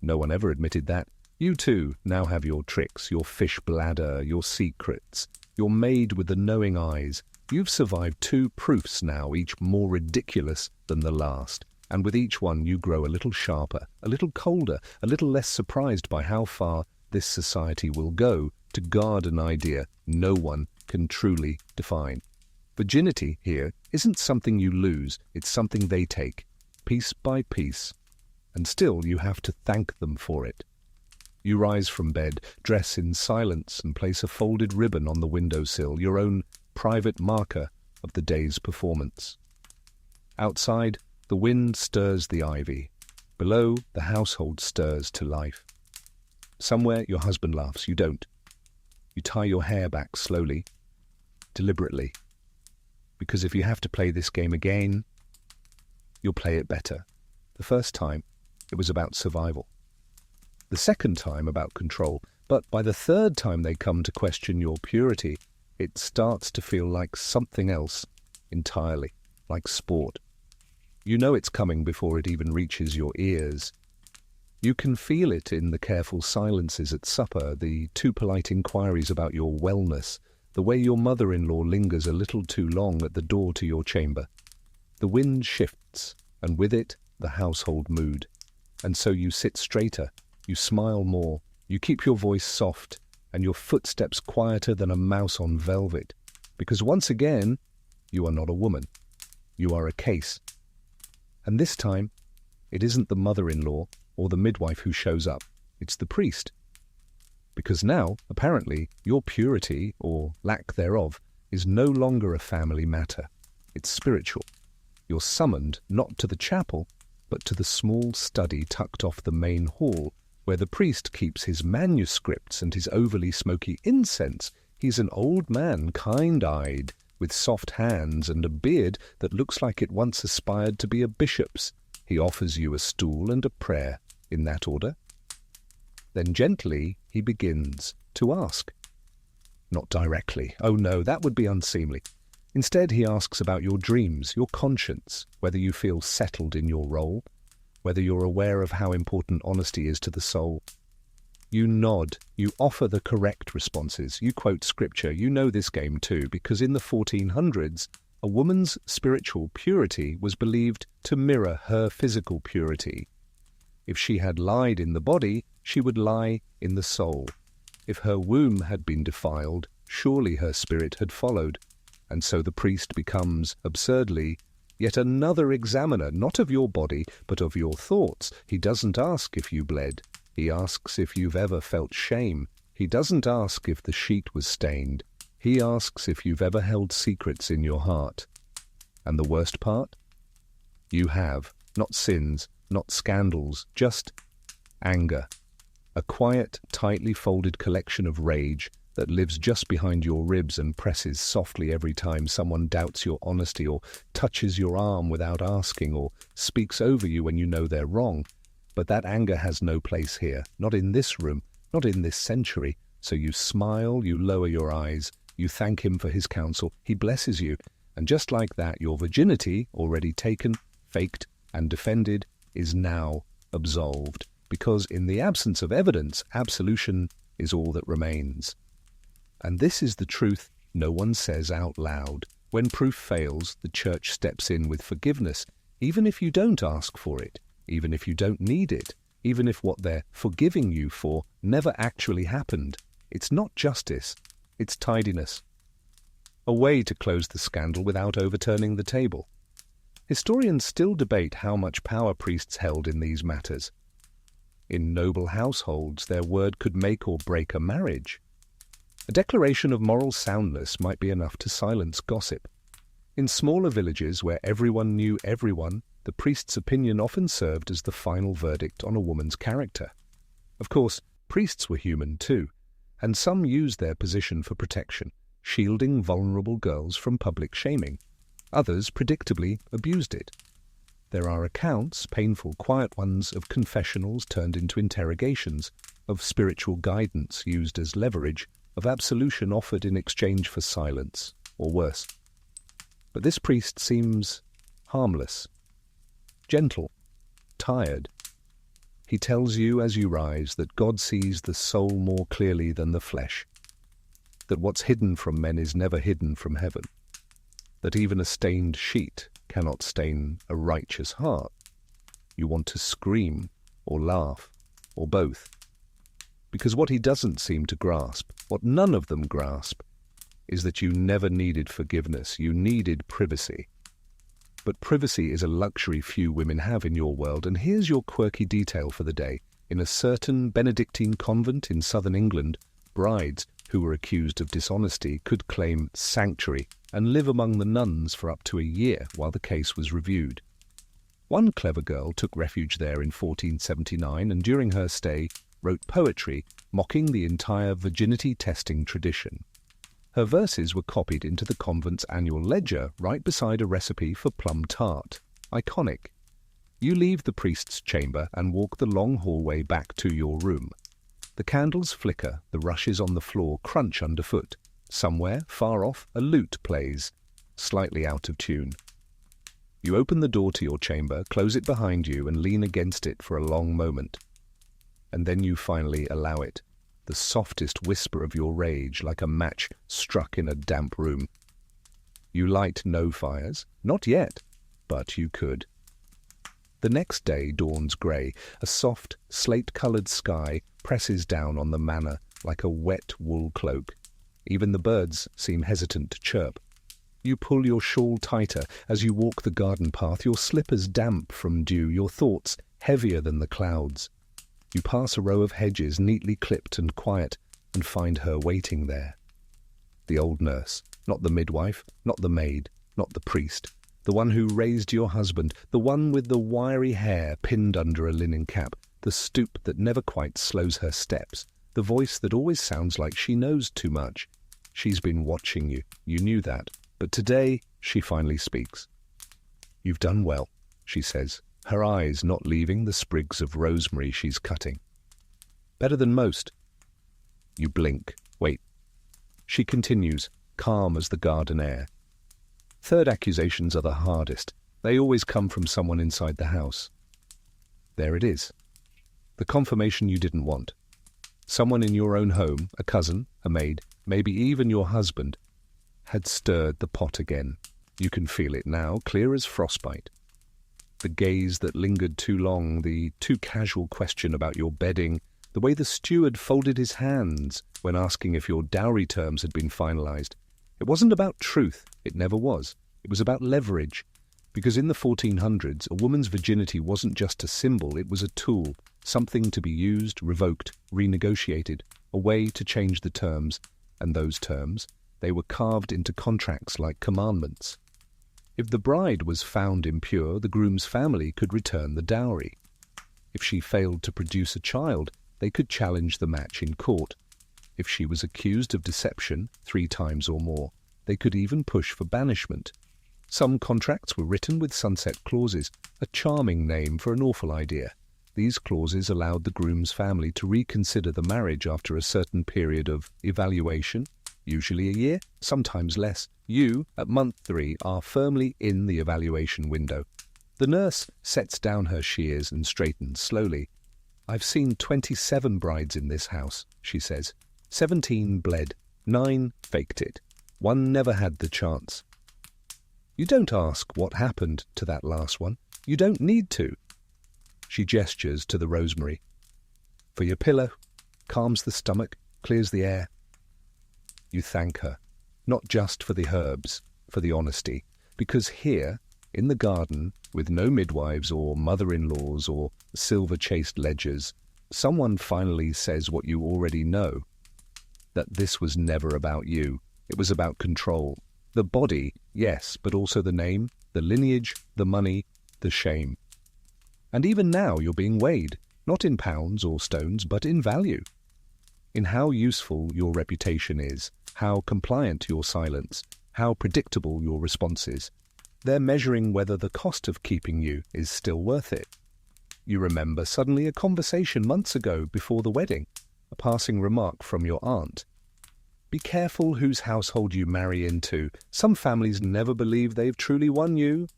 no one ever admitted that. You too now have your tricks, your fish bladder, your secrets, your maid with the knowing eyes. You've survived 2 proofs now, each more ridiculous than the last. And with each one you grow a little sharper, a little colder, a little less surprised by how far this society will go to guard an idea no one can truly define. Virginity here isn't something you lose, it's something they take, piece by piece. And still you have to thank them for it. You rise from bed, dress in silence, and place a folded ribbon on the windowsill, your own private marker of the day's performance. Outside, the wind stirs the ivy. Below, the household stirs to life. Somewhere your husband laughs, you don't. You tie your hair back slowly, deliberately. Because if you have to play this game again, you'll play it better. The first time, it was about survival. The second time, about control. But by the third time they come to question your purity, it starts to feel like something else entirely, like sport. You know it's coming before it even reaches your ears. You can feel it in the careful silences at supper, the too polite inquiries about your wellness, the way your mother-in-law lingers a little too long at the door to your chamber. The wind shifts, and with it, the household mood. And so you sit straighter, you smile more, you keep your voice soft, and your footsteps quieter than a mouse on velvet. Because once again, you are not a woman. You are a case. And this time, it isn't the mother-in-law or the midwife who shows up. It's the priest. Because now, apparently, your purity, or lack thereof, is no longer a family matter. It's spiritual. You're summoned not to the chapel, but to the small study tucked off the main hall, where the priest keeps his manuscripts and his overly smoky incense. He's an old man, kind-eyed, with soft hands and a beard that looks like it once aspired to be a bishop's. He offers you a stool and a prayer, in that order. Then gently he begins to ask. Not directly. Oh no, that would be unseemly. Instead he asks about your dreams, your conscience, whether you feel settled in your role, whether you're aware of how important honesty is to the soul. You nod, you offer the correct responses, you quote scripture. You know this game too, because in the 1400s, a woman's spiritual purity was believed to mirror her physical purity. If she had lied in the body, she would lie in the soul. If her womb had been defiled, surely her spirit had followed. And so the priest becomes, absurdly, yet another examiner, not of your body, but of your thoughts. He doesn't ask if you bled. He asks if you've ever felt shame. He doesn't ask if the sheet was stained. He asks if you've ever held secrets in your heart. And the worst part? You have, not sins, not scandals, just anger. A quiet, tightly folded collection of rage that lives just behind your ribs and presses softly every time someone doubts your honesty or touches your arm without asking or speaks over you when you know they're wrong. But that anger has no place here, not in this room, not in this century. So you smile, you lower your eyes, you thank him for his counsel, he blesses you, and just like that, your virginity, already taken, faked, and defended, is now absolved, because in the absence of evidence, absolution is all that remains. And this is the truth no one says out loud. When proof fails, the church steps in with forgiveness, even if you don't ask for it, even if you don't need it, even if what they're forgiving you for never actually happened. It's not justice, it's tidiness. A way to close the scandal without overturning the table. Historians still debate how much power priests held in these matters. In noble households, their word could make or break a marriage. A declaration of moral soundness might be enough to silence gossip. In smaller villages where everyone knew everyone, the priest's opinion often served as the final verdict on a woman's character. Of course, priests were human too, and some used their position for protection, shielding vulnerable girls from public shaming. Others, predictably, abused it. There are accounts, painful, quiet ones, of confessionals turned into interrogations, of spiritual guidance used as leverage, of absolution offered in exchange for silence, or worse. But this priest seems harmless, gentle, tired. He tells you as you rise that God sees the soul more clearly than the flesh, that what's hidden from men is never hidden from heaven, that even a stained sheet cannot stain a righteous heart. You want to scream or laugh or both, because what he doesn't seem to grasp, what none of them grasp, is that you never needed forgiveness, you needed privacy. But privacy is a luxury few women have in your world, and here's your quirky detail for the day. In a certain Benedictine convent in southern England, brides who were accused of dishonesty could claim sanctuary and live among the nuns for up to a year while the case was reviewed. One clever girl took refuge there in 1479 and during her stay wrote poetry mocking the entire virginity testing tradition. Her verses were copied into the convent's annual ledger right beside a recipe for plum tart. Iconic. You leave the priest's chamber and walk the long hallway back to your room. The candles flicker, the rushes on the floor crunch underfoot. Somewhere, far off, a lute plays, slightly out of tune. You open the door to your chamber, close it behind you, and lean against it for a long moment. And then you finally allow it, the softest whisper of your rage, like a match struck in a damp room. You light no fires, not yet, but you could. The next day dawns grey. A soft, slate-coloured sky presses down on the manor like a wet wool cloak. Even the birds seem hesitant to chirp. You pull your shawl tighter as you walk the garden path, your slippers damp from dew, your thoughts heavier than the clouds. You pass a row of hedges neatly clipped and quiet and find her waiting there. The old nurse, not the midwife, not the maid, not the priest, the one who raised your husband, the one with the wiry hair pinned under a linen cap, the stoop that never quite slows her steps, the voice that always sounds like she knows too much. She's been watching you, you knew that, but today she finally speaks. "You've done well," she says, her eyes not leaving the sprigs of rosemary she's cutting. "Better than most." You blink. Wait. She continues, calm as the garden air. "Third accusations are the hardest. They always come from someone inside the house." There it is. The confirmation you didn't want. Someone in your own home, a cousin, a maid, maybe even your husband, had stirred the pot again. You can feel it now, clear as frostbite. The gaze that lingered too long, the too casual question about your bedding, the way the steward folded his hands when asking if your dowry terms had been finalized. It wasn't about truth, it never was. It was about leverage. Because in the 1400s, a woman's virginity wasn't just a symbol, it was a tool, something to be used, revoked, renegotiated, a way to change the terms, and those terms, they were carved into contracts like commandments. If the bride was found impure, the groom's family could return the dowry. If she failed to produce a child, they could challenge the match in court. If she was accused of deception 3 times or more, they could even push for banishment. Some contracts were written with sunset clauses, a charming name for an awful idea. These clauses allowed the groom's family to reconsider the marriage after a certain period of evaluation, usually a year, sometimes less. You, at month 3, are firmly in the evaluation window. The nurse sets down her shears and straightens slowly. "I've seen 27 brides in this house," she says. 17 bled, 9 faked it. 1 never had the chance. You don't ask what happened to that last one. You don't need to. She gestures to the rosemary. "For your pillow, calms the stomach, clears the air." You thank her, not just for the herbs, for the honesty, because here, in the garden, with no midwives or mother-in-laws or silver-chased ledgers, someone finally says what you already know, that this was never about you. It was about control. The body, yes, but also the name, the lineage, the money, the shame. And even now you're being weighed, not in pounds or stones, but in value. In how useful your reputation is, how compliant your silence, how predictable your responses. They're measuring whether the cost of keeping you is still worth it. You remember suddenly a conversation months ago before the wedding, a passing remark from your aunt. "Be careful whose household you marry into. Some families never believe they've truly won you."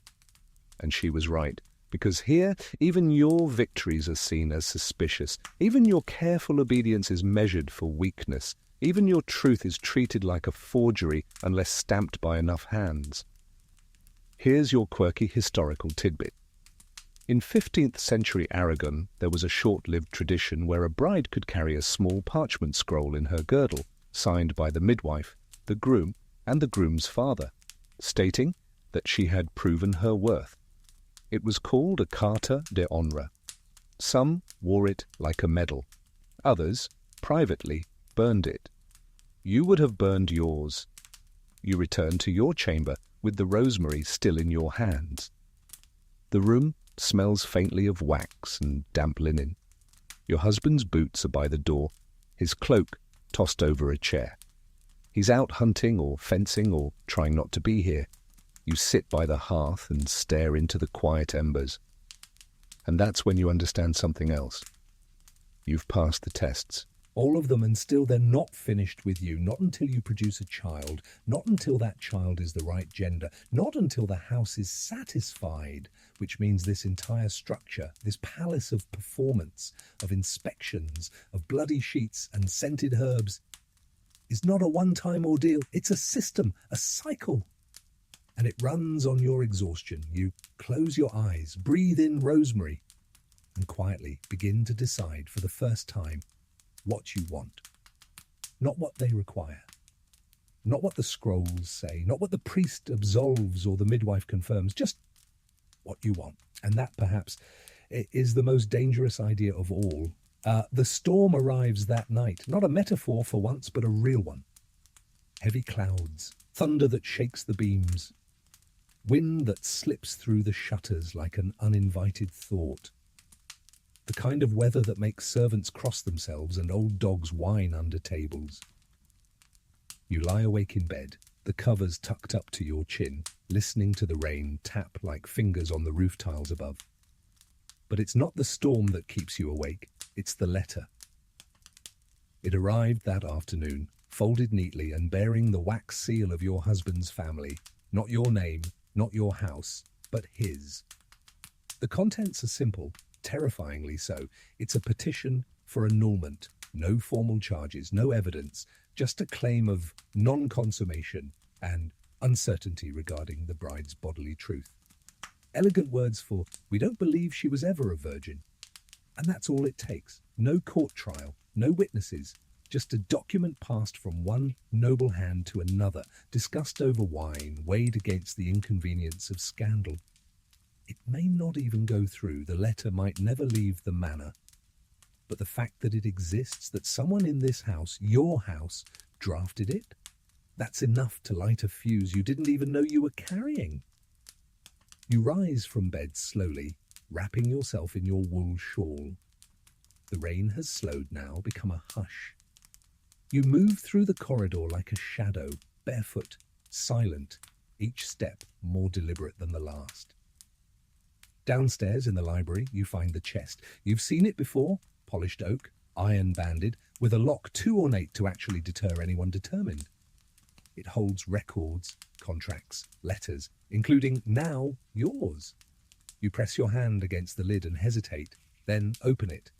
And she was right, because here even your victories are seen as suspicious. Even your careful obedience is measured for weakness. Even your truth is treated like a forgery unless stamped by enough hands. Here's your quirky historical tidbit. In 15th century Aragon, there was a short-lived tradition where a bride could carry a small parchment scroll in her girdle, signed by the midwife, the groom, and the groom's father, stating that she had proven her worth. It was called a Carta de Honra. Some wore it like a medal. Others, privately, burned it. You would have burned yours. You returned to your chamber with the rosemary still in your hands. The room smells faintly of wax and damp linen. Your husband's boots are by the door, his cloak tossed over a chair. He's out hunting or fencing or trying not to be here. You sit by the hearth and stare into the quiet embers. And that's when you understand something else. You've passed the tests. All of them, and still they're not finished with you. Not until you produce a child. Not until that child is the right gender. Not until the house is satisfied, which means this entire structure, this palace of performance, of inspections, of bloody sheets and scented herbs, is not a one-time ordeal. It's a system, a cycle. And it runs on your exhaustion. You close your eyes, breathe in rosemary, and quietly begin to decide for the first time what you want. Not what they require. Not what the scrolls say. Not what the priest absolves or the midwife confirms. Just what you want. And that, perhaps, is the most dangerous idea of all. The storm arrives that night. Not a metaphor for once, but a real one. Heavy clouds. Thunder that shakes the beams. Wind that slips through the shutters like an uninvited thought. The kind of weather that makes servants cross themselves and old dogs whine under tables. You lie awake in bed, the covers tucked up to your chin, listening to the rain tap like fingers on the roof tiles above. But it's not the storm that keeps you awake, it's the letter. It arrived that afternoon, folded neatly and bearing the wax seal of your husband's family. Not your name, not your house, but his. The contents are simple, terrifyingly so. It's a petition for annulment. No formal charges, no evidence, just a claim of non-consummation and uncertainty regarding the bride's bodily truth. Elegant words for, we don't believe she was ever a virgin. And that's all it takes. No court trial, no witnesses, just a document passed from one noble hand to another, discussed over wine, weighed against the inconvenience of scandal. It may not even go through, the letter might never leave the manor, but the fact that it exists, that someone in this house, your house, drafted it, that's enough to light a fuse you didn't even know you were carrying. You rise from bed slowly, wrapping yourself in your wool shawl. The rain has slowed now, become a hush. You move through the corridor like a shadow, barefoot, silent, each step more deliberate than the last. Downstairs in the library, you find the chest. You've seen it before, polished oak, iron-banded, with a lock too ornate to actually deter anyone determined. It holds records, contracts, letters, including now yours. You press your hand against the lid and hesitate, then open it.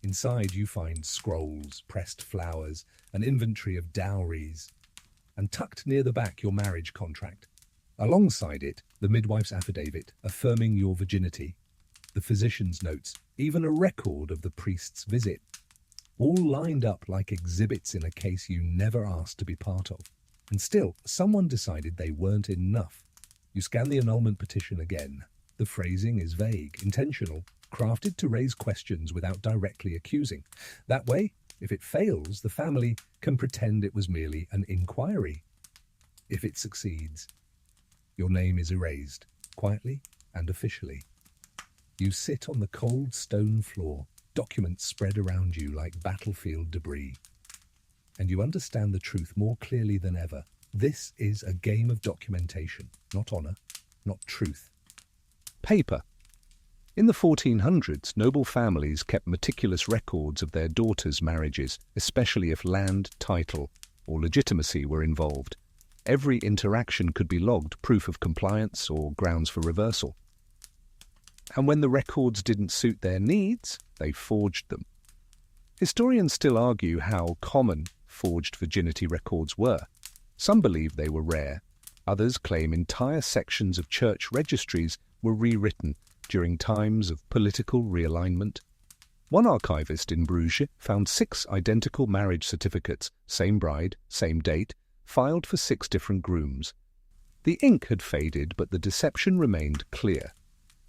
Inside you find scrolls, pressed flowers, an inventory of dowries, and tucked near the back your marriage contract. Alongside it, the midwife's affidavit affirming your virginity, the physician's notes, even a record of the priest's visit, all lined up like exhibits in a case you never asked to be part of. And still, someone decided they weren't enough. You scan the annulment petition again. The phrasing is vague, intentional, crafted to raise questions without directly accusing. That way, if it fails, the family can pretend it was merely an inquiry. If it succeeds, your name is erased, quietly and officially. You sit on the cold stone floor, documents spread around you like battlefield debris. And you understand the truth more clearly than ever. This is a game of documentation, not honor, not truth. Paper. In the 1400s, noble families kept meticulous records of their daughters' marriages, especially if land, title, or legitimacy were involved. Every interaction could be logged, proof of compliance or grounds for reversal. And when the records didn't suit their needs, they forged them. Historians still argue how common forged virginity records were. Some believe they were rare. Others claim entire sections of church registries were rewritten during times of political realignment. One archivist in Bruges found 6 identical marriage certificates, same bride, same date, filed for 6 different grooms. The ink had faded, but the deception remained clear.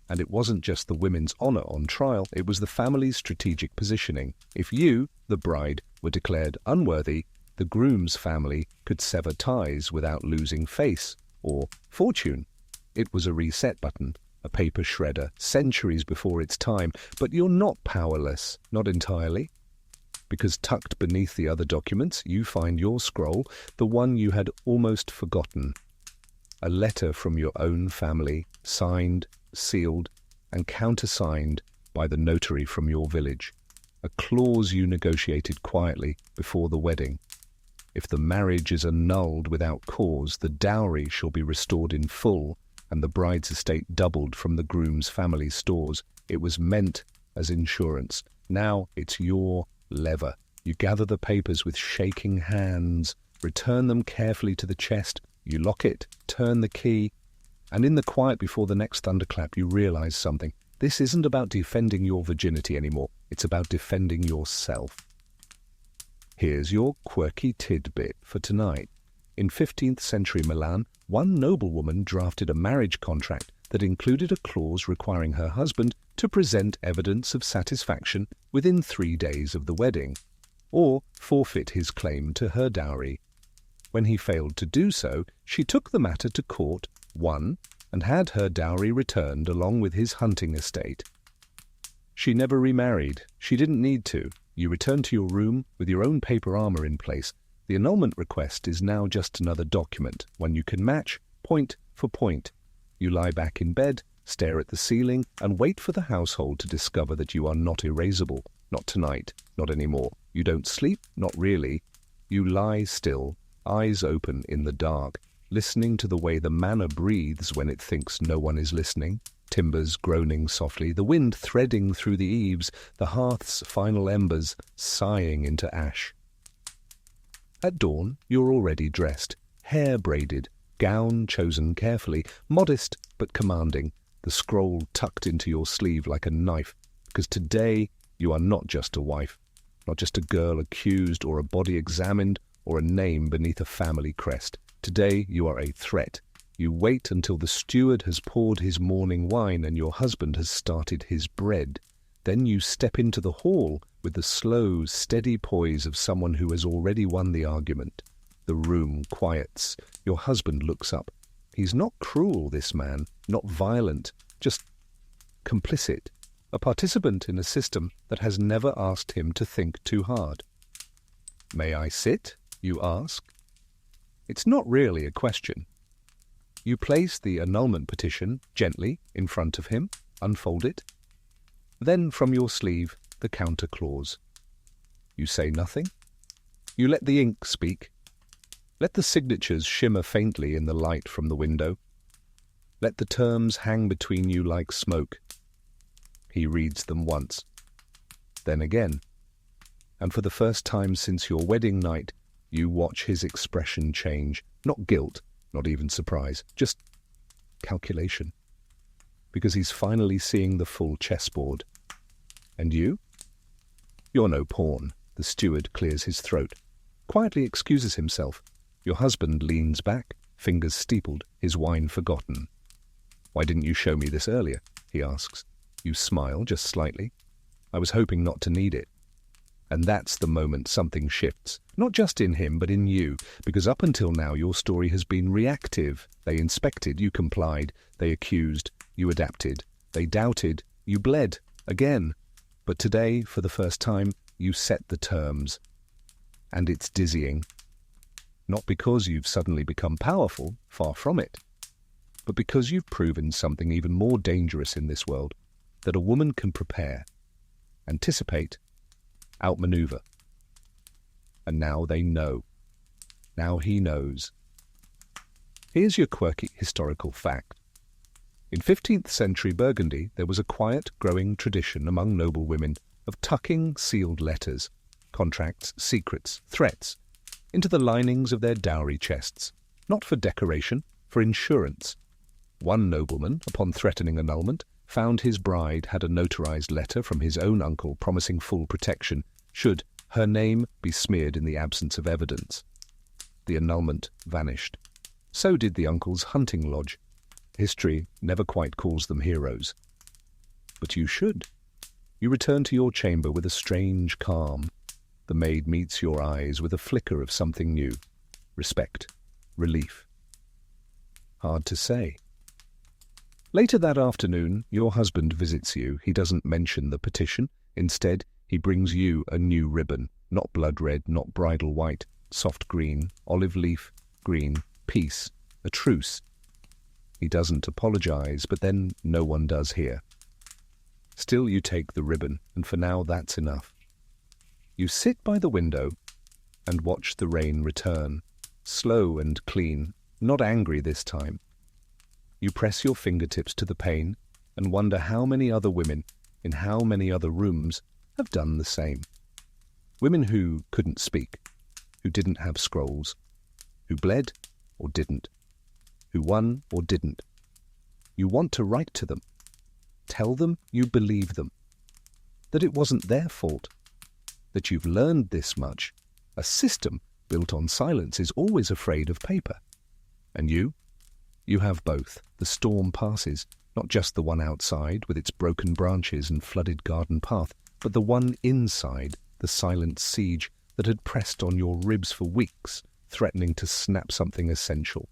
And it wasn't just the women's honor on trial, it was the family's strategic positioning. If you, the bride, were declared unworthy, the groom's family could sever ties without losing face or fortune. It was a reset button, a paper shredder, centuries before its time, but you're not powerless, not entirely. Because tucked beneath the other documents, you find your scroll, the one you had almost forgotten. A letter from your own family, signed, sealed, and countersigned by the notary from your village. A clause you negotiated quietly before the wedding. If the marriage is annulled without cause, the dowry shall be restored in full, and the bride's estate doubled from the groom's family stores. It was meant as insurance. Now it's your lever. You gather the papers with shaking hands, return them carefully to the chest, you lock it, turn the key, and in the quiet before the next thunderclap you realize something. This isn't about defending your virginity anymore. It's about defending yourself. Here's your quirky tidbit for tonight. In 15th century Milan, one noblewoman drafted a marriage contract that included a clause requiring her husband to present evidence of satisfaction within 3 days of the wedding, or forfeit his claim to her dowry. When he failed to do so, she took the matter to court, won, and had her dowry returned along with his hunting estate. She never remarried. She didn't need to. You return to your room with your own paper armor in place. The annulment request is now just another document, one you can match, point for point. You lie back in bed, stare at the ceiling, and wait for the household to discover that you are not erasable. Not tonight, not anymore. You don't sleep, not really. You lie still, eyes open in the dark, listening to the way the manor breathes when it thinks no one is listening. Timbers groaning softly, the wind threading through the eaves, the hearth's final embers sighing into ash. At dawn, you're already dressed, hair braided, gown chosen carefully, modest but commanding, the scroll tucked into your sleeve like a knife, because today you are not just a wife, not just a girl accused or a body examined or a name beneath a family crest. Today you are a threat. You wait until the steward has poured his morning wine and your husband has started his bread. Then you step into the hall with the slow, steady poise of someone who has already won the argument. The room quiets. Your husband looks up. He's not cruel, this man, not violent, just complicit, a participant in a system that has never asked him to think too hard. "May I sit?" you ask. It's not really a question. You place the annulment petition gently in front of him, unfold it. Then from your sleeve, the counter clause. You say nothing. You let the ink speak. Let the signatures shimmer faintly in the light from the window. Let the terms hang between you like smoke. He reads them once, then again, and for the first time since your wedding night, you watch his expression change. Not guilt, not even surprise, just calculation. Because he's finally seeing the full chessboard. And you? You're no pawn. The steward clears his throat, quietly excuses himself. Your husband leans back, fingers steepled, his wine forgotten. Why didn't you show me this earlier? He asks. You smile just slightly. I was hoping not to need it. And that's the moment something shifts, not just in him, but in you, because up until now your story has been reactive. They inspected, you complied. They accused, you adapted. They doubted, you bled, again. But today, for the first time, you set the terms. And it's dizzying. Not because you've suddenly become powerful, far from it, but because you've proven something even more dangerous in this world, that a woman can prepare, anticipate, outmaneuver. And now they know. Now he knows. Here's your quirky historical fact. In 15th century Burgundy, there was a quiet, growing tradition among noble women of tucking sealed letters, contracts, secrets, threats, into the linings of their dowry chests, not for decoration, for insurance. One nobleman, upon threatening annulment, found his bride had a notarized letter from his own uncle promising full protection should her name be smeared in the absence of evidence. The annulment vanished. So did the uncle's hunting lodge. History never quite calls them heroes. But you should. You return to your chamber with a strange calm. The maid meets your eyes with a flicker of something new. Respect. Relief. Hard to say. Later that afternoon, your husband visits you. He doesn't mention the petition. Instead, he brings you a new ribbon. Not blood red, not bridal white. Soft green, olive leaf, green, peace, a truce. He doesn't apologize, but then no one does here. Still you take the ribbon, and for now that's enough. You sit by the window and watch the rain return, slow and clean, not angry this time. You press your fingertips to the pane and wonder how many other women in how many other rooms have done the same. Women who couldn't speak, who didn't have scrolls, who bled or didn't, who won or didn't. You want to write to them, tell them you believe them, that it wasn't their fault, that you've learned this much. A system built on silence is always afraid of paper. And you? You have both. The storm passes, not just the one outside with its broken branches and flooded garden path, but the one inside, the silent siege that had pressed on your ribs for weeks, threatening to snap something essential.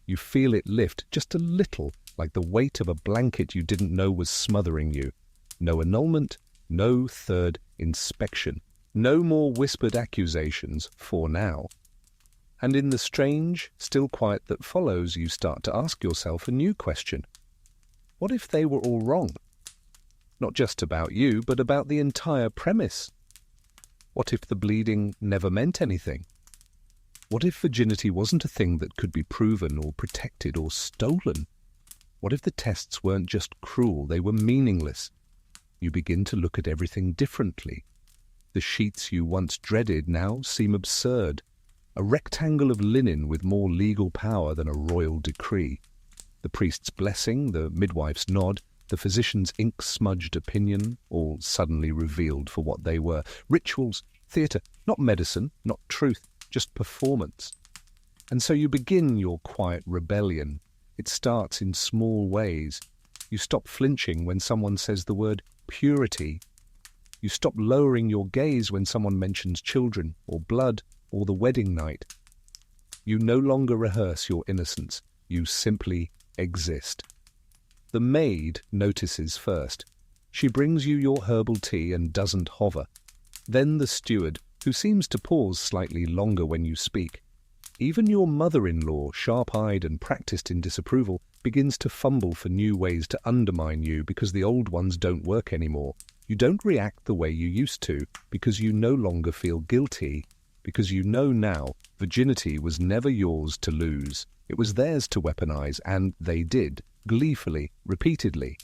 You feel it lift just a little, like the weight of a blanket you didn't know was smothering you. No annulment, no third inspection, no more whispered accusations for now. And in the strange, still quiet that follows, you start to ask yourself a new question. What if they were all wrong? Not just about you, but about the entire premise. What if the bleeding never meant anything? What if virginity wasn't a thing that could be proven or protected or stolen? What if the tests weren't just cruel, they were meaningless? You begin to look at everything differently. The sheets you once dreaded now seem absurd. A rectangle of linen with more legal power than a royal decree. The priest's blessing, the midwife's nod, the physician's ink-smudged opinion, all suddenly revealed for what they were. Rituals, theatre, not medicine, not truth, just performance. And so you begin your quiet rebellion. It starts in small ways. You stop flinching when someone says the word purity. You stop lowering your gaze when someone mentions children or blood or the wedding night. You no longer rehearse your innocence. You simply exist. The maid notices first. She brings you your herbal tea and doesn't hover. Then the steward, who seems to pause slightly longer when you speak. Even your mother-in-law, sharp-eyed and practiced in disapproval, begins to fumble for new ways to undermine you because the old ones don't work anymore. You don't react the way you used to because you no longer feel guilty, because you know now virginity was never yours to lose. It was theirs to weaponize, and they did, gleefully, repeatedly,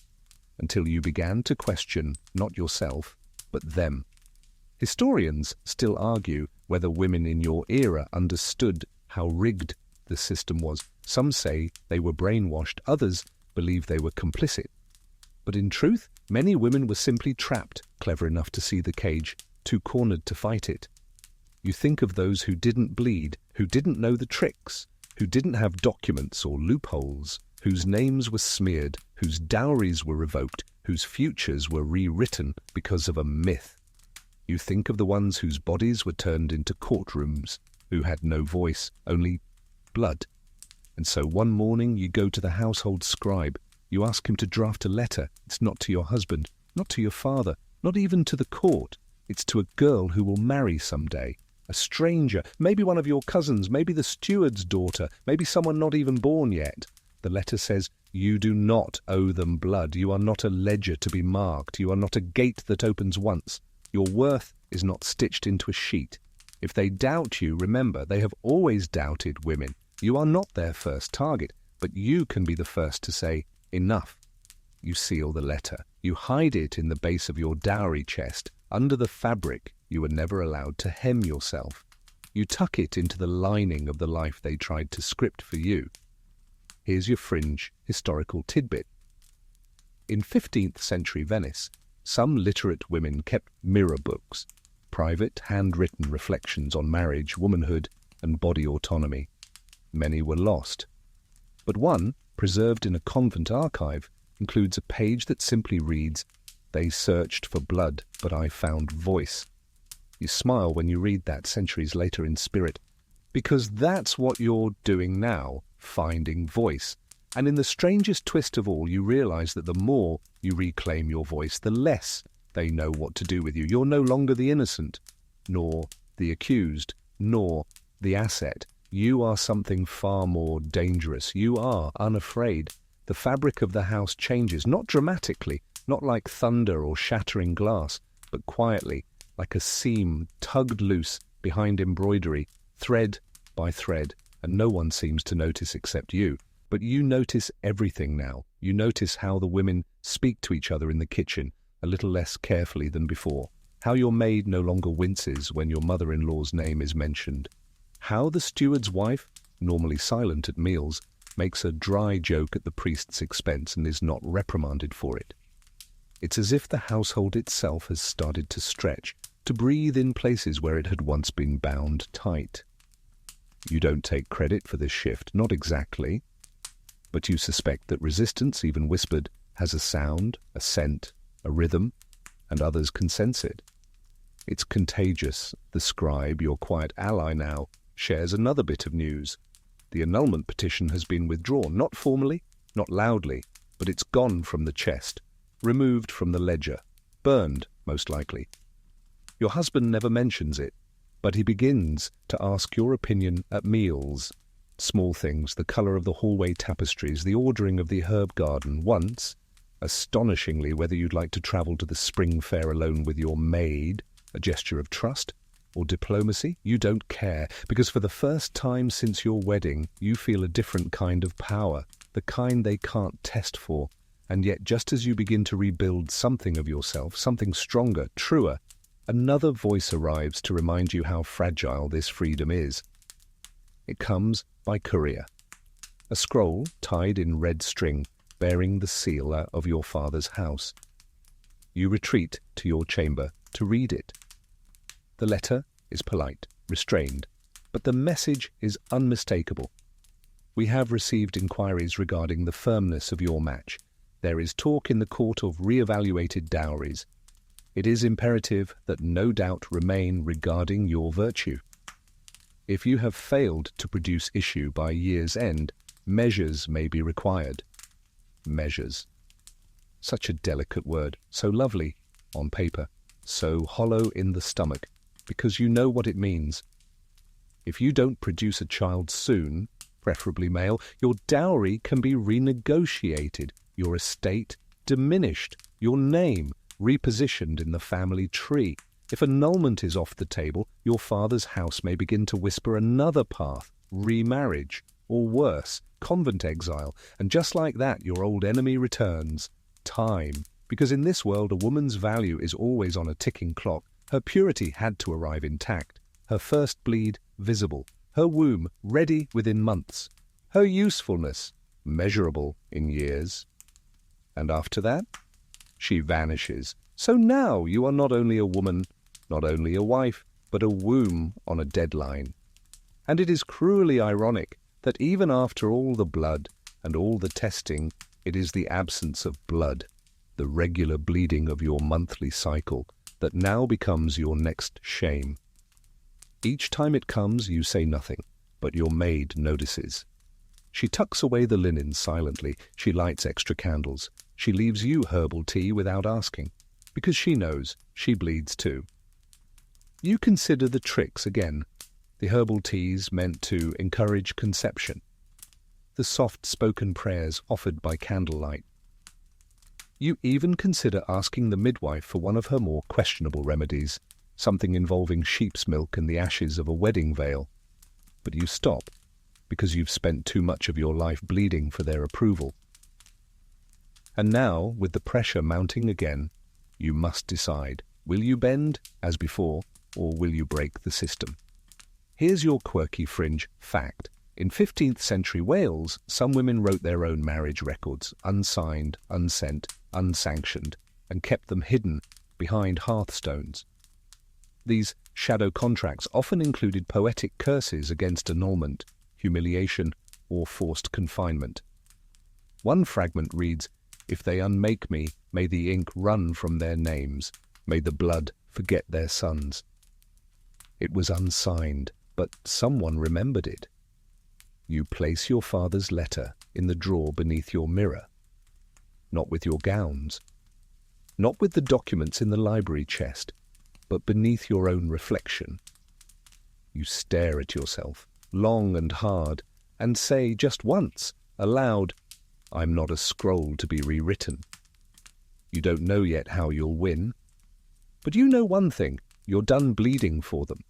until you began to question not yourself, but them. Historians still argue whether women in your era understood how rigged the system was. Some say they were brainwashed, others believe they were complicit. But in truth, many women were simply trapped, clever enough to see the cage, too cornered to fight it. You think of those who didn't bleed, who didn't know the tricks, who didn't have documents or loopholes, whose names were smeared, whose dowries were revoked, whose futures were rewritten because of a myth. You think of the ones whose bodies were turned into courtrooms, who had no voice, only blood. And so one morning you go to the household scribe. You ask him to draft a letter. It's not to your husband, not to your father, not even to the court. It's to a girl who will marry someday. A stranger, maybe one of your cousins, maybe the steward's daughter, maybe someone not even born yet. The letter says, you do not owe them blood. You are not a ledger to be marked. You are not a gate that opens once. Your worth is not stitched into a sheet. If they doubt you, remember, they have always doubted women. You are not their first target, but you can be the first to say, enough. You seal the letter. You hide it in the base of your dowry chest, under the fabric you were never allowed to hem yourself. You tuck it into the lining of the life they tried to script for you. Here's your fringe historical tidbit. In 15th century Venice, some literate women kept mirror books, private, handwritten reflections on marriage, womanhood, and body autonomy. Many were lost. But one, preserved in a convent archive, includes a page that simply reads, "They searched for blood, but I found voice." You smile when you read that centuries later in spirit, because that's what you're doing now, finding voice. And in the strangest twist of all, you realize that the more you reclaim your voice, the less they know what to do with you. You're no longer the innocent, nor the accused, nor the asset. You are something far more dangerous. You are unafraid. The fabric of the house changes, not dramatically, not like thunder or shattering glass, but quietly, like a seam tugged loose behind embroidery, thread by thread, and no one seems to notice except you. But you notice everything now. You notice how the women speak to each other in the kitchen, a little less carefully than before, how your maid no longer winces when your mother-in-law's name is mentioned, how the steward's wife, normally silent at meals, makes a dry joke at the priest's expense and is not reprimanded for it. It's as if the household itself has started to stretch, to breathe in places where it had once been bound tight. You don't take credit for this shift, not exactly, but you suspect that resistance, even whispered, has a sound, a scent, a rhythm, and others can sense it. It's contagious. The scribe, your quiet ally now, shares another bit of news. The annulment petition has been withdrawn, not formally, not loudly, but it's gone from the chest, removed from the ledger, burned, most likely. Your husband never mentions it, but he begins to ask your opinion at meals. Small things, the colour of the hallway tapestries, the ordering of the herb garden. Once, astonishingly, whether you'd like to travel to the spring fair alone with your maid, a gesture of trust or diplomacy, you don't care, because for the first time since your wedding, you feel a different kind of power, the kind they can't test for. And yet, just as you begin to rebuild something of yourself, something stronger, truer, another voice arrives to remind you how fragile this freedom is. It comes by courier. A scroll tied in red string, bearing the seal of your father's house. You retreat to your chamber to read it. The letter is polite, restrained, but the message is unmistakable. We have received inquiries regarding the firmness of your match. There is talk in the court of re-evaluated dowries. It is imperative that no doubt remain regarding your virtue. If you have failed to produce issue by year's end, measures may be required. Measures. Such a delicate word, so lovely on paper, so hollow in the stomach, because you know what it means. If you don't produce a child soon, preferably male, your dowry can be renegotiated, your estate diminished, your name repositioned in the family tree. If annulment is off the table, your father's house may begin to whisper another path, remarriage, or worse, convent exile, and just like that your old enemy returns. Time. Because in this world a woman's value is always on a ticking clock. Her purity had to arrive intact, her first bleed visible, her womb ready within months, her usefulness measurable in years. And after that, she vanishes. So now you are not only a woman, not only a wife, but a womb on a deadline. And it is cruelly ironic that even after all the blood and all the testing, it is the absence of blood, the regular bleeding of your monthly cycle, that now becomes your next shame. Each time it comes, you say nothing, but your maid notices. She tucks away the linen silently, she lights extra candles, she leaves you herbal tea without asking, because she knows she bleeds too. You consider the tricks again, the herbal teas meant to encourage conception, the soft-spoken prayers offered by candlelight. You even consider asking the midwife for one of her more questionable remedies, something involving sheep's milk and the ashes of a wedding veil. But you stop, because you've spent too much of your life bleeding for their approval. And now, with the pressure mounting again, you must decide, will you bend, as before, or will you break the system? Here's your quirky fringe fact. In 15th century Wales, some women wrote their own marriage records, unsigned, unsent, unsanctioned, and kept them hidden behind hearthstones. These shadow contracts often included poetic curses against annulment, humiliation, or forced confinement. One fragment reads, "If they unmake me, may the ink run from their names, may the blood forget their sons." It was unsigned, but someone remembered it. You place your father's letter in the drawer beneath your mirror, not with your gowns, not with the documents in the library chest, but beneath your own reflection. You stare at yourself, long and hard, and say just once, aloud, "I'm not a scroll to be rewritten." You don't know yet how you'll win, but you know one thing, you're done bleeding for them.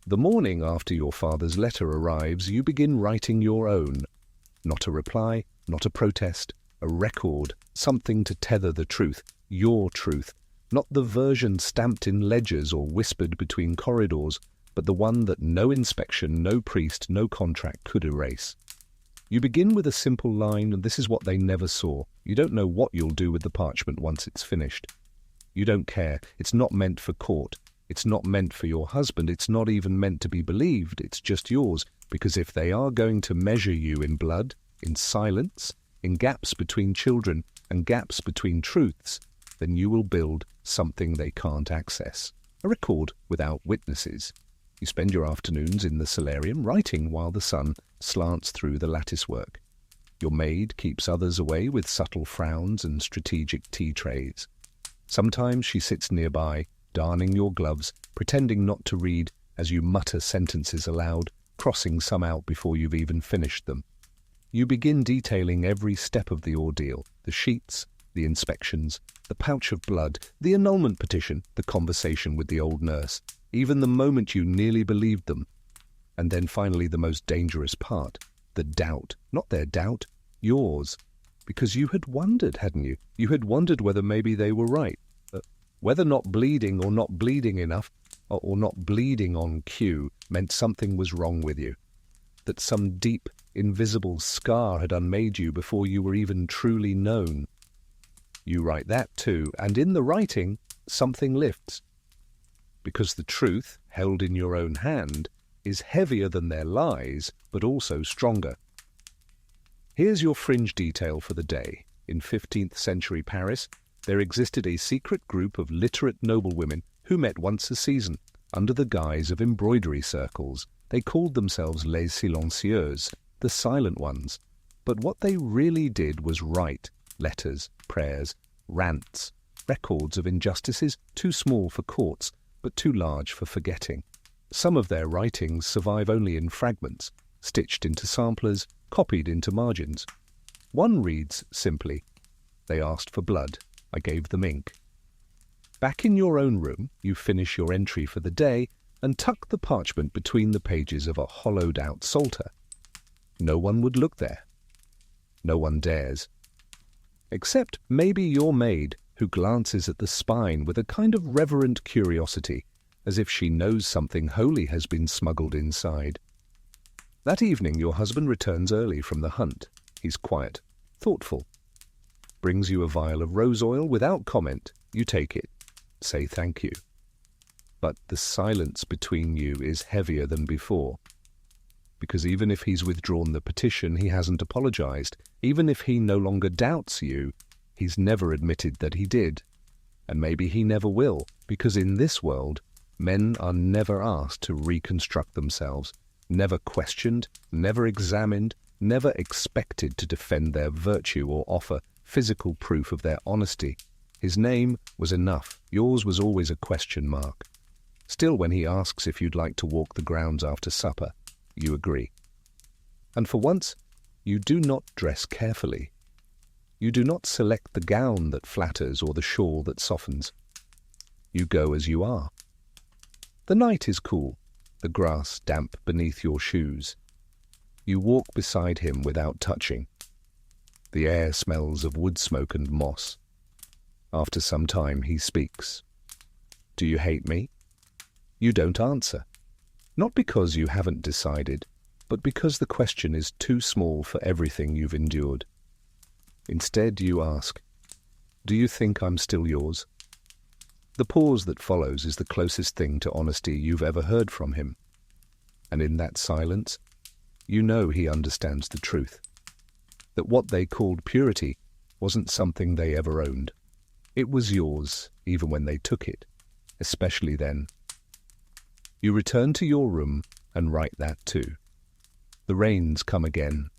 The morning after your father's letter arrives, you begin writing your own. Not a reply, not a protest, a record, something to tether the truth, your truth, not the version stamped in ledgers or whispered between corridors, but the one that no inspection, no priest, no contract could erase. You begin with a simple line, and this is what they never saw. You don't know what you'll do with the parchment once it's finished. You don't care. It's not meant for court. It's not meant for your husband. It's not even meant to be believed. It's just yours, because if they are going to measure you in blood, in silence, in gaps between children and gaps between truths, then you will build something they can't access. A record without witnesses. You spend your afternoons in the solarium writing while the sun slants through the latticework. Your maid keeps others away with subtle frowns and strategic tea trays. Sometimes she sits nearby, darning your gloves, pretending not to read as you mutter sentences aloud, crossing some out before you've even finished them. You begin detailing every step of the ordeal, the sheets, the inspections, the pouch of blood, the annulment petition, the conversation with the old nurse, even the moment you nearly believed them. And then finally the most dangerous part, the doubt. Not their doubt, yours. Because you had wondered, hadn't you? You had wondered whether maybe they were right. Whether not bleeding or not bleeding enough, or not bleeding on cue, meant something was wrong with you. That some deep, invisible scar had unmade you before you were even truly known. You write that too, and in the writing, something lifts. Because the truth, held in your own hand, is heavier than their lies, but also stronger. Here's your fringe detail for the day. In 15th century Paris, there existed a secret group of literate noblewomen who met once a season, under the guise of embroidery circles. They called themselves les silencieuses, the silent ones. But what they really did was write letters, prayers, rants, records of injustices too small for courts, but too large for forgetting. Some of their writings survive only in fragments, stitched into samplers, copied into margins. One reads simply, "They asked for blood, I gave them ink." Back in your own room, you finish your entry for the day and tuck the parchment between the pages of a hollowed-out psalter. No one would look there. No one dares. Except maybe your maid, who glances at the spine with a kind of reverent curiosity, as if she knows something holy has been smuggled inside. That evening your husband returns early from the hunt. He's quiet, thoughtful. Brings you a vial of rose oil without comment. You take it. Say thank you. But the silence between you is heavier than before. Because even if he's withdrawn the petition, he hasn't apologized. Even if he no longer doubts you, he's never admitted that he did. And maybe he never will, because in this world, men are never asked to reconstruct themselves, never questioned, never examined, never expected to defend their virtue or offer physical proof of their honesty. His name was enough. Yours was always a question mark. Still, when he asks if you'd like to walk the grounds after supper, you agree. And for once, you do not dress carefully. You do not select the gown that flatters or the shawl that softens. You go as you are. The night is cool, the grass damp beneath your shoes. You walk beside him without touching. The air smells of wood smoke and moss. After some time he speaks. "Do you hate me?" You don't answer. Not because you haven't decided, but because the question is too small for everything you've endured. Instead you ask, "Do you think I'm still yours?" The pause that follows is the closest thing to honesty you've ever heard from him. And in that silence, you know he understands the truth. That what they called purity wasn't something they ever owned. It was yours, even when they took it, especially then. You return to your room and write that too. The rains come again.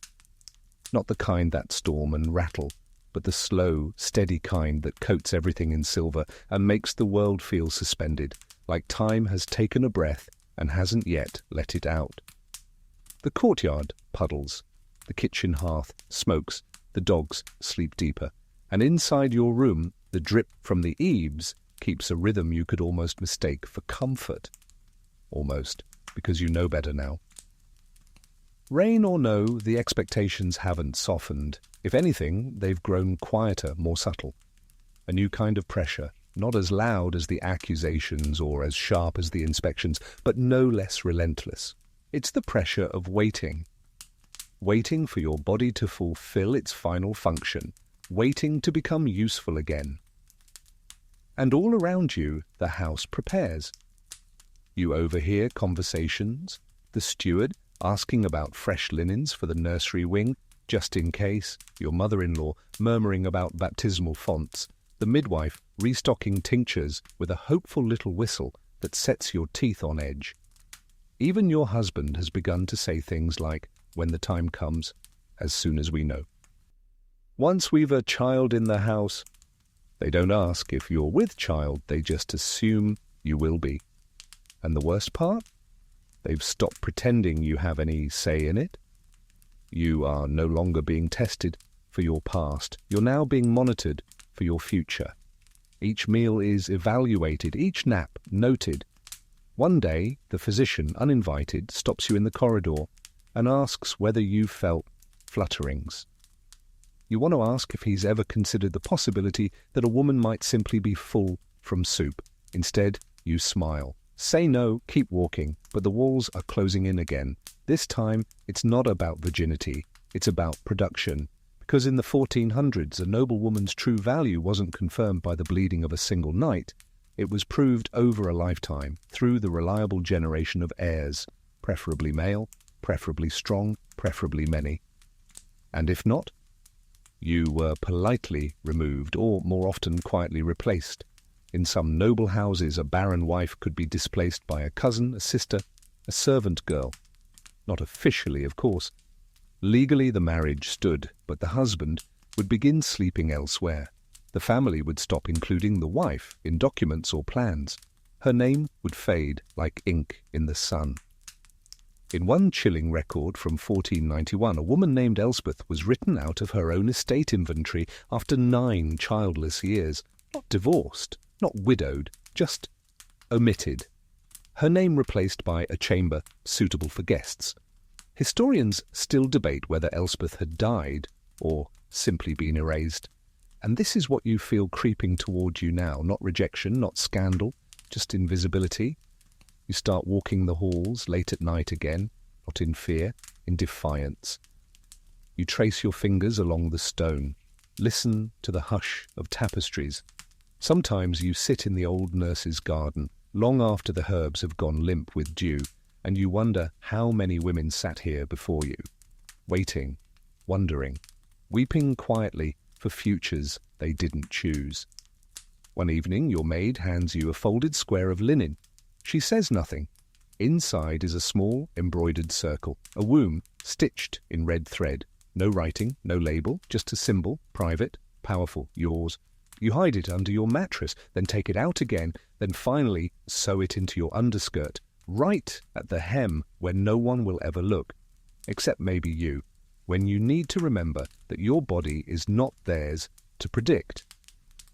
Not the kind that storm and rattle, but the slow, steady kind that coats everything in silver and makes the world feel suspended, like time has taken a breath and hasn't yet let it out. The courtyard puddles, the kitchen hearth smokes, the dogs sleep deeper, and inside your room, the drip from the eaves keeps a rhythm you could almost mistake for comfort. Almost, because you know better now. Rain or no, the expectations haven't softened. If anything, they've grown quieter, more subtle. A new kind of pressure, not as loud as the accusations or as sharp as the inspections, but no less relentless. It's the pressure of waiting. Waiting for your body to fulfill its final function. Waiting to become useful again. And all around you, the house prepares. You overhear conversations, the steward asking about fresh linens for the nursery wing, just in case, your mother-in-law murmuring about baptismal fonts, the midwife restocking tinctures with a hopeful little whistle that sets your teeth on edge. Even your husband has begun to say things like, "When the time comes, as soon as we know." Once we've a child in the house, they don't ask if you're with child, they just assume you will be. And the worst part? They've stopped pretending you have any say in it. You are no longer being tested for your past. You're now being monitored for your future. Each meal is evaluated, each nap noted. One day, the physician, uninvited, stops you in the corridor and asks whether you've felt flutterings. You want to ask if he's ever considered the possibility that a woman might simply be full from soup. Instead, you smile. Say no, keep walking, but the walls are closing in again. This time, it's not about virginity, it's about production. Because in the 1400s, a noble woman's true value wasn't confirmed by the bleeding of a single night. It was proved over a lifetime, through the reliable generation of heirs, preferably male, preferably strong, preferably many. And if not, you were politely removed, or more often quietly replaced. In some noble houses, a barren wife could be displaced by a cousin, a sister, a servant girl. Not officially, of course. Legally, the marriage stood, but the husband would begin sleeping elsewhere. The family would stop including the wife in documents or plans. Her name would fade like ink in the sun. In one chilling record from 1491, a woman named Elspeth was written out of her own estate inventory after 9 childless years. Not divorced, not widowed, just omitted. Her name replaced by a chamber suitable for guests. Historians still debate whether Elspeth had died or simply been erased. And this is what you feel creeping toward you now. Not rejection, not scandal, just invisibility. You start walking the halls late at night again, not in fear, in defiance. You trace your fingers along the stone, listen to the hush of tapestries. Sometimes you sit in the old nurse's garden, long after the herbs have gone limp with dew, and you wonder how many women sat here before you, waiting, wondering, weeping quietly for futures they didn't choose. One evening your maid hands you a folded square of linen. She says nothing. Inside is a small embroidered circle, a womb stitched in red thread. No writing, no label, just a symbol, private, powerful, yours. You hide it under your mattress, then take it out again, then finally sew it into your underskirt, right at the hem where no one will ever look, except maybe you, when you need to remember that your body is not theirs to predict.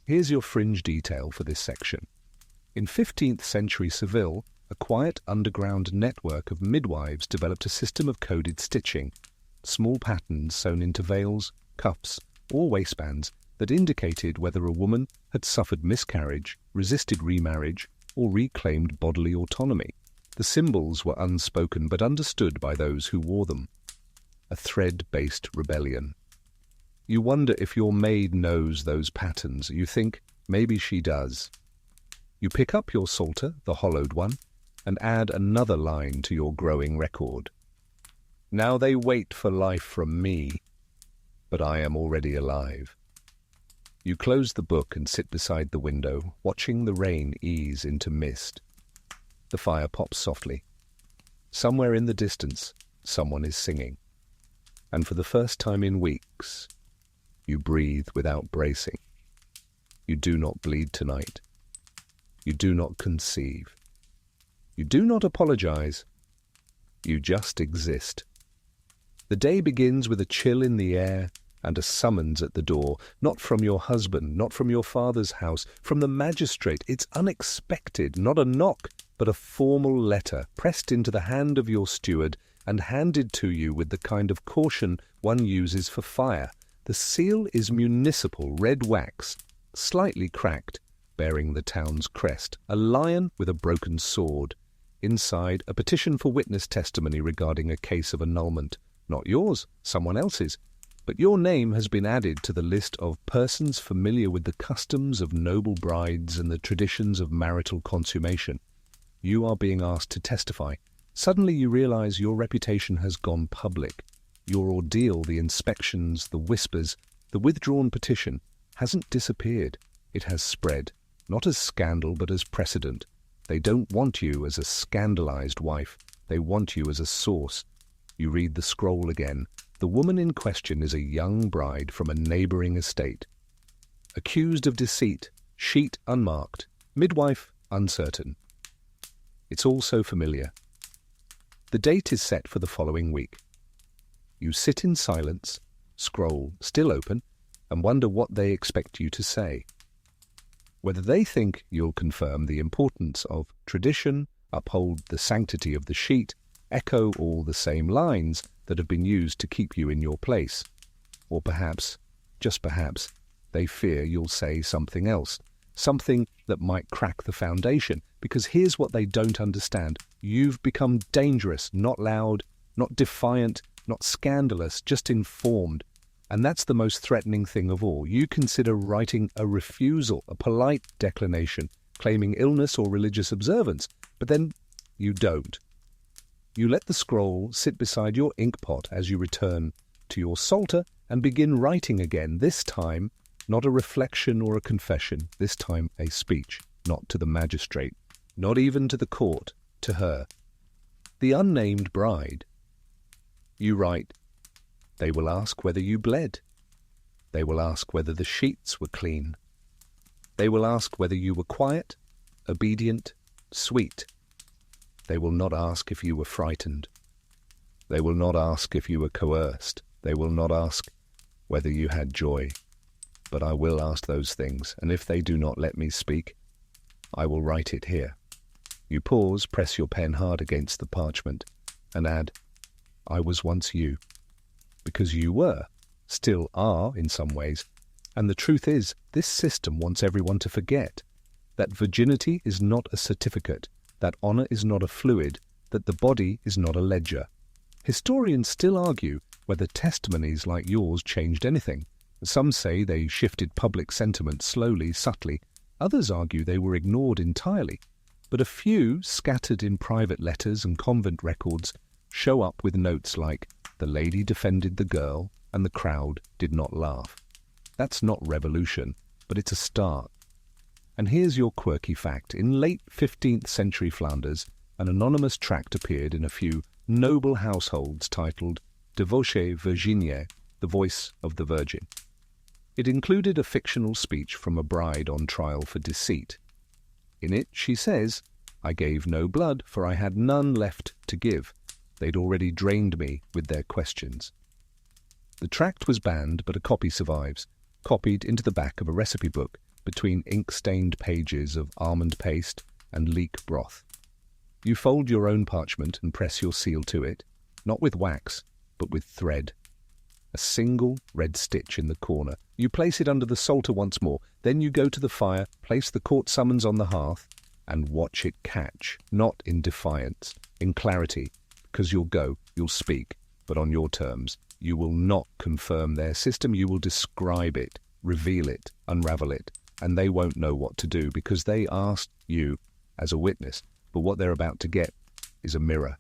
Here's your fringe detail for this section. In 15th century Seville, a quiet underground network of midwives developed a system of coded stitching, small patterns sewn into veils, cuffs, or waistbands that indicated whether a woman had suffered miscarriage, resisted remarriage, or reclaimed bodily autonomy. The symbols were unspoken but understood by those who wore them. A thread-based rebellion. You wonder if your maid knows those patterns. You think maybe she does. You pick up your psalter, the hollowed one, and add another line to your growing record. Now they wait for life from me, but I am already alive. You close the book and sit beside the window, watching the rain ease into mist. The fire pops softly. Somewhere in the distance, someone is singing. And for the first time in weeks, you breathe without bracing. You do not bleed tonight. You do not conceive. You do not apologize. You just exist. The day begins with a chill in the air and a summons at the door, not from your husband, not from your father's house, from the magistrate. It's unexpected, not a knock, but a formal letter pressed into the hand of your steward and handed to you with the kind of caution one uses for fire. The seal is municipal red wax, slightly cracked, bearing the town's crest, a lion with a broken sword. Inside, a petition for witness testimony regarding a case of annulment. Not yours, someone else's. But your name has been added to the list of persons familiar with the customs of noble brides and the traditions of marital consummation. You are being asked to testify. Suddenly you realize your reputation has gone public. Your ordeal, the inspections, the whispers, the withdrawn petition, hasn't disappeared. It has spread, not as scandal but as precedent. They don't want you as a scandalized wife. They want you as a source. You read the scroll again. The woman in question is a young bride from a neighboring estate. Accused of deceit, sheet unmarked, midwife uncertain. It's all so familiar. The date is set for the following week. You sit in silence, scroll still open, and wonder what they expect you to say. Whether they think you'll confirm the importance of tradition, uphold the sanctity of the sheet, echo all the same lines that have been used to keep you in your place. Or perhaps, just perhaps, they fear you'll say something else, something that might crack the foundation, because here's what they don't understand. You've become dangerous, not loud, not defiant, not scandalous, just informed. And that's the most threatening thing of all. You consider writing a refusal, a polite declination, claiming illness or religious observance, but then you don't. You let the scroll sit beside your inkpot as you return to your psalter and begin writing again, this time not a reflection or a confession, this time a speech, not to the magistrate, not even to the court, to her, the unnamed bride. You write, they will ask whether you bled. They will ask whether the sheets were clean. They will ask whether you were quiet, obedient, sweet. They will not ask if you were frightened. They will not ask if you were coerced. They will not ask whether you had joy. But I will ask those things, and if they do not let me speak, I will write it here. You pause, press your pen hard against the parchment, and add, I was once you. Because you were, still are in some ways. And the truth is, this system wants everyone to forget that virginity is not a certificate, that honor is not a fluid, that the body is not a ledger. Historians still argue whether testimonies like yours changed anything. Some say they shifted public sentiment slowly, subtly. Others argue they were ignored entirely. But a few, scattered in private letters and convent records, show up with notes like, the lady defended the girl and the crowd did not laugh. That's not revolution, but it's a start. And here's your quirky fact. In late 15th century Flanders, an anonymous tract appeared in a few noble households titled De Voce Virginiae, the voice of the Virgin. It included a fictional speech from a bride on trial for deceit. In it, she says, I gave no blood, for I had none left to give. They'd already drained me with their questions. The tract was banned, but a copy survives, copied into the back of a recipe book between ink-stained pages of almond paste and leek broth. You fold your own parchment and press your seal to it, not with wax, but with thread. A single red stitch in the corner. You place it under the psalter once more. Then you go to the fire, place the court summons on the hearth, and watch it catch, not in defiance, in clarity, because you'll go, you'll speak, but on your terms. You will not confirm their system, you will describe it, reveal it, unravel it, and they won't know what to do because they asked you as a witness, but what they're about to get is a mirror.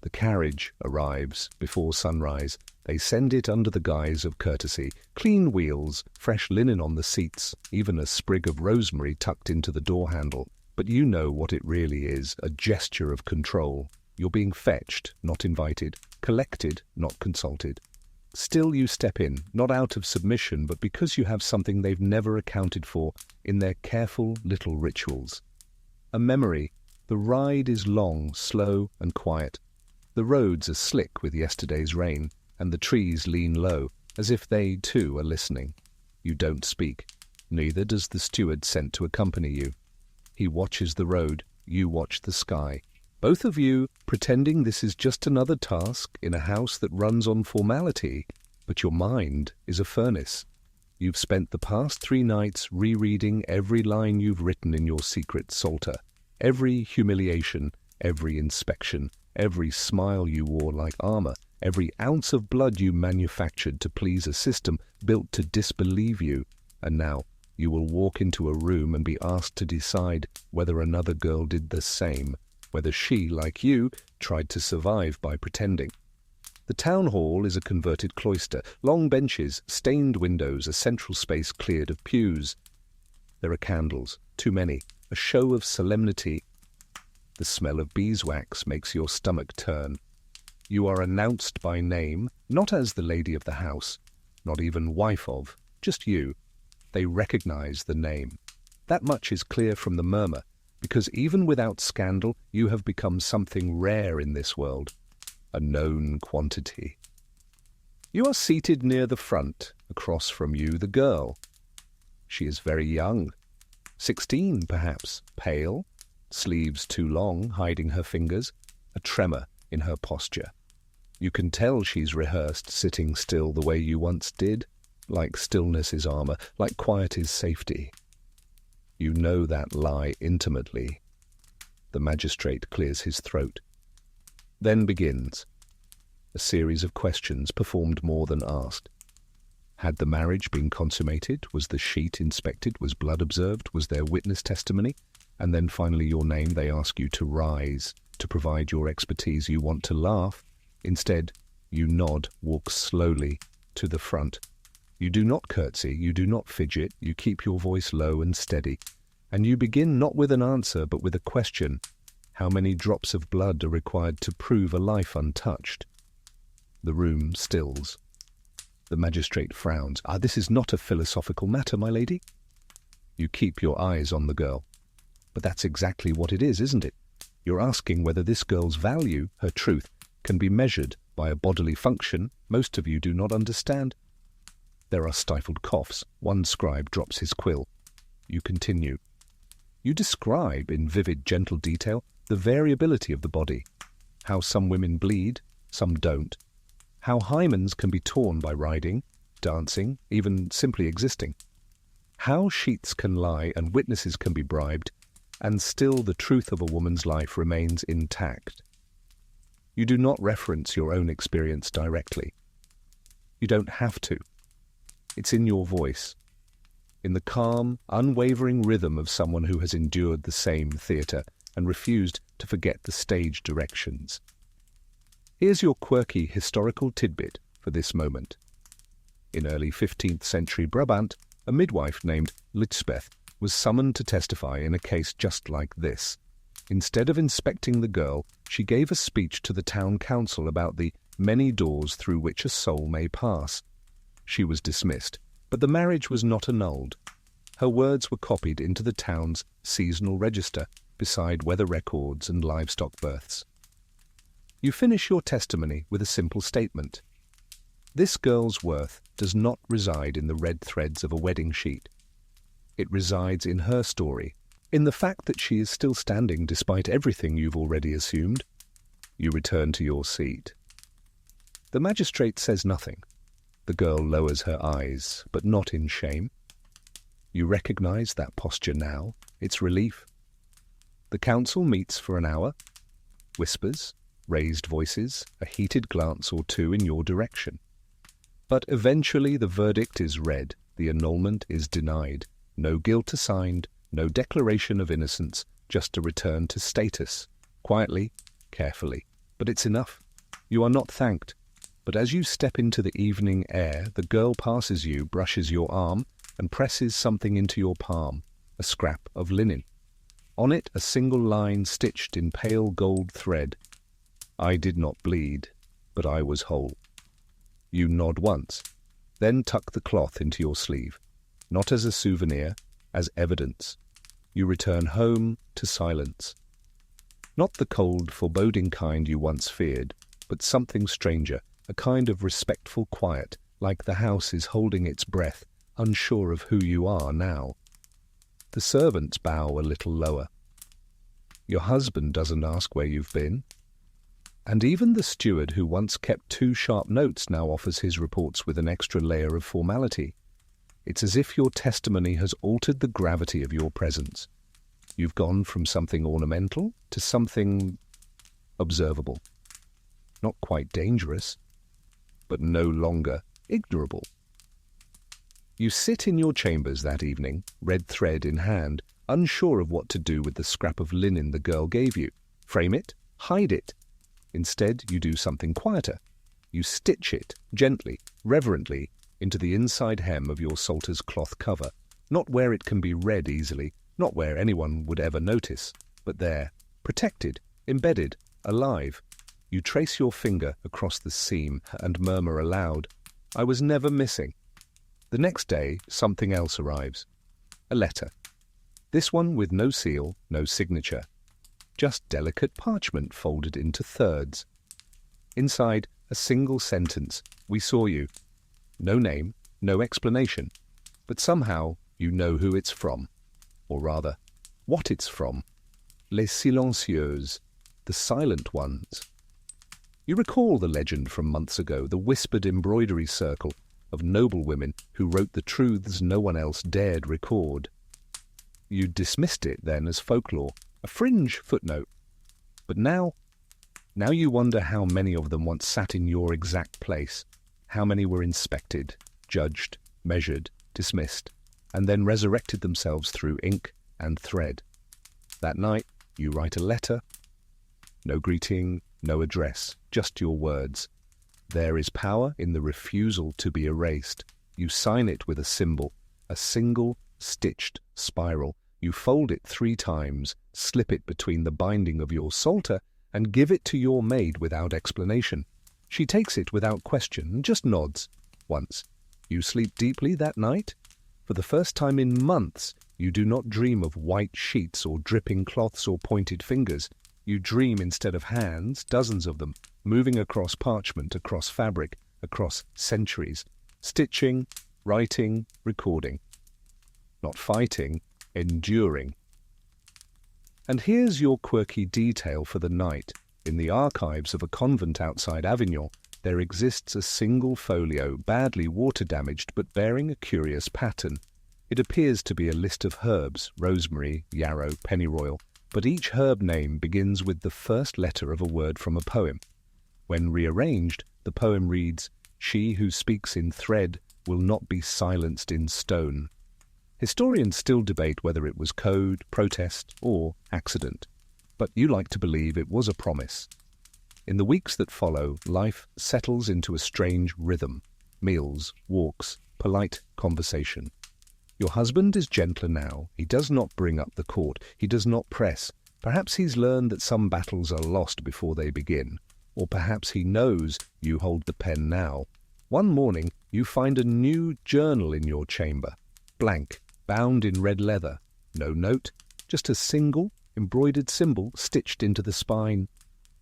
The carriage arrives before sunrise. They send it under the guise of courtesy. Clean wheels, fresh linen on the seats, even a sprig of rosemary tucked into the door handle. But you know what it really is, a gesture of control. You're being fetched, not invited, collected, not consulted. Still you step in, not out of submission, but because you have something they've never accounted for in their careful little rituals. A memory. The ride is long, slow, and quiet. The roads are slick with yesterday's rain, and the trees lean low, as if they, too, are listening. You don't speak. Neither does the steward sent to accompany you. He watches the road, you watch the sky. Both of you pretending this is just another task in a house that runs on formality, but your mind is a furnace. You've spent the past 3 nights rereading every line you've written in your secret psalter, every humiliation, every inspection, every smile you wore like armor, every ounce of blood you manufactured to please a system built to disbelieve you, and now you will walk into a room and be asked to decide whether another girl did the same, whether she, like you, tried to survive by pretending. The town hall is a converted cloister, long benches, stained windows, a central space cleared of pews. There are candles, too many, a show of solemnity. The smell of beeswax makes your stomach turn. You are announced by name, not as the lady of the house, not even wife of, just you. They recognize the name. That much is clear from the murmur, because even without scandal, you have become something rare in this world, a known quantity. You are seated near the front, across from you the girl. She is very young, 16 perhaps, pale, sleeves too long, hiding her fingers, a tremor in her posture. You can tell she's rehearsed sitting still the way you once did, like stillness is armor, like quiet is safety. You know that lie intimately. The magistrate clears his throat. Then begins a series of questions performed more than asked. Had the marriage been consummated? Was the sheet inspected? Was blood observed? Was there witness testimony? And then finally your name. They ask you to rise, to provide your expertise. You want to laugh. Instead, you nod, walk slowly to the front. You do not curtsy, you do not fidget, you keep your voice low and steady. And you begin not with an answer, but with a question. How many drops of blood are required to prove a life untouched? The room stills. The magistrate frowns. This is not a philosophical matter, my lady. You keep your eyes on the girl. But that's exactly what it is, isn't it? You're asking whether this girl's value, her truth, can be measured by a bodily function most of you do not understand. There are stifled coughs. One scribe drops his quill. You continue. You describe in vivid, gentle detail the variability of the body, how some women bleed, some don't, how hymens can be torn by riding, dancing, even simply existing, how sheets can lie and witnesses can be bribed, and still the truth of a woman's life remains intact. You do not reference your own experience directly. You don't have to. It's in your voice, in the calm, unwavering rhythm of someone who has endured the same theatre and refused to forget the stage directions. Here's your quirky historical tidbit for this moment. In early 15th century Brabant, a midwife named Lichbeth was summoned to testify in a case just like this. Instead of inspecting the girl, she gave a speech to the town council about the many doors through which a soul may pass. She was dismissed, but the marriage was not annulled. Her words were copied into the town's seasonal register beside weather records and livestock births. You finish your testimony with a simple statement. This girl's worth does not reside in the red threads of a wedding sheet. It resides in her story, in the fact that she is still standing despite everything you've already assumed. You return to your seat. The magistrate says nothing. The girl lowers her eyes, but not in shame. You recognize that posture now, its relief. The council meets for an hour. Whispers, raised voices, a heated glance or two in your direction. But eventually the verdict is read, the annulment is denied. No guilt assigned, no declaration of innocence, just a return to status. Quietly, carefully. But it's enough. You are not thanked. But as you step into the evening air, the girl passes you, brushes your arm, and presses something into your palm, a scrap of linen. On it a single line stitched in pale gold thread. I did not bleed, but I was whole. You nod once, then tuck the cloth into your sleeve, not as a souvenir, as evidence. You return home to silence. Not the cold, foreboding kind you once feared, but something stranger, a kind of respectful quiet, like the house is holding its breath, unsure of who you are now. The servants bow a little lower. Your husband doesn't ask where you've been. And even the steward who once kept 2 sharp notes now offers his reports with an extra layer of formality. It's as if your testimony has altered the gravity of your presence. You've gone from something ornamental to something observable. Not quite dangerous, but no longer ignorable. You sit in your chambers that evening, red thread in hand, unsure of what to do with the scrap of linen the girl gave you. Frame it, hide it. Instead, you do something quieter. You stitch it, gently, reverently, into the inside hem of your psalter's cloth cover, not where it can be read easily, not where anyone would ever notice, but there, protected, embedded, alive. You trace your finger across the seam and murmur aloud, I was never missing. The next day, something else arrives. A letter. This one with no seal, no signature. Just delicate parchment folded into thirds. Inside, a single sentence. We saw you. No name, no explanation. But somehow, you know who it's from. Or rather, what it's from. Les silencieuses, the silent ones. You recall the legend from months ago, the whispered embroidery circle of noble women who wrote the truths no one else dared record. You dismissed it then as folklore, a fringe footnote. But now you wonder how many of them once sat in your exact place, how many were inspected, judged, measured, dismissed, and then resurrected themselves through ink and thread. That night, you write a letter. No greeting, no address, just your words. There is power in the refusal to be erased. You sign it with a symbol, a single stitched spiral. You fold it 3 times, slip it between the binding of your psalter, and give it to your maid without explanation. She takes it without question and just nods. Once. You sleep deeply that night? For the first time in months, you do not dream of white sheets or dripping cloths or pointed fingers. You dream instead of hands, dozens of them, moving across parchment, across fabric, across centuries, stitching, writing, recording. Not fighting, enduring. And here's your quirky detail for the night. In the archives of a convent outside Avignon, there exists a single folio, badly water-damaged but bearing a curious pattern. It appears to be a list of herbs, rosemary, yarrow, pennyroyal, but each herb name begins with the first letter of a word from a poem. When rearranged, the poem reads, "She who speaks in thread will not be silenced in stone." Historians still debate whether it was code, protest, or accident, but you like to believe it was a promise. In the weeks that follow, life settles into a strange rhythm. Meals, walks, polite conversation. Your husband is gentler now. He does not bring up the court. He does not press. Perhaps he's learned that some battles are lost before they begin. Or perhaps he knows you hold the pen now. One morning, you find a new journal in your chamber. Blank, bound in red leather. No note, just a single embroidered symbol stitched into the spine.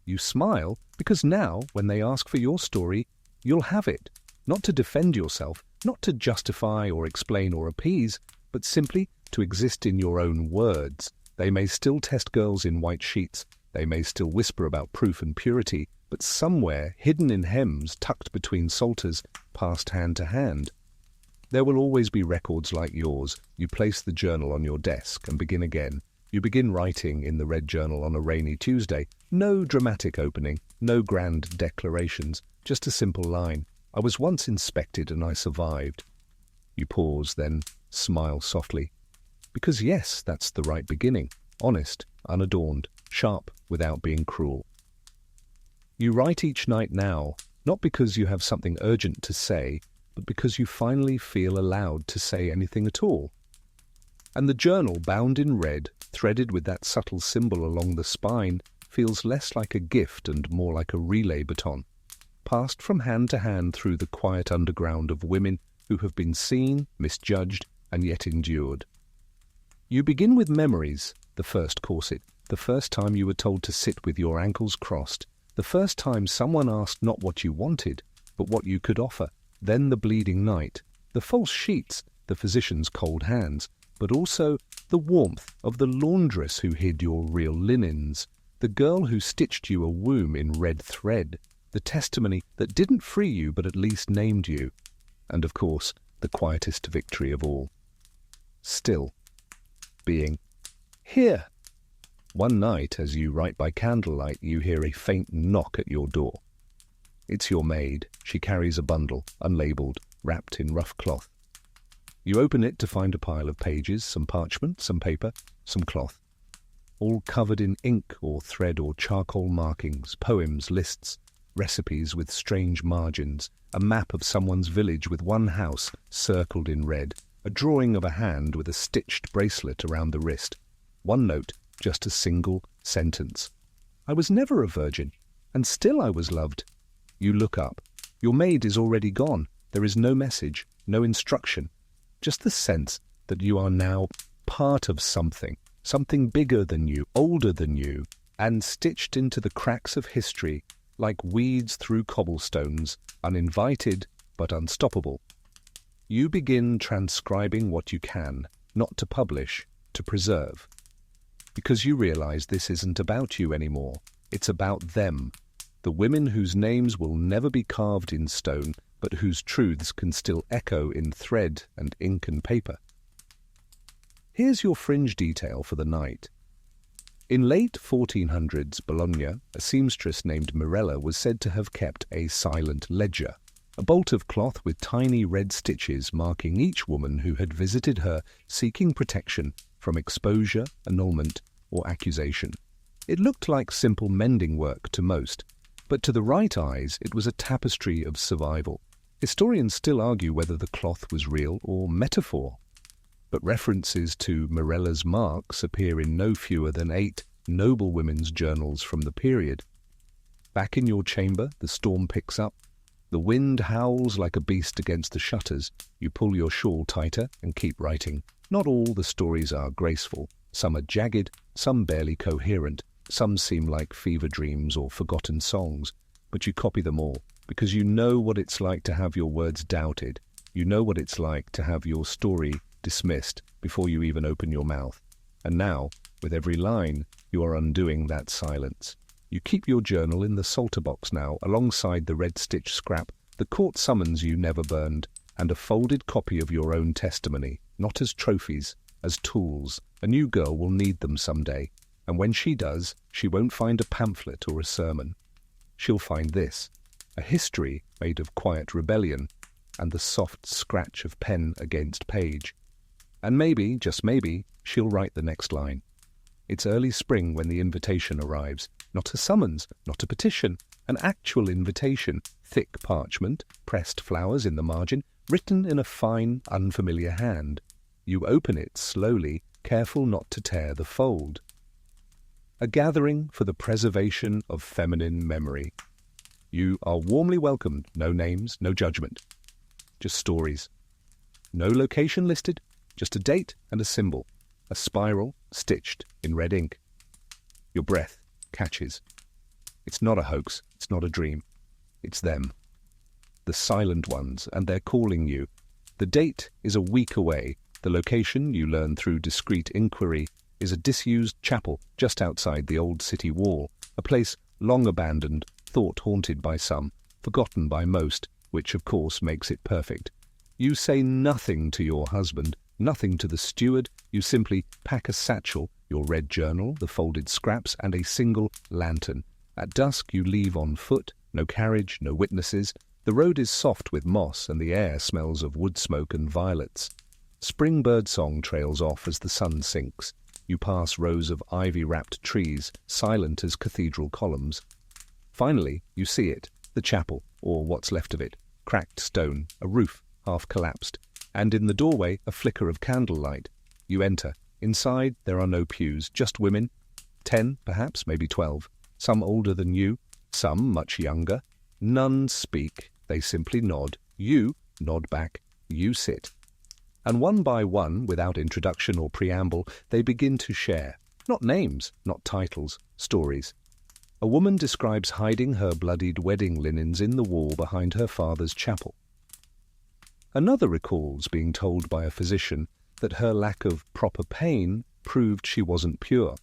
You smile because now, when they ask for your story, you'll have it. Not to defend yourself, not to justify or explain or appease, but simply to exist in your own words. They may still test girls in white sheets. They may still whisper about proof and purity, but somewhere, hidden in hems, tucked between psalters, passed hand to hand. There will always be records like yours. You place the journal on your desk and begin again. You begin writing in the red journal on a rainy Tuesday. No dramatic opening, no grand declarations, just a simple line. "I was once inspected and I survived." You pause, then smile softly. Because yes, that's the right beginning. Honest, unadorned, sharp without being cruel. You write each night now, not because you have something urgent to say, but because you finally feel allowed to say anything at all. And the journal, bound in red, threaded with that subtle symbol along the spine, feels less like a gift and more like a relay baton, passed from hand to hand through the quiet underground of women who have been seen, misjudged, and yet endured. You begin with memories, the first corset, the first time you were told to sit with your ankles crossed, the first time someone asked not what you wanted, but what you could offer, then the bleeding night, the false sheets, the physician's cold hands, but also the warmth of the laundress who hid your real linens, the girl who stitched you a womb in red thread, the testimony that didn't free you but at least named you, and of course, the quietest victory of all. Still, being here. One night, as you write by candlelight, you hear a faint knock at your door. It's your maid. She carries a bundle, unlabeled, wrapped in rough cloth. You open it to find a pile of pages, some parchment, some paper, some cloth, all covered in ink or thread or charcoal markings, poems, lists, recipes with strange margins, a map of someone's village with one house circled in red, a drawing of a hand with a stitched bracelet around the wrist. One note, just a single sentence. "I was never a virgin, and still I was loved." You look up. Your maid is already gone. There is no message, no instruction, just the sense that you are now part of something, something bigger than you, older than you, and stitched into the cracks of history like weeds through cobblestones, uninvited but unstoppable. You begin transcribing what you can, not to publish, to preserve. Because you realize this isn't about you anymore. It's about them, the women whose names will never be carved in stone, but whose truths can still echo in thread and ink and paper. Here's your fringe detail for the night. In late 1400s Bologna, a seamstress named Mirella was said to have kept a silent ledger, a bolt of cloth with tiny red stitches marking each woman who had visited her seeking protection from exposure, annulment, or accusation. It looked like simple mending work to most, but to the right eyes it was a tapestry of survival. Historians still argue whether the cloth was real or metaphor, but references to Mirella's marks appear in no fewer than 8 noble women's journals from the period. Back in your chamber, the storm picks up. The wind howls like a beast against the shutters. You pull your shawl tighter and keep writing. Not all the stories are graceful. Some are jagged, some barely coherent, Some seem like fever dreams or forgotten songs, but you copy them all because you know what it's like to have your words doubted. You know what it's like to have your story dismissed before you even open your mouth. And now, with every line, you are undoing that silence. You keep your journal in the Salter box now, alongside the red stitch scrap, the court summons you never burned, and a folded copy of your own testimony, not as trophies, as tools. A new girl will need them someday, and when she does, she won't find a pamphlet or a sermon. She'll find this, a history made of quiet rebellion and the soft scratch of pen against page. And maybe, just maybe, she'll write the next line. It's early spring when the invitation arrives, not a summons, not a petition, an actual invitation, thick parchment, pressed flowers in the margin, written in a fine, unfamiliar hand. You open it slowly, careful not to tear the fold. A gathering for the preservation of feminine memory. You are warmly welcomed, no names, no judgment. Just stories. No location listed, just a date and a symbol. A spiral stitched in red ink. Your breath catches. It's not a hoax, it's not a dream. It's them. The silent ones, and they're calling you. The date is a week away. The location, you learn through discreet inquiry, is a disused chapel just outside the old city wall, a place long abandoned, thought haunted by some, forgotten by most, which of course makes it perfect. You say nothing to your husband, nothing to the steward. You simply pack a satchel, your red journal, the folded scraps, and a single lantern. At dusk you leave on foot, no carriage, no witnesses. The road is soft with moss, and the air smells of wood smoke and violets. Spring birdsong trails off as the sun sinks. You pass rows of ivy-wrapped trees, silent as cathedral columns. Finally, you see it, the chapel, or what's left of it, cracked stone, a roof half collapsed, and in the doorway a flicker of candlelight. You enter. Inside there are no pews, just women, 10 perhaps, maybe 12, some older than you, some much younger. None speak, they simply nod. You nod back, you sit. And one by one, without introduction or preamble, they begin to share. Not names, not titles, stories. A woman describes hiding her bloodied wedding linens in the wall behind her father's chapel. Another recalls being told by a physician that her lack of proper pain proved she wasn't pure.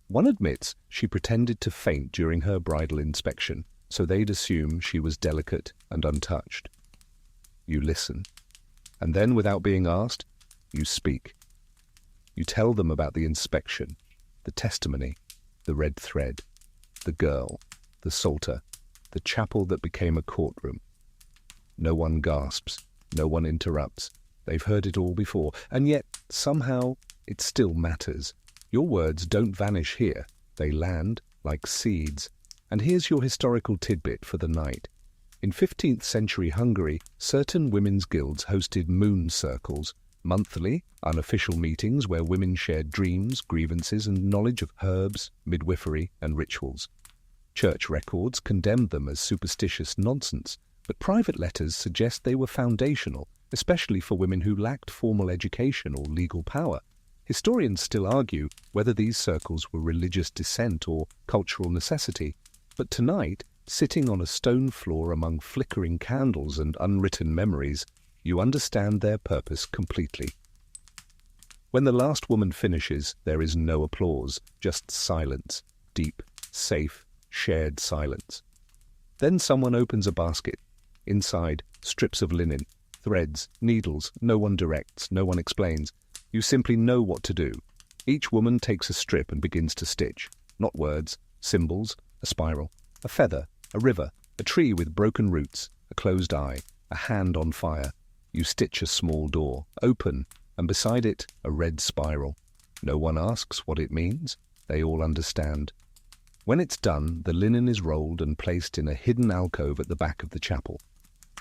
One admits she pretended to faint during her bridal inspection, so they'd assume she was delicate and untouched. You listen. And then, without being asked, you speak. You tell them about the inspection, the testimony, the red thread, the girl, the Salter, the chapel that became a courtroom. No one gasps, no one interrupts. They've heard it all before, and yet, somehow, it still matters. Your words don't vanish here. They land like seeds. And here's your historical tidbit for the night. In 15th century Hungary, certain women's guilds hosted moon circles, monthly, unofficial meetings where women shared dreams, grievances, and knowledge of herbs, midwifery, and rituals. Church records condemned them as superstitious nonsense, but private letters suggest they were foundational, especially for women who lacked formal education or legal power. Historians still argue whether these circles were religious dissent or cultural necessity, but tonight, sitting on a stone floor among flickering candles and unwritten memories, you understand their purpose completely. When the last woman finishes, there is no applause, just silence, deep, safe, shared silence. Then someone opens a basket. Inside, strips of linen, threads, needles. No one directs, no one explains. You simply know what to do. Each woman takes a strip and begins to stitch. Not words, symbols, a spiral, a feather, a river, a tree with broken roots, a closed eye, a hand on fire. You stitch a small door, open, and beside it a red spiral. No one asks what it means. They all understand. When it's done, the linen is rolled and placed in a hidden alcove at the back of the chapel.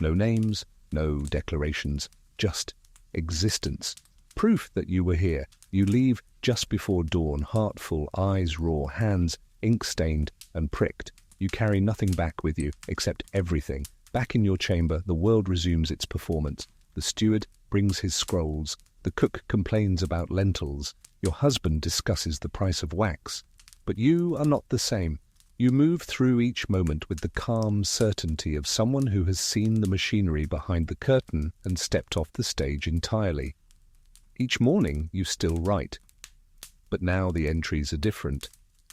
No names, no declarations, just existence. Proof that you were here. You leave just before dawn, heart full, eyes raw, hands ink-stained and pricked. You carry nothing back with you, except everything. Back in your chamber, the world resumes its performance. The steward brings his scrolls. The cook complains about lentils. Your husband discusses the price of wax. But you are not the same. You move through each moment with the calm certainty of someone who has seen the machinery behind the curtain and stepped off the stage entirely. Each morning you still write. But now the entries are different.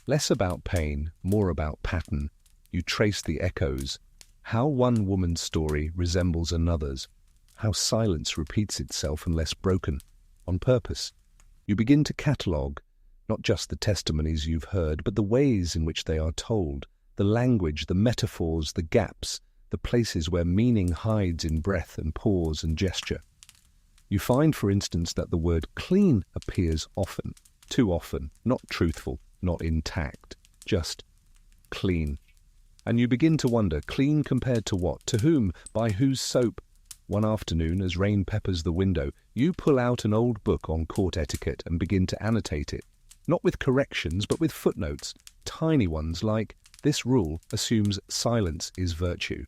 Less about pain, more about pattern. You trace the echoes. How one woman's story resembles another's. How silence repeats itself unless broken, on purpose. You begin to catalogue, not just the testimonies you've heard, but the ways in which they are told, the language, the metaphors, the gaps, the places where meaning hides in breath and pause and gesture. You find, for instance, that the word clean appears often, too often, not truthful, not intact, just clean. And you begin to wonder, clean compared to what, to whom, by whose soap? One afternoon, as rain peppers the window, you pull out an old book on court etiquette and begin to annotate it. Not with corrections, but with footnotes, tiny ones like, this rule assumes silence is virtue.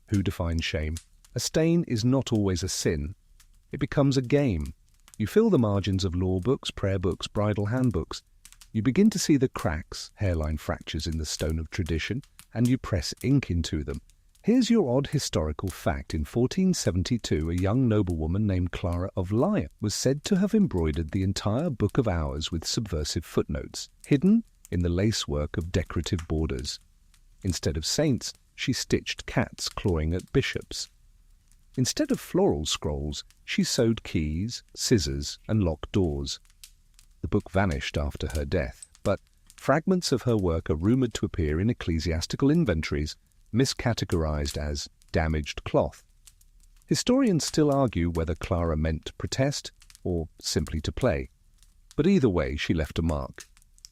Who defines shame? A stain is not always a sin. It becomes a game. You fill the margins of law books, prayer books, bridal handbooks. You begin to see the cracks, hairline fractures in the stone of tradition, and you press ink into them. Here's your odd historical fact. In 1472, a young noblewoman named Clara of Lion was said to have embroidered the entire Book of Hours with subversive footnotes, hidden in the lacework of decorative borders. Instead of saints, she stitched cats clawing at bishops. Instead of floral scrolls, she sewed keys, scissors, and locked doors. The book vanished after her death, but fragments of her work are rumoured to appear in ecclesiastical inventories, miscategorized as damaged cloth. Historians still argue whether Clara meant to protest or simply to play. But either way, she left a mark.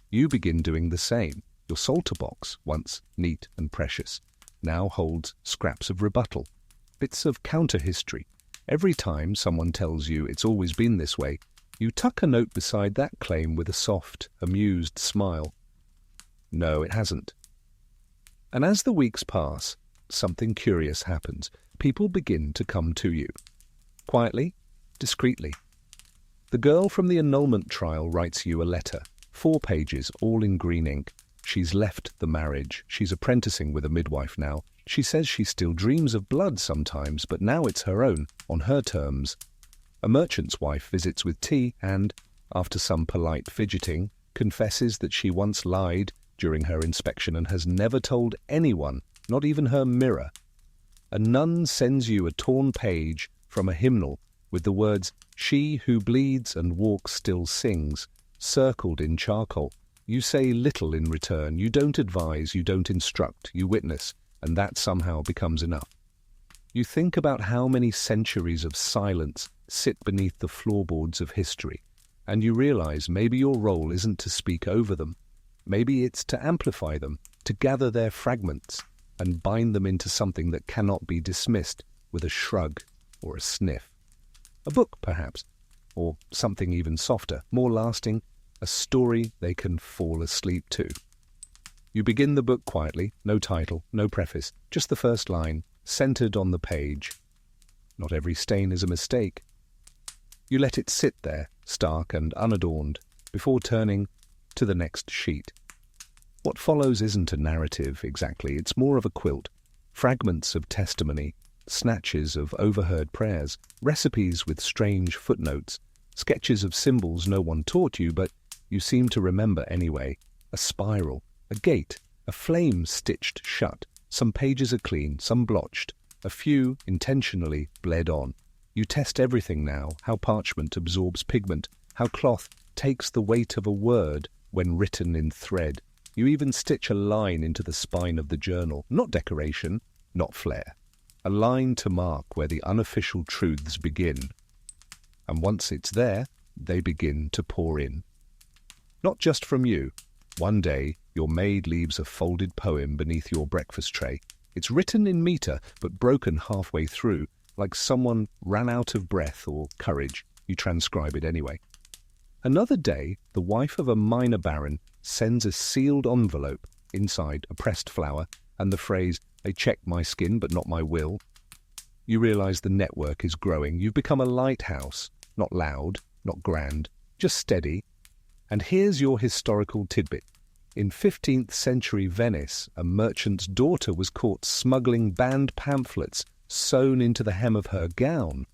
You begin doing the same. Your Psalter box, once neat and precious, now holds scraps of rebuttal, bits of counter-history. Every time someone tells you it's always been this way, you tuck a note beside that claim with a soft, amused smile. No, it hasn't. And as the weeks pass, something curious happens. People begin to come to you. Quietly, discreetly. The girl from the annulment trial writes you a letter. 4 pages, all in green ink. She's left the marriage. She's apprenticing with a midwife now. She says she still dreams of blood sometimes, but now it's her own, on her terms. A merchant's wife visits with tea and, after some polite fidgeting, confesses that she once lied during her inspection and has never told anyone, not even her mirror. A nun sends you a torn page from a hymnal with the words, "She who bleeds and walks still sings," circled in charcoal. You say little in return. You don't advise, you don't instruct, you witness, and that somehow becomes enough. You think about how many centuries of silence sit beneath the floorboards of history, and you realize maybe your role isn't to speak over them. Maybe it's to amplify them, to gather their fragments and bind them into something that cannot be dismissed with a shrug or a sniff. A book, perhaps, or something even softer, more lasting, a story they can fall asleep to. You begin the book quietly, no title, no preface, just the first line, centered on the page. Not every stain is a mistake. You let it sit there, stark and unadorned, before turning to the next sheet. What follows isn't a narrative exactly, it's more of a quilt. Fragments of testimony, snatches of overheard prayers, recipes with strange footnotes, sketches of symbols no one taught you, but you seem to remember anyway. A spiral, a gate, a flame stitched shut. Some pages are clean, some blotched, a few intentionally bled on. You test everything now, how parchment absorbs pigment, how cloth takes the weight of a word when written in thread. You even stitch a line into the spine of the journal, not decoration, not flair. A line to mark where the unofficial truths begin. And once it's there, they begin to pour in. Not just from you. One day, your maid leaves a folded poem beneath your breakfast tray. It's written in metre, but broken halfway through, like someone ran out of breath or courage. You transcribe it anyway. Another day, the wife of a minor baron sends a sealed envelope, inside a pressed flower, and the phrase, "They checked my skin but not my will." You realize the network is growing. You've become a lighthouse, not loud, not grand, just steady. And here's your historical tidbit. In 15th century Venice, a merchant's daughter was caught smuggling banned pamphlets sewn into the hem of her gown.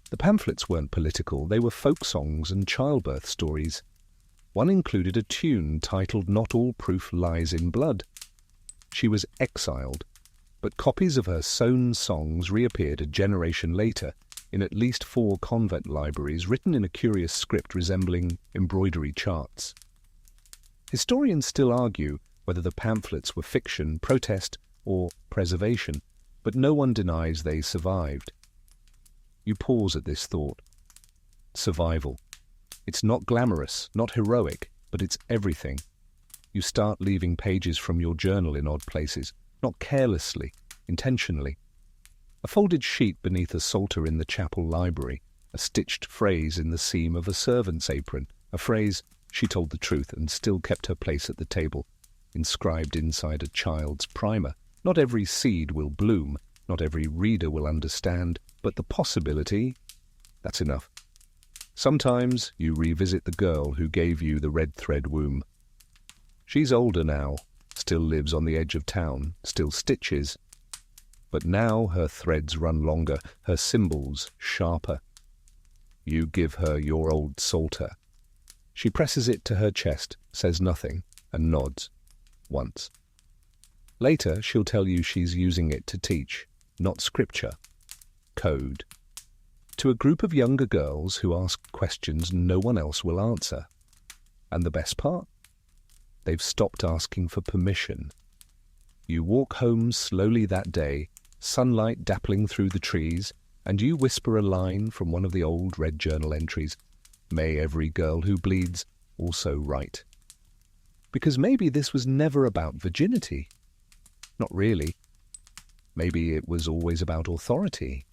The pamphlets weren't political, they were folk songs and childbirth stories. One included a tune titled "Not All Proof Lies in Blood." She was exiled, but copies of her sewn songs reappeared a generation later in at least 4 convent libraries, written in a curious script resembling embroidery charts. Historians still argue whether the pamphlets were fiction, protest, or preservation, but no one denies they survived. You pause at this thought. Survival. It's not glamorous, not heroic, but it's everything. You start leaving pages from your journal in odd places, not carelessly, intentionally. A folded sheet beneath a psalter in the chapel library, a stitched phrase in the seam of a servant's apron, a phrase she told the truth and still kept her place at the table, inscribed inside a child's primer. Not every seed will bloom, not every reader will understand, but the possibility, that's enough. Sometimes you revisit the girl who gave you the red thread womb. She's older now, still lives on the edge of town, still stitches. But now her threads run longer, her symbols sharper. You give her your old psalter. She presses it to her chest, says nothing, and nods. Once. Later she'll tell you she's using it to teach, not scripture, code. To a group of younger girls who ask questions no one else will answer. And the best part? They've stopped asking for permission. You walk home slowly that day, sunlight dappling through the trees, and you whisper a line from one of the old red journal entries. May every girl who bleeds also write. Because maybe this was never about virginity. Not really. Maybe it was always about authority.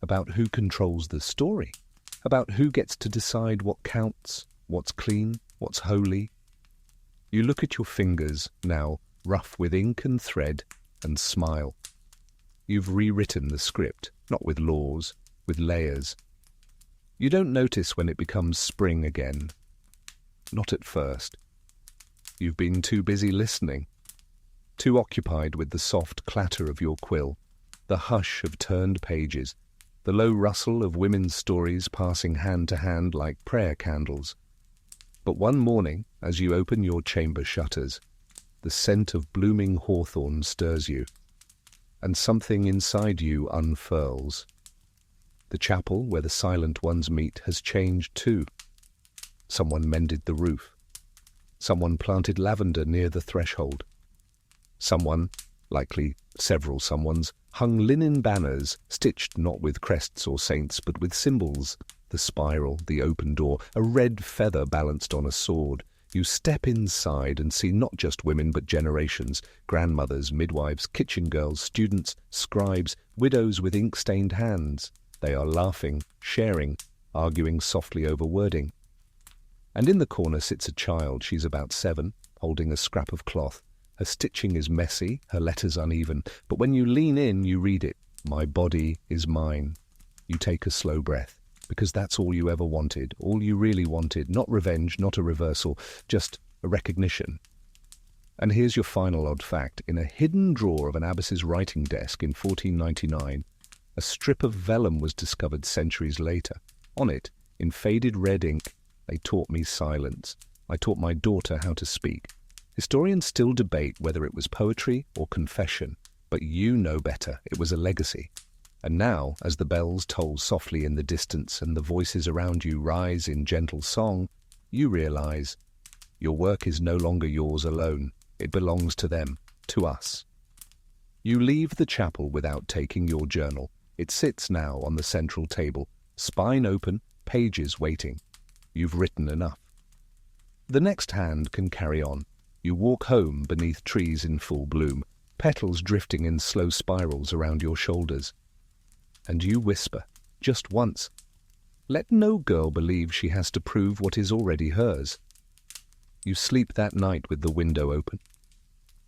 About who controls the story. About who gets to decide what counts, what's clean, what's holy. You look at your fingers, now rough with ink and thread, and smile. You've rewritten the script, not with laws, with layers. You don't notice when it becomes spring again. Not at first. You've been too busy listening, too occupied with the soft clatter of your quill, the hush of turned pages, the low rustle of women's stories passing hand to hand like prayer candles. But one morning, as you open your chamber shutters, the scent of blooming hawthorn stirs you, and something inside you unfurls. The chapel where the silent ones meet has changed too. Someone mended the roof. Someone planted lavender near the threshold. Someone, likely several someones, hung linen banners, stitched not with crests or saints, but with symbols. The spiral, the open door, a red feather balanced on a sword. You step inside and see not just women but generations, grandmothers, midwives, kitchen girls, students, scribes, widows with ink-stained hands. They are laughing, sharing, arguing softly over wording. And in the corner sits a child. She's about 7, holding a scrap of cloth. Her stitching is messy, her letters uneven, but when you lean in, you read it. My body is mine. You take a slow breath, because that's all you ever wanted, all you really wanted, not revenge, not a reversal, just a recognition. And here's your final odd fact. In a hidden drawer of an abbess's writing desk in 1499, a strip of vellum was discovered centuries later. On it, in faded red ink, they taught me silence. I taught my daughter how to speak. Historians still debate whether it was poetry or confession, but you know better. It was a legacy. And now, as the bells toll softly in the distance and the voices around you rise in gentle song, you realize your work is no longer yours alone. It belongs to them, to us. You leave the chapel without taking your journal. It sits now on the central table, spine open, pages waiting. You've written enough. The next hand can carry on. You walk home beneath trees in full bloom, petals drifting in slow spirals around your shoulders. And you whisper, just once, let no girl believe she has to prove what is already hers. You sleep that night with the window open.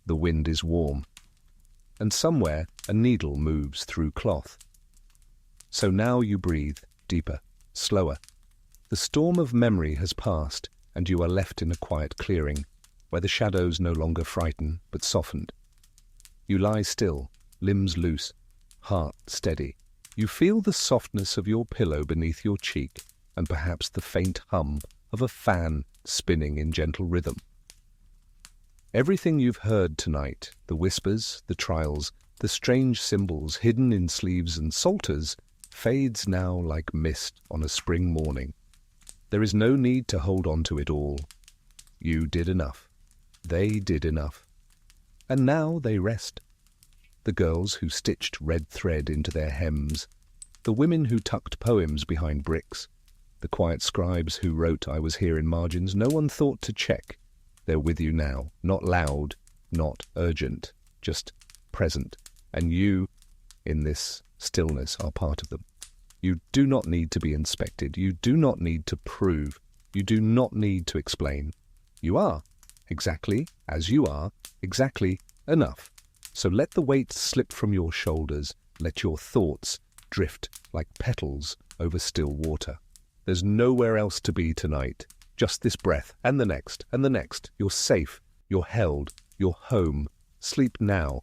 The wind is warm, and somewhere a needle moves through cloth. So now you breathe, deeper, slower. The storm of memory has passed, and you are left in a quiet clearing. where the shadows no longer frighten but softened. You lie still, limbs loose, heart steady. You feel the softness of your pillow beneath your cheek and perhaps the faint hum of a fan spinning in gentle rhythm. Everything you've heard tonight, the whispers, the trials, the strange symbols hidden in sleeves and psalters, fades now like mist on a spring morning. There is no need to hold on to it all. You did enough. They did enough. And now they rest. The girls who stitched red thread into their hems, the women who tucked poems behind bricks, the quiet scribes who wrote "I was here" in margins, no one thought to check. They're with you now, not loud, not urgent, just present. And you, in this stillness, are part of them. You do not need to be inspected. You do not need to prove. You do not need to explain. You are, exactly as you are, exactly enough. So let the weight slip from your shoulders. Let your thoughts drift like petals over still water. There's nowhere else to be tonight. Just this breath, and the next, and the next. You're safe, you're held, you're home. Sleep now,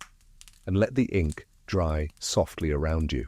and let the ink dry softly around you.